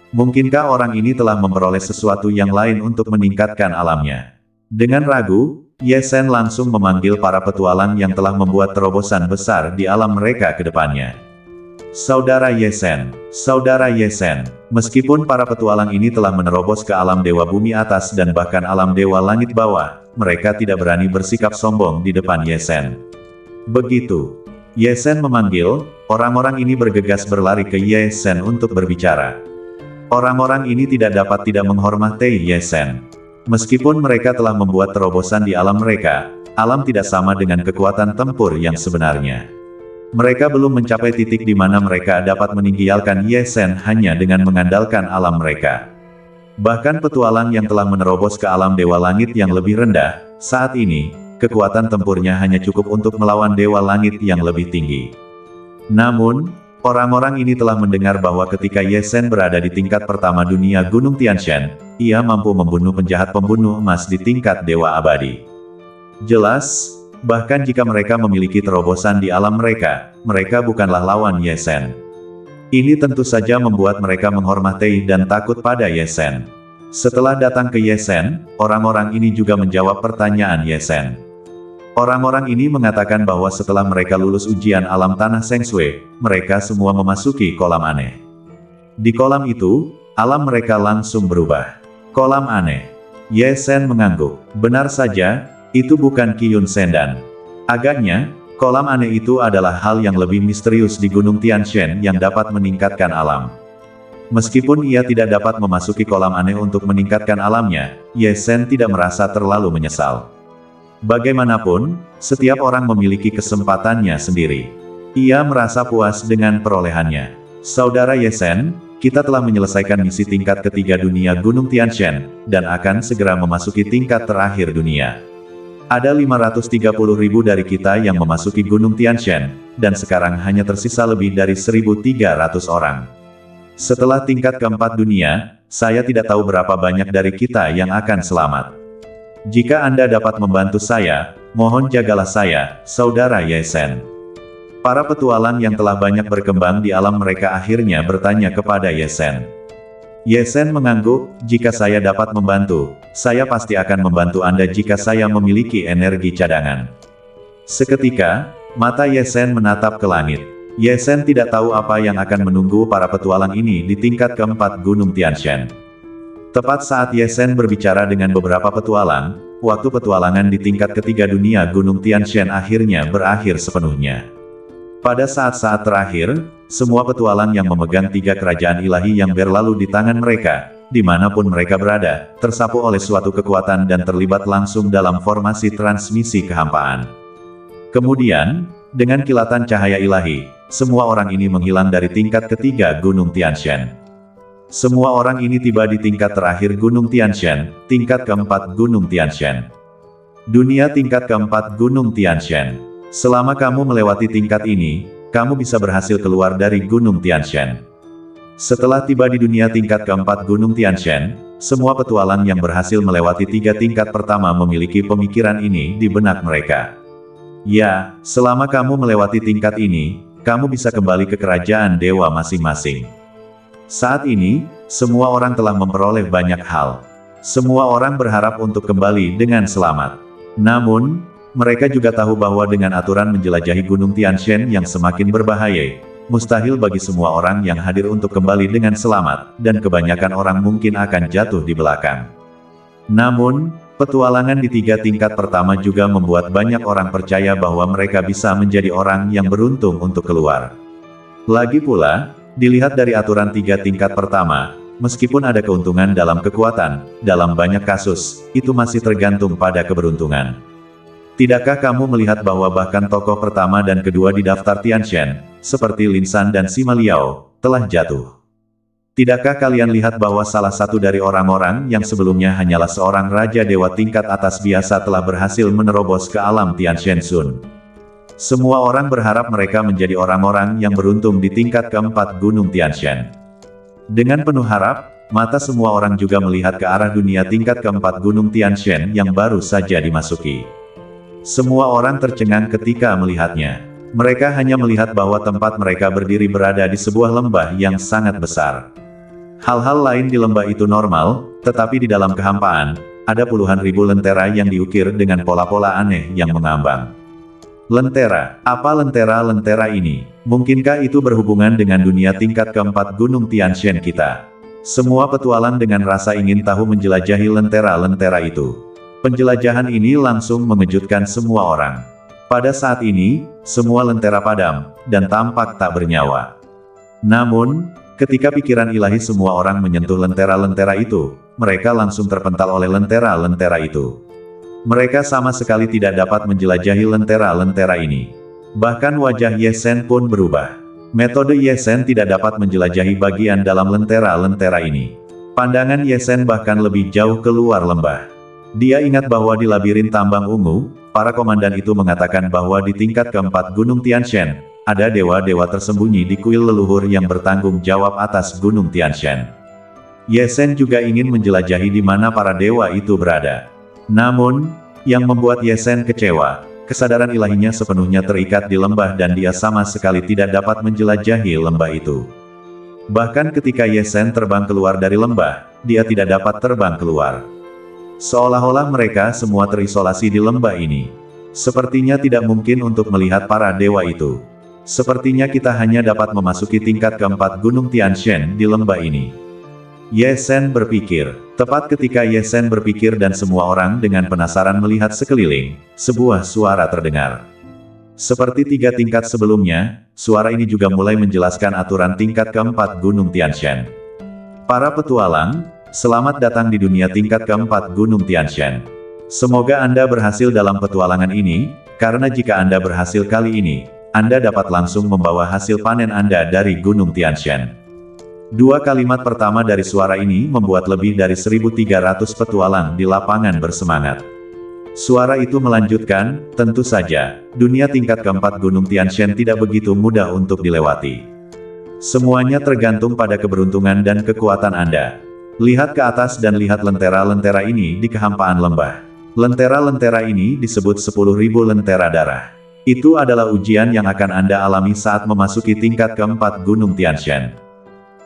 Mungkinkah orang ini telah memperoleh sesuatu yang lain untuk meningkatkan alamnya? Dengan ragu, Ye Shen langsung memanggil para petualang yang telah membuat terobosan besar di alam mereka ke depannya. Saudara Ye Shen, Saudara Ye Shen, meskipun para petualang ini telah menerobos ke alam dewa bumi atas dan bahkan alam dewa langit bawah, mereka tidak berani bersikap sombong di depan Ye Shen. Begitu Ye Shen memanggil, orang-orang ini bergegas berlari ke Ye Shen untuk berbicara. Orang-orang ini tidak dapat tidak menghormati Ye Shen. Meskipun mereka telah membuat terobosan di alam mereka, alam tidak sama dengan kekuatan tempur yang sebenarnya. Mereka belum mencapai titik di mana mereka dapat meninggalkan Ye Shen hanya dengan mengandalkan alam mereka. Bahkan petualang yang telah menerobos ke alam dewa langit yang lebih rendah, saat ini, kekuatan tempurnya hanya cukup untuk melawan dewa langit yang lebih tinggi. Namun, orang-orang ini telah mendengar bahwa ketika Ye Shen berada di tingkat pertama dunia Gunung Tianshan, ia mampu membunuh penjahat pembunuh emas di tingkat Dewa Abadi. Jelas, bahkan jika mereka memiliki terobosan di alam mereka, mereka bukanlah lawan Ye Shen. Ini tentu saja membuat mereka menghormati dan takut pada Ye Shen. Setelah datang ke Ye Shen, orang-orang ini juga menjawab pertanyaan Ye Shen. Orang-orang ini mengatakan bahwa setelah mereka lulus ujian alam tanah Seng Shui, mereka semua memasuki kolam aneh. Di kolam itu, alam mereka langsung berubah. Kolam aneh. Ye Shen mengangguk. Benar saja, itu bukan Qiyun Sendan. Agaknya, kolam aneh itu adalah hal yang lebih misterius di Gunung Tianshan yang dapat meningkatkan alam. Meskipun ia tidak dapat memasuki kolam aneh untuk meningkatkan alamnya, Ye Shen tidak merasa terlalu menyesal. Bagaimanapun, setiap orang memiliki kesempatannya sendiri. Ia merasa puas dengan perolehannya. Saudara Ye Shen, kita telah menyelesaikan misi tingkat ketiga dunia Gunung Tianshan, dan akan segera memasuki tingkat terakhir dunia. Ada 530.000 dari kita yang memasuki Gunung Tianshan, dan sekarang hanya tersisa lebih dari 1.300 orang. Setelah tingkat keempat dunia, saya tidak tahu berapa banyak dari kita yang akan selamat. Jika Anda dapat membantu saya, mohon jagalah saya, Saudara Ye Shen. Para petualang yang telah banyak berkembang di alam mereka akhirnya bertanya kepada Ye Shen. Ye Shen mengangguk, jika saya dapat membantu, saya pasti akan membantu Anda jika saya memiliki energi cadangan. Seketika, mata Ye Shen menatap ke langit. Ye Shen tidak tahu apa yang akan menunggu para petualang ini di tingkat keempat Gunung Tianshan. Tepat saat Ye Shen berbicara dengan beberapa petualang, waktu petualangan di tingkat ketiga dunia Gunung Tianshan akhirnya berakhir sepenuhnya. Pada saat-saat terakhir, semua petualang yang memegang 3 kerajaan ilahi yang berlalu di tangan mereka, dimanapun mereka berada, tersapu oleh suatu kekuatan dan terlibat langsung dalam formasi transmisi kehampaan. Kemudian, dengan kilatan cahaya ilahi, semua orang ini menghilang dari tingkat ketiga Gunung Tianshan. Semua orang ini tiba di tingkat terakhir Gunung Tianshan, tingkat keempat Gunung Tianshan. Dunia tingkat keempat Gunung Tianshan. Selama kamu melewati tingkat ini, kamu bisa berhasil keluar dari Gunung Tianshan. Setelah tiba di dunia tingkat keempat Gunung Tianshan, semua petualang yang berhasil melewati 3 tingkat pertama memiliki pemikiran ini di benak mereka. Ya, selama kamu melewati tingkat ini, kamu bisa kembali ke kerajaan dewa masing-masing. Saat ini, semua orang telah memperoleh banyak hal. Semua orang berharap untuk kembali dengan selamat. Namun, mereka juga tahu bahwa dengan aturan menjelajahi Gunung Tianshan yang semakin berbahaya, mustahil bagi semua orang yang hadir untuk kembali dengan selamat, dan kebanyakan orang mungkin akan jatuh di belakang. Namun, petualangan di 3 tingkat pertama juga membuat banyak orang percaya bahwa mereka bisa menjadi orang yang beruntung untuk keluar. Lagi pula, dilihat dari aturan 3 tingkat pertama, meskipun ada keuntungan dalam kekuatan, dalam banyak kasus, itu masih tergantung pada keberuntungan. Tidakkah kamu melihat bahwa bahkan tokoh pertama dan kedua di daftar Tianshan, seperti Lin San dan Sima Liao, telah jatuh? Tidakkah kalian lihat bahwa salah satu dari orang-orang yang sebelumnya hanyalah seorang raja dewa tingkat atas biasa telah berhasil menerobos ke alam Tianshan Sun? Semua orang berharap mereka menjadi orang-orang yang beruntung di tingkat keempat Gunung Tianshan. Dengan penuh harap, mata semua orang juga melihat ke arah dunia tingkat keempat Gunung Tianshan yang baru saja dimasuki. Semua orang tercengang ketika melihatnya. Mereka hanya melihat bahwa tempat mereka berdiri berada di sebuah lembah yang sangat besar. Hal-hal lain di lembah itu normal, tetapi di dalam kehampaan, ada puluhan ribu lentera yang diukir dengan pola-pola aneh yang mengambang. Lentera, apa lentera-lentera ini? Mungkinkah itu berhubungan dengan dunia tingkat keempat Gunung Tianshan kita? Semua petualang dengan rasa ingin tahu menjelajahi lentera-lentera itu. Penjelajahan ini langsung mengejutkan semua orang. Pada saat ini, semua lentera padam, dan tampak tak bernyawa. Namun, ketika pikiran ilahi semua orang menyentuh lentera-lentera itu, mereka langsung terpental oleh lentera-lentera itu. Mereka sama sekali tidak dapat menjelajahi lentera-lentera ini. Bahkan wajah Ye Shen pun berubah. Metode Ye Shen tidak dapat menjelajahi bagian dalam lentera-lentera ini. Pandangan Ye Shen bahkan lebih jauh keluar lembah. Dia ingat bahwa di labirin tambang ungu, para komandan itu mengatakan bahwa di tingkat keempat Gunung Tianshan, ada dewa-dewa tersembunyi di kuil leluhur yang bertanggung jawab atas Gunung Tianshan. Ye Shen juga ingin menjelajahi di mana para dewa itu berada. Namun, yang membuat Ye Shen kecewa, kesadaran ilahinya sepenuhnya terikat di lembah dan dia sama sekali tidak dapat menjelajahi lembah itu. Bahkan ketika Ye Shen terbang keluar dari lembah, dia tidak dapat terbang keluar. Seolah-olah mereka semua terisolasi di lembah ini. Sepertinya tidak mungkin untuk melihat para dewa itu. Sepertinya kita hanya dapat memasuki tingkat keempat Gunung Tianshan di lembah ini. Ye Shen berpikir. Tepat ketika Ye Shen berpikir dan semua orang dengan penasaran melihat sekeliling, sebuah suara terdengar. Seperti 3 tingkat sebelumnya, suara ini juga mulai menjelaskan aturan tingkat keempat Gunung Tianshan. Para petualang, selamat datang di dunia tingkat keempat Gunung Tianshan. Semoga Anda berhasil dalam petualangan ini, karena jika Anda berhasil kali ini, Anda dapat langsung membawa hasil panen Anda dari Gunung Tianshan. 2 kalimat pertama dari suara ini membuat lebih dari 1.300 petualang di lapangan bersemangat. Suara itu melanjutkan, tentu saja, dunia tingkat keempat Gunung Tianshan tidak begitu mudah untuk dilewati. Semuanya tergantung pada keberuntungan dan kekuatan Anda. Lihat ke atas dan lihat lentera-lentera ini di kehampaan lembah. Lentera-lentera ini disebut 10.000 lentera darah. Itu adalah ujian yang akan Anda alami saat memasuki tingkat keempat Gunung Tianshan.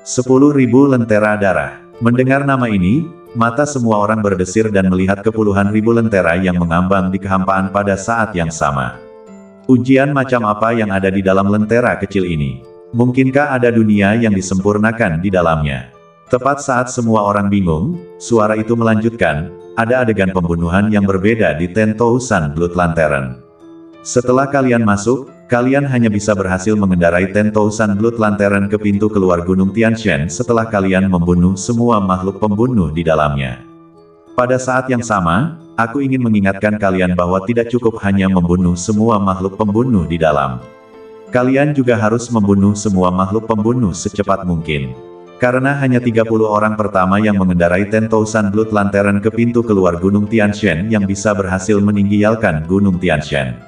10.000 lentera darah. Mendengar nama ini, mata semua orang berdesir dan melihat kepuluhan ribu lentera yang mengambang di kehampaan pada saat yang sama. Ujian macam apa yang ada di dalam lentera kecil ini? Mungkinkah ada dunia yang disempurnakan di dalamnya? Tepat saat semua orang bingung, suara itu melanjutkan, ada adegan pembunuhan yang berbeda di 10,000 Blood Lantern. Setelah kalian masuk, kalian hanya bisa berhasil mengendarai 10,000 Blood Lantern ke pintu keluar Gunung Tianshan setelah kalian membunuh semua makhluk pembunuh di dalamnya. Pada saat yang sama, aku ingin mengingatkan kalian bahwa tidak cukup hanya membunuh semua makhluk pembunuh di dalam. Kalian juga harus membunuh semua makhluk pembunuh secepat mungkin. Karena hanya 30 orang pertama yang mengendarai 10,000 Blood Lantern ke pintu keluar Gunung Tianshan yang bisa berhasil meninggalkan Gunung Tianshan.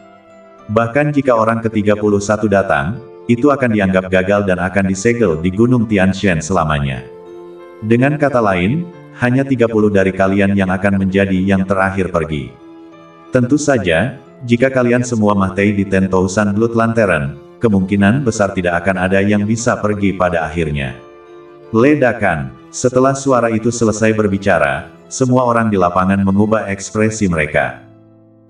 Bahkan jika orang ke-31 datang, itu akan dianggap gagal dan akan disegel di Gunung Tianshan selamanya. Dengan kata lain, hanya 30 dari kalian yang akan menjadi yang terakhir pergi. Tentu saja, jika kalian semua mati di 10,000 Blood Lantern, kemungkinan besar tidak akan ada yang bisa pergi pada akhirnya. Ledakan. Setelah suara itu selesai berbicara, semua orang di lapangan mengubah ekspresi mereka.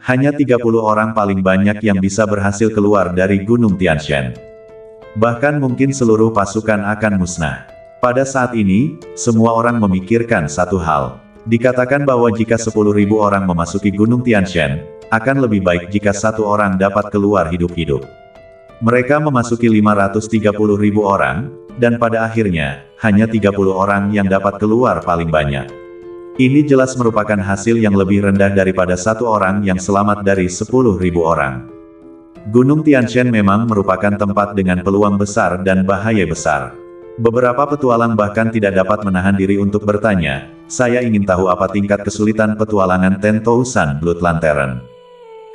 Hanya 30 orang paling banyak yang bisa berhasil keluar dari Gunung Tianshan. Bahkan mungkin seluruh pasukan akan musnah. Pada saat ini, semua orang memikirkan satu hal. Dikatakan bahwa jika 10.000 orang memasuki Gunung Tianshan, akan lebih baik jika 1 orang dapat keluar hidup-hidup. Mereka memasuki 530.000 orang, dan pada akhirnya, hanya 30 orang yang dapat keluar paling banyak. Ini jelas merupakan hasil yang lebih rendah daripada 1 orang yang selamat dari 10.000 orang. Gunung Tianshan memang merupakan tempat dengan peluang besar dan bahaya besar. Beberapa petualang bahkan tidak dapat menahan diri untuk bertanya, saya ingin tahu apa tingkat kesulitan petualangan 10,000 Blood Lantern.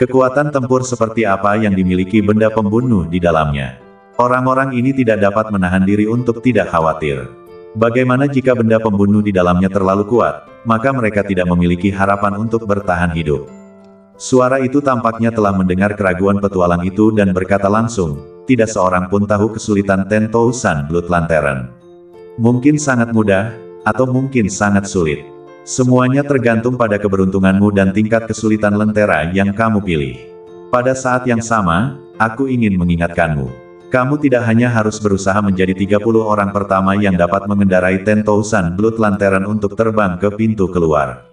Kekuatan tempur seperti apa yang dimiliki benda pembunuh di dalamnya. Orang-orang ini tidak dapat menahan diri untuk tidak khawatir. Bagaimana jika benda pembunuh di dalamnya terlalu kuat, maka mereka tidak memiliki harapan untuk bertahan hidup. Suara itu tampaknya telah mendengar keraguan petualang itu dan berkata langsung, tidak seorang pun tahu kesulitan 10,000 Blood Lantern. Mungkin sangat mudah, atau mungkin sangat sulit. Semuanya tergantung pada keberuntunganmu dan tingkat kesulitan lentera yang kamu pilih. Pada saat yang sama, aku ingin mengingatkanmu. Kamu tidak hanya harus berusaha menjadi 30 orang pertama yang dapat mengendarai 10,000 Blood Lantern untuk terbang ke pintu keluar.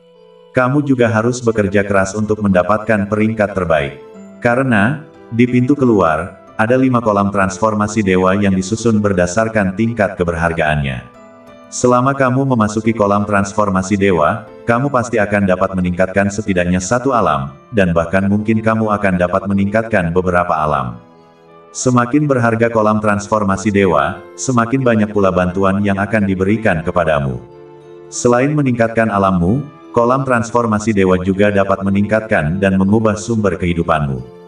Kamu juga harus bekerja keras untuk mendapatkan peringkat terbaik. Karena, di pintu keluar, ada 5 kolam transformasi dewa yang disusun berdasarkan tingkat keberhargaannya. Selama kamu memasuki kolam transformasi dewa, kamu pasti akan dapat meningkatkan setidaknya 1 alam, dan bahkan mungkin kamu akan dapat meningkatkan beberapa alam. Semakin berharga kolam transformasi dewa, semakin banyak pula bantuan yang akan diberikan kepadamu. Selain meningkatkan alammu, kolam transformasi dewa juga dapat meningkatkan dan mengubah sumber kehidupanmu.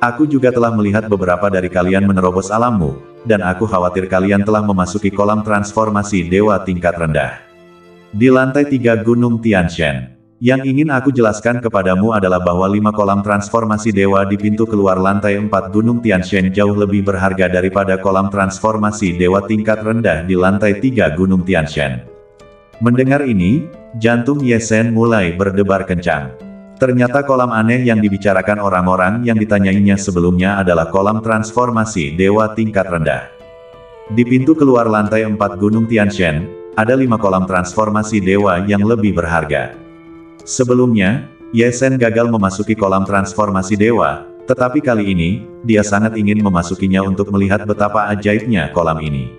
Aku juga telah melihat beberapa dari kalian menerobos alammu, dan aku khawatir kalian telah memasuki kolam transformasi dewa tingkat rendah. Di lantai 3 Gunung Tianshan. Yang ingin aku jelaskan kepadamu adalah bahwa 5 kolam transformasi dewa di pintu keluar lantai 4 Gunung Tianshan jauh lebih berharga daripada kolam transformasi dewa tingkat rendah di lantai 3 Gunung Tianshan. Mendengar ini, jantung Ye Shen mulai berdebar kencang. Ternyata kolam aneh yang dibicarakan orang-orang yang ditanyainya sebelumnya adalah kolam transformasi dewa tingkat rendah. Di pintu keluar lantai 4 Gunung Tianshan, ada 5 kolam transformasi dewa yang lebih berharga. Sebelumnya, Ye Shen gagal memasuki kolam transformasi dewa, tetapi kali ini, dia sangat ingin memasukinya untuk melihat betapa ajaibnya kolam ini.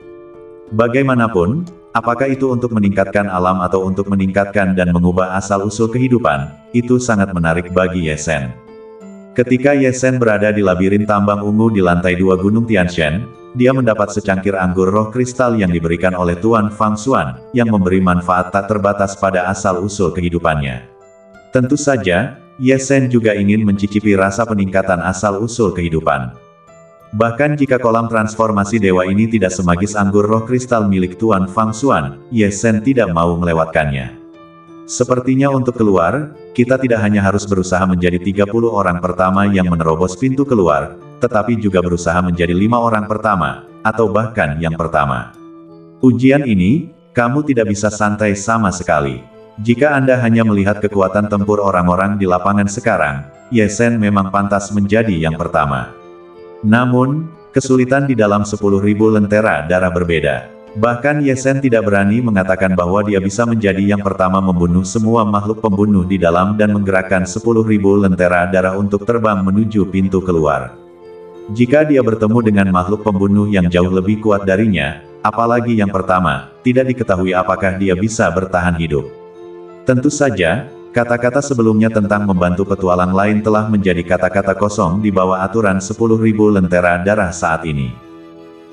Bagaimanapun, apakah itu untuk meningkatkan alam atau untuk meningkatkan dan mengubah asal-usul kehidupan, itu sangat menarik bagi Ye Shen. Ketika Ye Shen berada di labirin tambang ungu di lantai 2 Gunung Tianshan, dia mendapat secangkir anggur roh kristal yang diberikan oleh Tuan Fang Xuan, yang memberi manfaat tak terbatas pada asal-usul kehidupannya. Tentu saja, Ye Shen juga ingin mencicipi rasa peningkatan asal-usul kehidupan. Bahkan jika kolam transformasi dewa ini tidak semagis anggur roh kristal milik Tuan Fang Xuan, Ye Shen tidak mau melewatkannya. Sepertinya untuk keluar, kita tidak hanya harus berusaha menjadi 30 orang pertama yang menerobos pintu keluar, tetapi juga berusaha menjadi 5 orang pertama, atau bahkan yang pertama. Ujian ini, kamu tidak bisa santai sama sekali. Jika Anda hanya melihat kekuatan tempur orang-orang di lapangan sekarang, Ye Shen memang pantas menjadi yang pertama. Namun, kesulitan di dalam 10.000 lentera darah berbeda. Bahkan Ye Shen tidak berani mengatakan bahwa dia bisa menjadi yang pertama membunuh semua makhluk pembunuh di dalam dan menggerakkan 10.000 lentera darah untuk terbang menuju pintu keluar. Jika dia bertemu dengan makhluk pembunuh yang jauh lebih kuat darinya, apalagi yang pertama, tidak diketahui apakah dia bisa bertahan hidup. Tentu saja, kata-kata sebelumnya tentang membantu petualang lain telah menjadi kata-kata kosong di bawah aturan 10.000 lentera darah saat ini.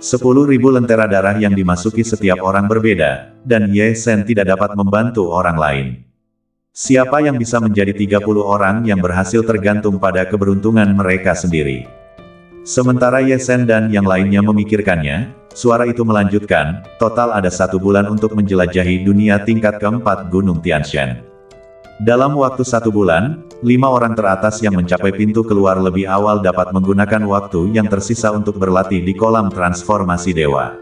10.000 lentera darah yang dimasuki setiap orang berbeda, dan Ye Shen tidak dapat membantu orang lain. Siapa yang bisa menjadi 30 orang yang berhasil tergantung pada keberuntungan mereka sendiri. Sementara Ye Shen dan yang lainnya memikirkannya, suara itu melanjutkan, total ada 1 bulan untuk menjelajahi dunia tingkat keempat Gunung Tianshan. Dalam waktu 1 bulan, 5 orang teratas yang mencapai pintu keluar lebih awal dapat menggunakan waktu yang tersisa untuk berlatih di kolam transformasi dewa.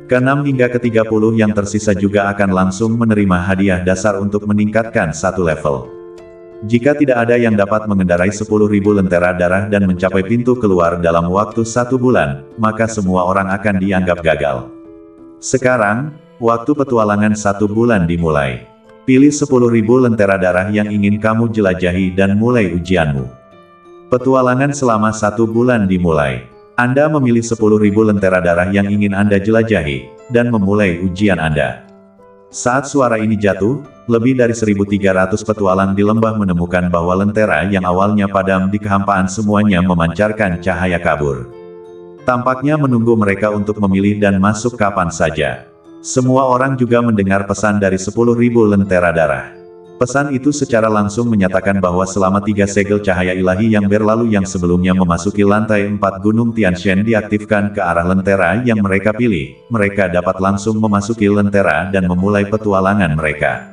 Ke-6 hingga ke-30 yang tersisa juga akan langsung menerima hadiah dasar untuk meningkatkan 1 level. Jika tidak ada yang dapat mengendarai 10.000 lentera darah dan mencapai pintu keluar dalam waktu 1 bulan, maka semua orang akan dianggap gagal. Sekarang, waktu petualangan 1 bulan dimulai. Pilih 10.000 lentera darah yang ingin kamu jelajahi dan mulai ujianmu. Petualangan selama 1 bulan dimulai. Anda memilih 10.000 lentera darah yang ingin Anda jelajahi, dan memulai ujian Anda. Saat suara ini jatuh, lebih dari 1.300 petualang di lembah menemukan bahwa lentera yang awalnya padam di kehampaan semuanya memancarkan cahaya kabur. Tampaknya menunggu mereka untuk memilih dan masuk kapan saja. Semua orang juga mendengar pesan dari 10.000 lentera darah. Pesan itu secara langsung menyatakan bahwa selama 3 segel cahaya ilahi yang berlalu yang sebelumnya memasuki lantai 4 Gunung Tianshan diaktifkan ke arah lentera yang mereka pilih, mereka dapat langsung memasuki lentera dan memulai petualangan mereka.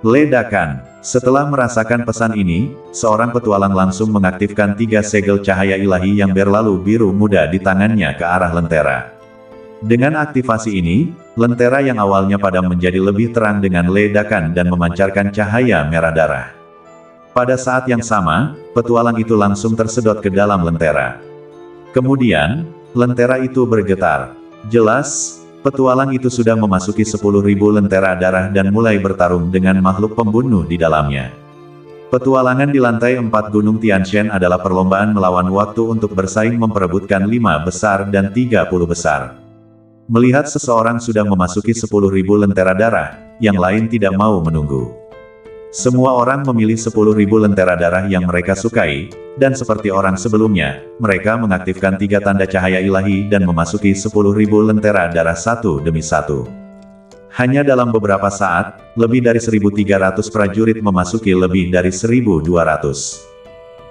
Ledakan. Setelah merasakan pesan ini, seorang petualang langsung mengaktifkan 3 segel cahaya ilahi yang berlalu biru muda di tangannya ke arah lentera. Dengan aktivasi ini, lentera yang awalnya padam menjadi lebih terang dengan ledakan dan memancarkan cahaya merah darah. Pada saat yang sama, petualang itu langsung tersedot ke dalam lentera. Kemudian, lentera itu bergetar. Jelas, petualang itu sudah memasuki 10.000 lentera darah dan mulai bertarung dengan makhluk pembunuh di dalamnya. Petualangan di lantai 4 Gunung Tianshan adalah perlombaan melawan waktu untuk bersaing memperebutkan 5 besar dan 30 besar. Melihat seseorang sudah memasuki 10.000 lentera darah, yang lain tidak mau menunggu. Semua orang memilih 10.000 lentera darah yang mereka sukai, dan seperti orang sebelumnya, mereka mengaktifkan 3 tanda cahaya ilahi dan memasuki 10.000 lentera darah satu demi satu. Hanya dalam beberapa saat, lebih dari 1.300 prajurit memasuki lebih dari 1.200.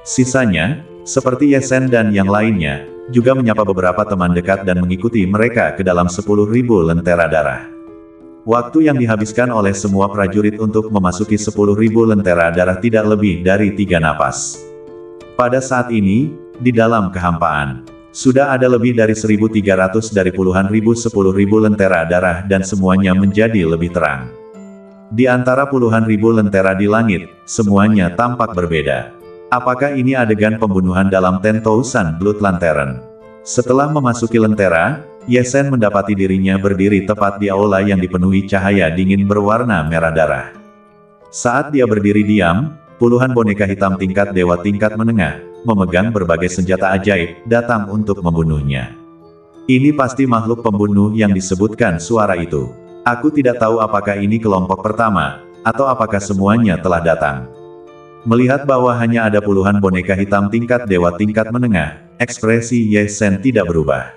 Sisanya, seperti Yesen dan yang lainnya, juga menyapa beberapa teman dekat dan mengikuti mereka ke dalam 10.000 lentera darah. Waktu yang dihabiskan oleh semua prajurit untuk memasuki 10.000 lentera darah tidak lebih dari 3 napas. Pada saat ini, di dalam kehampaan, sudah ada lebih dari 1.300 dari puluhan ribu 10.000 lentera darah dan semuanya menjadi lebih terang. Di antara puluhan ribu lentera di langit, semuanya tampak berbeda. Apakah ini adegan pembunuhan dalam 10,000 Blood Lantern? Setelah memasuki lentera, Yesen mendapati dirinya berdiri tepat di aula yang dipenuhi cahaya dingin berwarna merah darah. Saat dia berdiri diam, puluhan boneka hitam tingkat dewa tingkat menengah, memegang berbagai senjata ajaib, datang untuk membunuhnya. Ini pasti makhluk pembunuh yang disebutkan suara itu. Aku tidak tahu apakah ini kelompok pertama, atau apakah semuanya telah datang. Melihat bahwa hanya ada puluhan boneka hitam tingkat dewa tingkat menengah, ekspresi Yesen tidak berubah.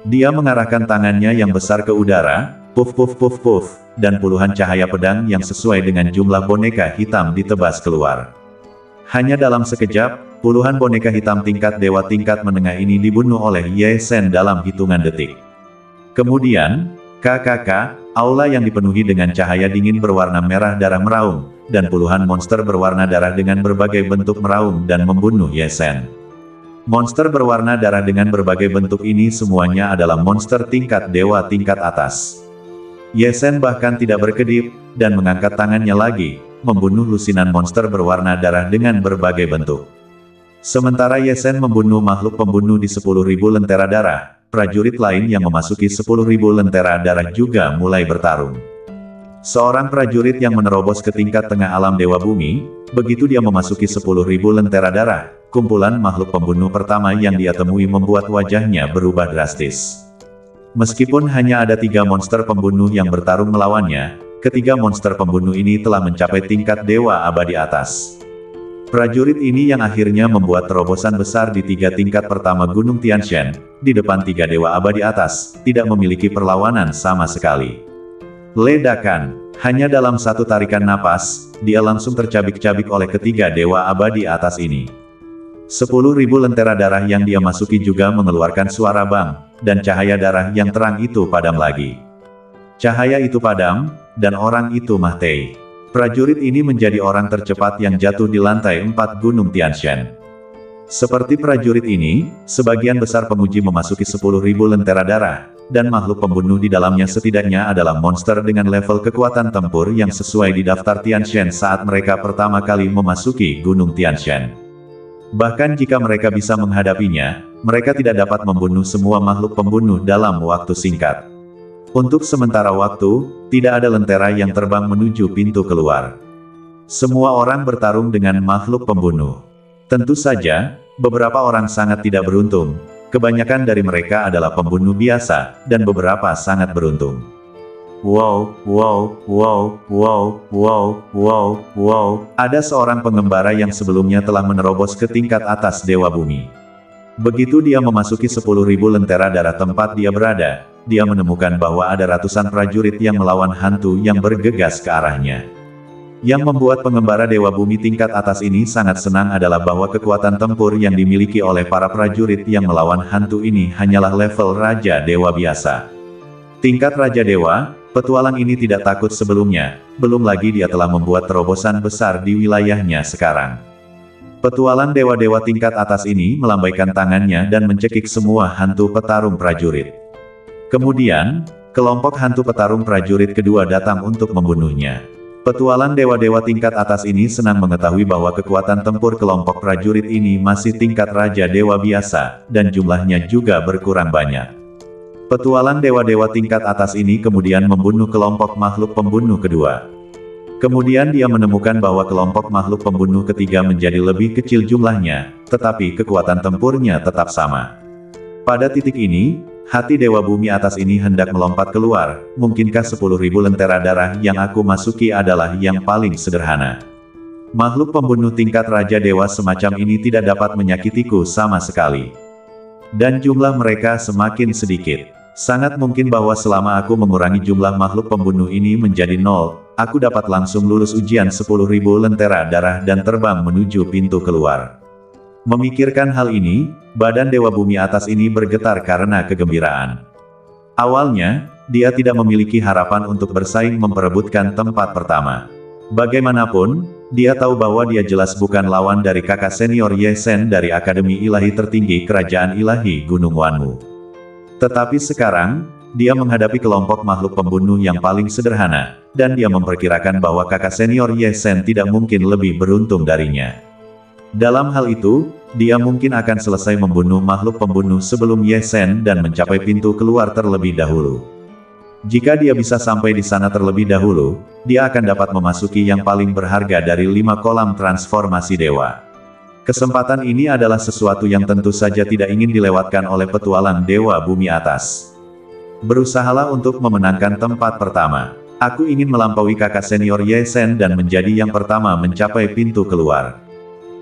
Dia mengarahkan tangannya yang besar ke udara, puff puff puff puff, dan puluhan cahaya pedang yang sesuai dengan jumlah boneka hitam ditebas keluar. Hanya dalam sekejap, puluhan boneka hitam tingkat dewa tingkat menengah ini dibunuh oleh Yesen dalam hitungan detik. Kemudian, KKK, aula yang dipenuhi dengan cahaya dingin berwarna merah darah meraung, dan puluhan monster berwarna darah dengan berbagai bentuk meraung dan membunuh Yesen. Monster berwarna darah dengan berbagai bentuk ini semuanya adalah monster tingkat dewa tingkat atas. Yesen bahkan tidak berkedip, dan mengangkat tangannya lagi, membunuh lusinan monster berwarna darah dengan berbagai bentuk. Sementara Yesen membunuh makhluk pembunuh di 10.000 lentera darah, prajurit lain yang memasuki 10.000 lentera darah juga mulai bertarung. Seorang prajurit yang menerobos ke tingkat tengah alam Dewa Bumi, begitu dia memasuki 10.000 lentera darah, kumpulan makhluk pembunuh pertama yang dia temui membuat wajahnya berubah drastis. Meskipun hanya ada 3 monster pembunuh yang bertarung melawannya, ketiga monster pembunuh ini telah mencapai tingkat Dewa Abadi atas. Prajurit ini yang akhirnya membuat terobosan besar di 3 tingkat pertama Gunung Tianshan, di depan 3 Dewa Abadi atas, tidak memiliki perlawanan sama sekali. Ledakan. Hanya dalam satu tarikan napas, dia langsung tercabik-cabik oleh ketiga Dewa Abadi atas ini. 10.000 lentera darah yang dia masuki juga mengeluarkan suara bang, dan cahaya darah yang terang itu padam lagi. Cahaya itu padam, dan orang itu mati. Prajurit ini menjadi orang tercepat yang jatuh di lantai 4 Gunung Tianshan. Seperti prajurit ini, sebagian besar pemuji memasuki 10.000 lentera darah, dan makhluk pembunuh di dalamnya setidaknya adalah monster dengan level kekuatan tempur yang sesuai di daftar Tianshan saat mereka pertama kali memasuki Gunung Tianshan. Bahkan jika mereka bisa menghadapinya, mereka tidak dapat membunuh semua makhluk pembunuh dalam waktu singkat. Untuk sementara waktu, tidak ada lentera yang terbang menuju pintu keluar. Semua orang bertarung dengan makhluk pembunuh. Tentu saja, beberapa orang sangat tidak beruntung. Kebanyakan dari mereka adalah pembunuh biasa, dan beberapa sangat beruntung. Wow, wow, wow, wow, wow, wow, wow. Ada seorang pengembara yang sebelumnya telah menerobos ke tingkat atas Dewa Bumi. Begitu dia memasuki 10.000 lentera darah tempat dia berada, dia menemukan bahwa ada ratusan prajurit yang melawan hantu yang bergegas ke arahnya. Yang membuat pengembara Dewa Bumi tingkat atas ini sangat senang adalah bahwa kekuatan tempur yang dimiliki oleh para prajurit yang melawan hantu ini hanyalah level Raja Dewa biasa. Tingkat Raja Dewa, petualang ini tidak takut sebelumnya, belum lagi dia telah membuat terobosan besar di wilayahnya sekarang. Petualang dewa-dewa tingkat atas ini melambaikan tangannya dan mencekik semua hantu petarung prajurit. Kemudian, kelompok hantu petarung prajurit kedua datang untuk membunuhnya. Petualang dewa-dewa tingkat atas ini senang mengetahui bahwa kekuatan tempur kelompok prajurit ini masih tingkat Raja Dewa biasa, dan jumlahnya juga berkurang banyak. Petualang dewa-dewa tingkat atas ini kemudian membunuh kelompok makhluk pembunuh kedua. Kemudian dia menemukan bahwa kelompok makhluk pembunuh ketiga menjadi lebih kecil jumlahnya, tetapi kekuatan tempurnya tetap sama. Pada titik ini, hati Dewa Bumi atas ini hendak melompat keluar. Mungkinkah 10.000 lentera darah yang aku masuki adalah yang paling sederhana? Makhluk pembunuh tingkat Raja Dewa semacam ini tidak dapat menyakitiku sama sekali. Dan jumlah mereka semakin sedikit. Sangat mungkin bahwa selama aku mengurangi jumlah makhluk pembunuh ini menjadi 0, aku dapat langsung lulus ujian 10.000 lentera darah dan terbang menuju pintu keluar. Memikirkan hal ini, badan Dewa Bumi atas ini bergetar karena kegembiraan. Awalnya, dia tidak memiliki harapan untuk bersaing memperebutkan tempat pertama. Bagaimanapun, dia tahu bahwa dia jelas bukan lawan dari kakak senior Ye Sen dari Akademi Ilahi Tertinggi Kerajaan Ilahi Gunung Wanmu. Tetapi sekarang, dia menghadapi kelompok makhluk pembunuh yang paling sederhana, dan dia memperkirakan bahwa kakak senior Ye Sen tidak mungkin lebih beruntung darinya. Dalam hal itu, dia mungkin akan selesai membunuh makhluk pembunuh sebelum Ye Sen dan mencapai pintu keluar terlebih dahulu. Jika dia bisa sampai di sana terlebih dahulu, dia akan dapat memasuki yang paling berharga dari 5 kolam transformasi dewa. Kesempatan ini adalah sesuatu yang tentu saja tidak ingin dilewatkan oleh petualang Dewa Bumi atas. Berusahalah untuk memenangkan tempat pertama. Aku ingin melampaui kakak senior Ye Sen dan menjadi yang pertama mencapai pintu keluar.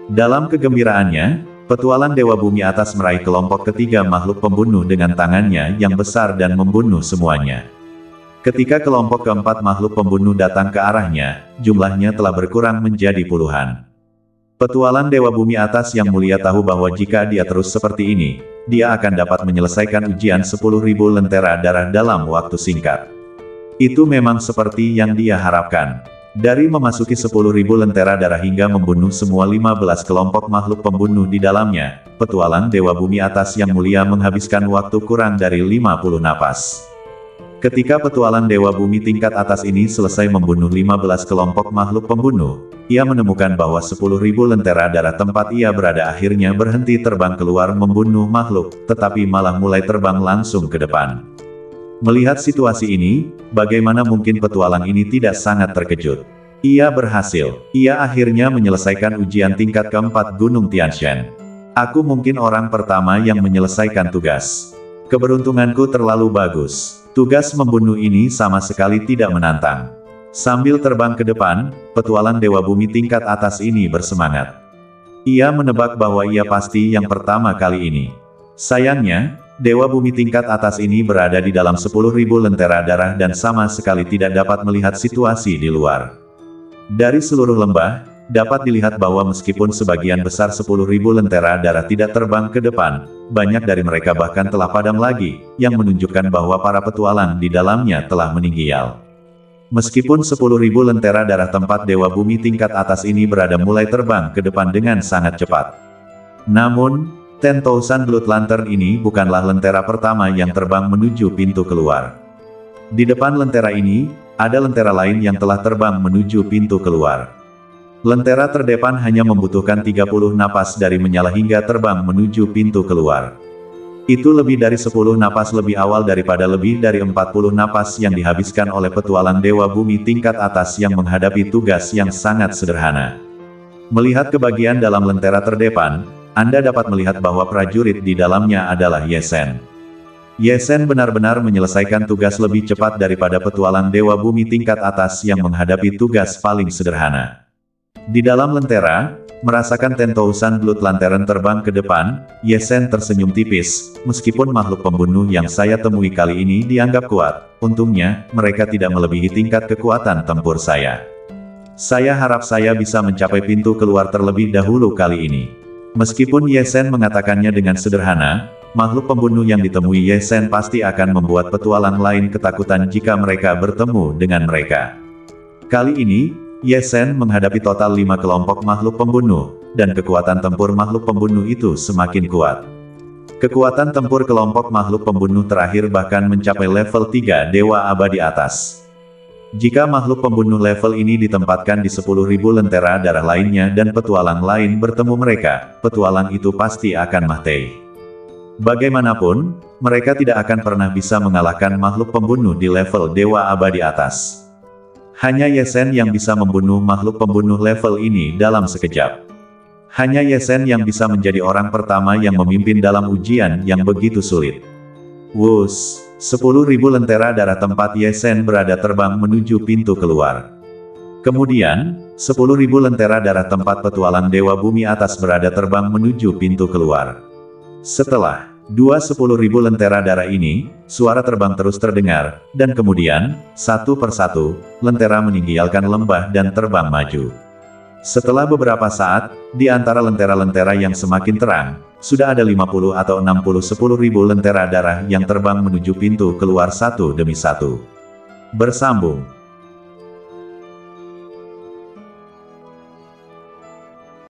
Dalam kegembiraannya, petualang Dewa Bumi atas meraih kelompok ketiga makhluk pembunuh dengan tangannya yang besar dan membunuh semuanya. Ketika kelompok keempat makhluk pembunuh datang ke arahnya, jumlahnya telah berkurang menjadi puluhan. Petualang Dewa Bumi atas yang mulia tahu bahwa jika dia terus seperti ini, dia akan dapat menyelesaikan ujian 10.000 lentera darah dalam waktu singkat. Itu memang seperti yang dia harapkan. Dari memasuki 10.000 lentera darah hingga membunuh semua 15 kelompok makhluk pembunuh di dalamnya, petualang Dewa Bumi atas yang mulia menghabiskan waktu kurang dari 50 napas. Ketika petualang Dewa Bumi tingkat atas ini selesai membunuh 15 kelompok makhluk pembunuh, ia menemukan bahwa 10.000 lentera darah tempat ia berada akhirnya berhenti terbang keluar membunuh makhluk, tetapi malah mulai terbang langsung ke depan. Melihat situasi ini, bagaimana mungkin petualang ini tidak sangat terkejut? Ia berhasil. Ia akhirnya menyelesaikan ujian tingkat keempat Gunung Tianshan. Aku mungkin orang pertama yang menyelesaikan tugas. Keberuntunganku terlalu bagus. Tugas membunuh ini sama sekali tidak menantang. Sambil terbang ke depan, petualang Dewa Bumi tingkat atas ini bersemangat. Ia menebak bahwa ia pasti yang pertama kali ini. Sayangnya, Dewa Bumi tingkat atas ini berada di dalam 10.000 lentera darah dan sama sekali tidak dapat melihat situasi di luar. Dari seluruh lembah, dapat dilihat bahwa meskipun sebagian besar 10.000 lentera darah tidak terbang ke depan, banyak dari mereka bahkan telah padam lagi, yang menunjukkan bahwa para petualang di dalamnya telah meninggal. Meskipun 10.000 lentera darah tempat Dewa Bumi tingkat atas ini berada mulai terbang ke depan dengan sangat cepat. Namun, 10,000 Blood Lantern ini bukanlah lentera pertama yang terbang menuju pintu keluar. Di depan lentera ini, ada lentera lain yang telah terbang menuju pintu keluar. Lentera terdepan hanya membutuhkan 30 napas dari menyala hingga terbang menuju pintu keluar. Itu lebih dari 10 napas lebih awal daripada lebih dari 40 napas yang dihabiskan oleh petualang Dewa Bumi tingkat atas yang menghadapi tugas yang sangat sederhana. Melihat ke bagian dalam lentera terdepan, Anda dapat melihat bahwa prajurit di dalamnya adalah Ye Sen. Ye Sen benar-benar menyelesaikan tugas lebih cepat daripada petualang Dewa Bumi tingkat atas yang menghadapi tugas paling sederhana. Di dalam lentera, Merasakan 10,000 Blood Lantern terbang ke depan, Ye Shen tersenyum tipis. Meskipun makhluk pembunuh yang saya temui kali ini dianggap kuat, untungnya, mereka tidak melebihi tingkat kekuatan tempur saya. Saya harap saya bisa mencapai pintu keluar terlebih dahulu kali ini. Meskipun Ye Shen mengatakannya dengan sederhana, makhluk pembunuh yang ditemui Ye Shen pasti akan membuat petualang lain ketakutan jika mereka bertemu dengan mereka. Kali ini, Ye Shen menghadapi total 5 kelompok makhluk pembunuh, dan kekuatan tempur makhluk pembunuh itu semakin kuat. Kekuatan tempur kelompok makhluk pembunuh terakhir bahkan mencapai level 3 Dewa Abadi atas. Jika makhluk pembunuh level ini ditempatkan di 10.000 lentera darah lainnya dan petualang lain bertemu mereka, petualang itu pasti akan mati. Bagaimanapun, mereka tidak akan pernah bisa mengalahkan makhluk pembunuh di level Dewa Abadi atas. Hanya Ye Shen yang bisa membunuh makhluk pembunuh level ini dalam sekejap. Hanya Ye Shen yang bisa menjadi orang pertama yang memimpin dalam ujian yang begitu sulit. Wush, 10.000 lentera darah tempat Ye Shen berada terbang menuju pintu keluar. Kemudian, 10.000 lentera darah tempat petualang Dewa Bumi atas berada terbang menuju pintu keluar. Setelah 10.000 lentera darah ini, suara terbang terus terdengar, dan kemudian, satu persatu, lentera meninggalkan lembah dan terbang maju. Setelah beberapa saat, di antara lentera-lentera yang semakin terang, sudah ada 50 atau 60 10.000 lentera darah yang terbang menuju pintu keluar satu demi satu. Bersambung.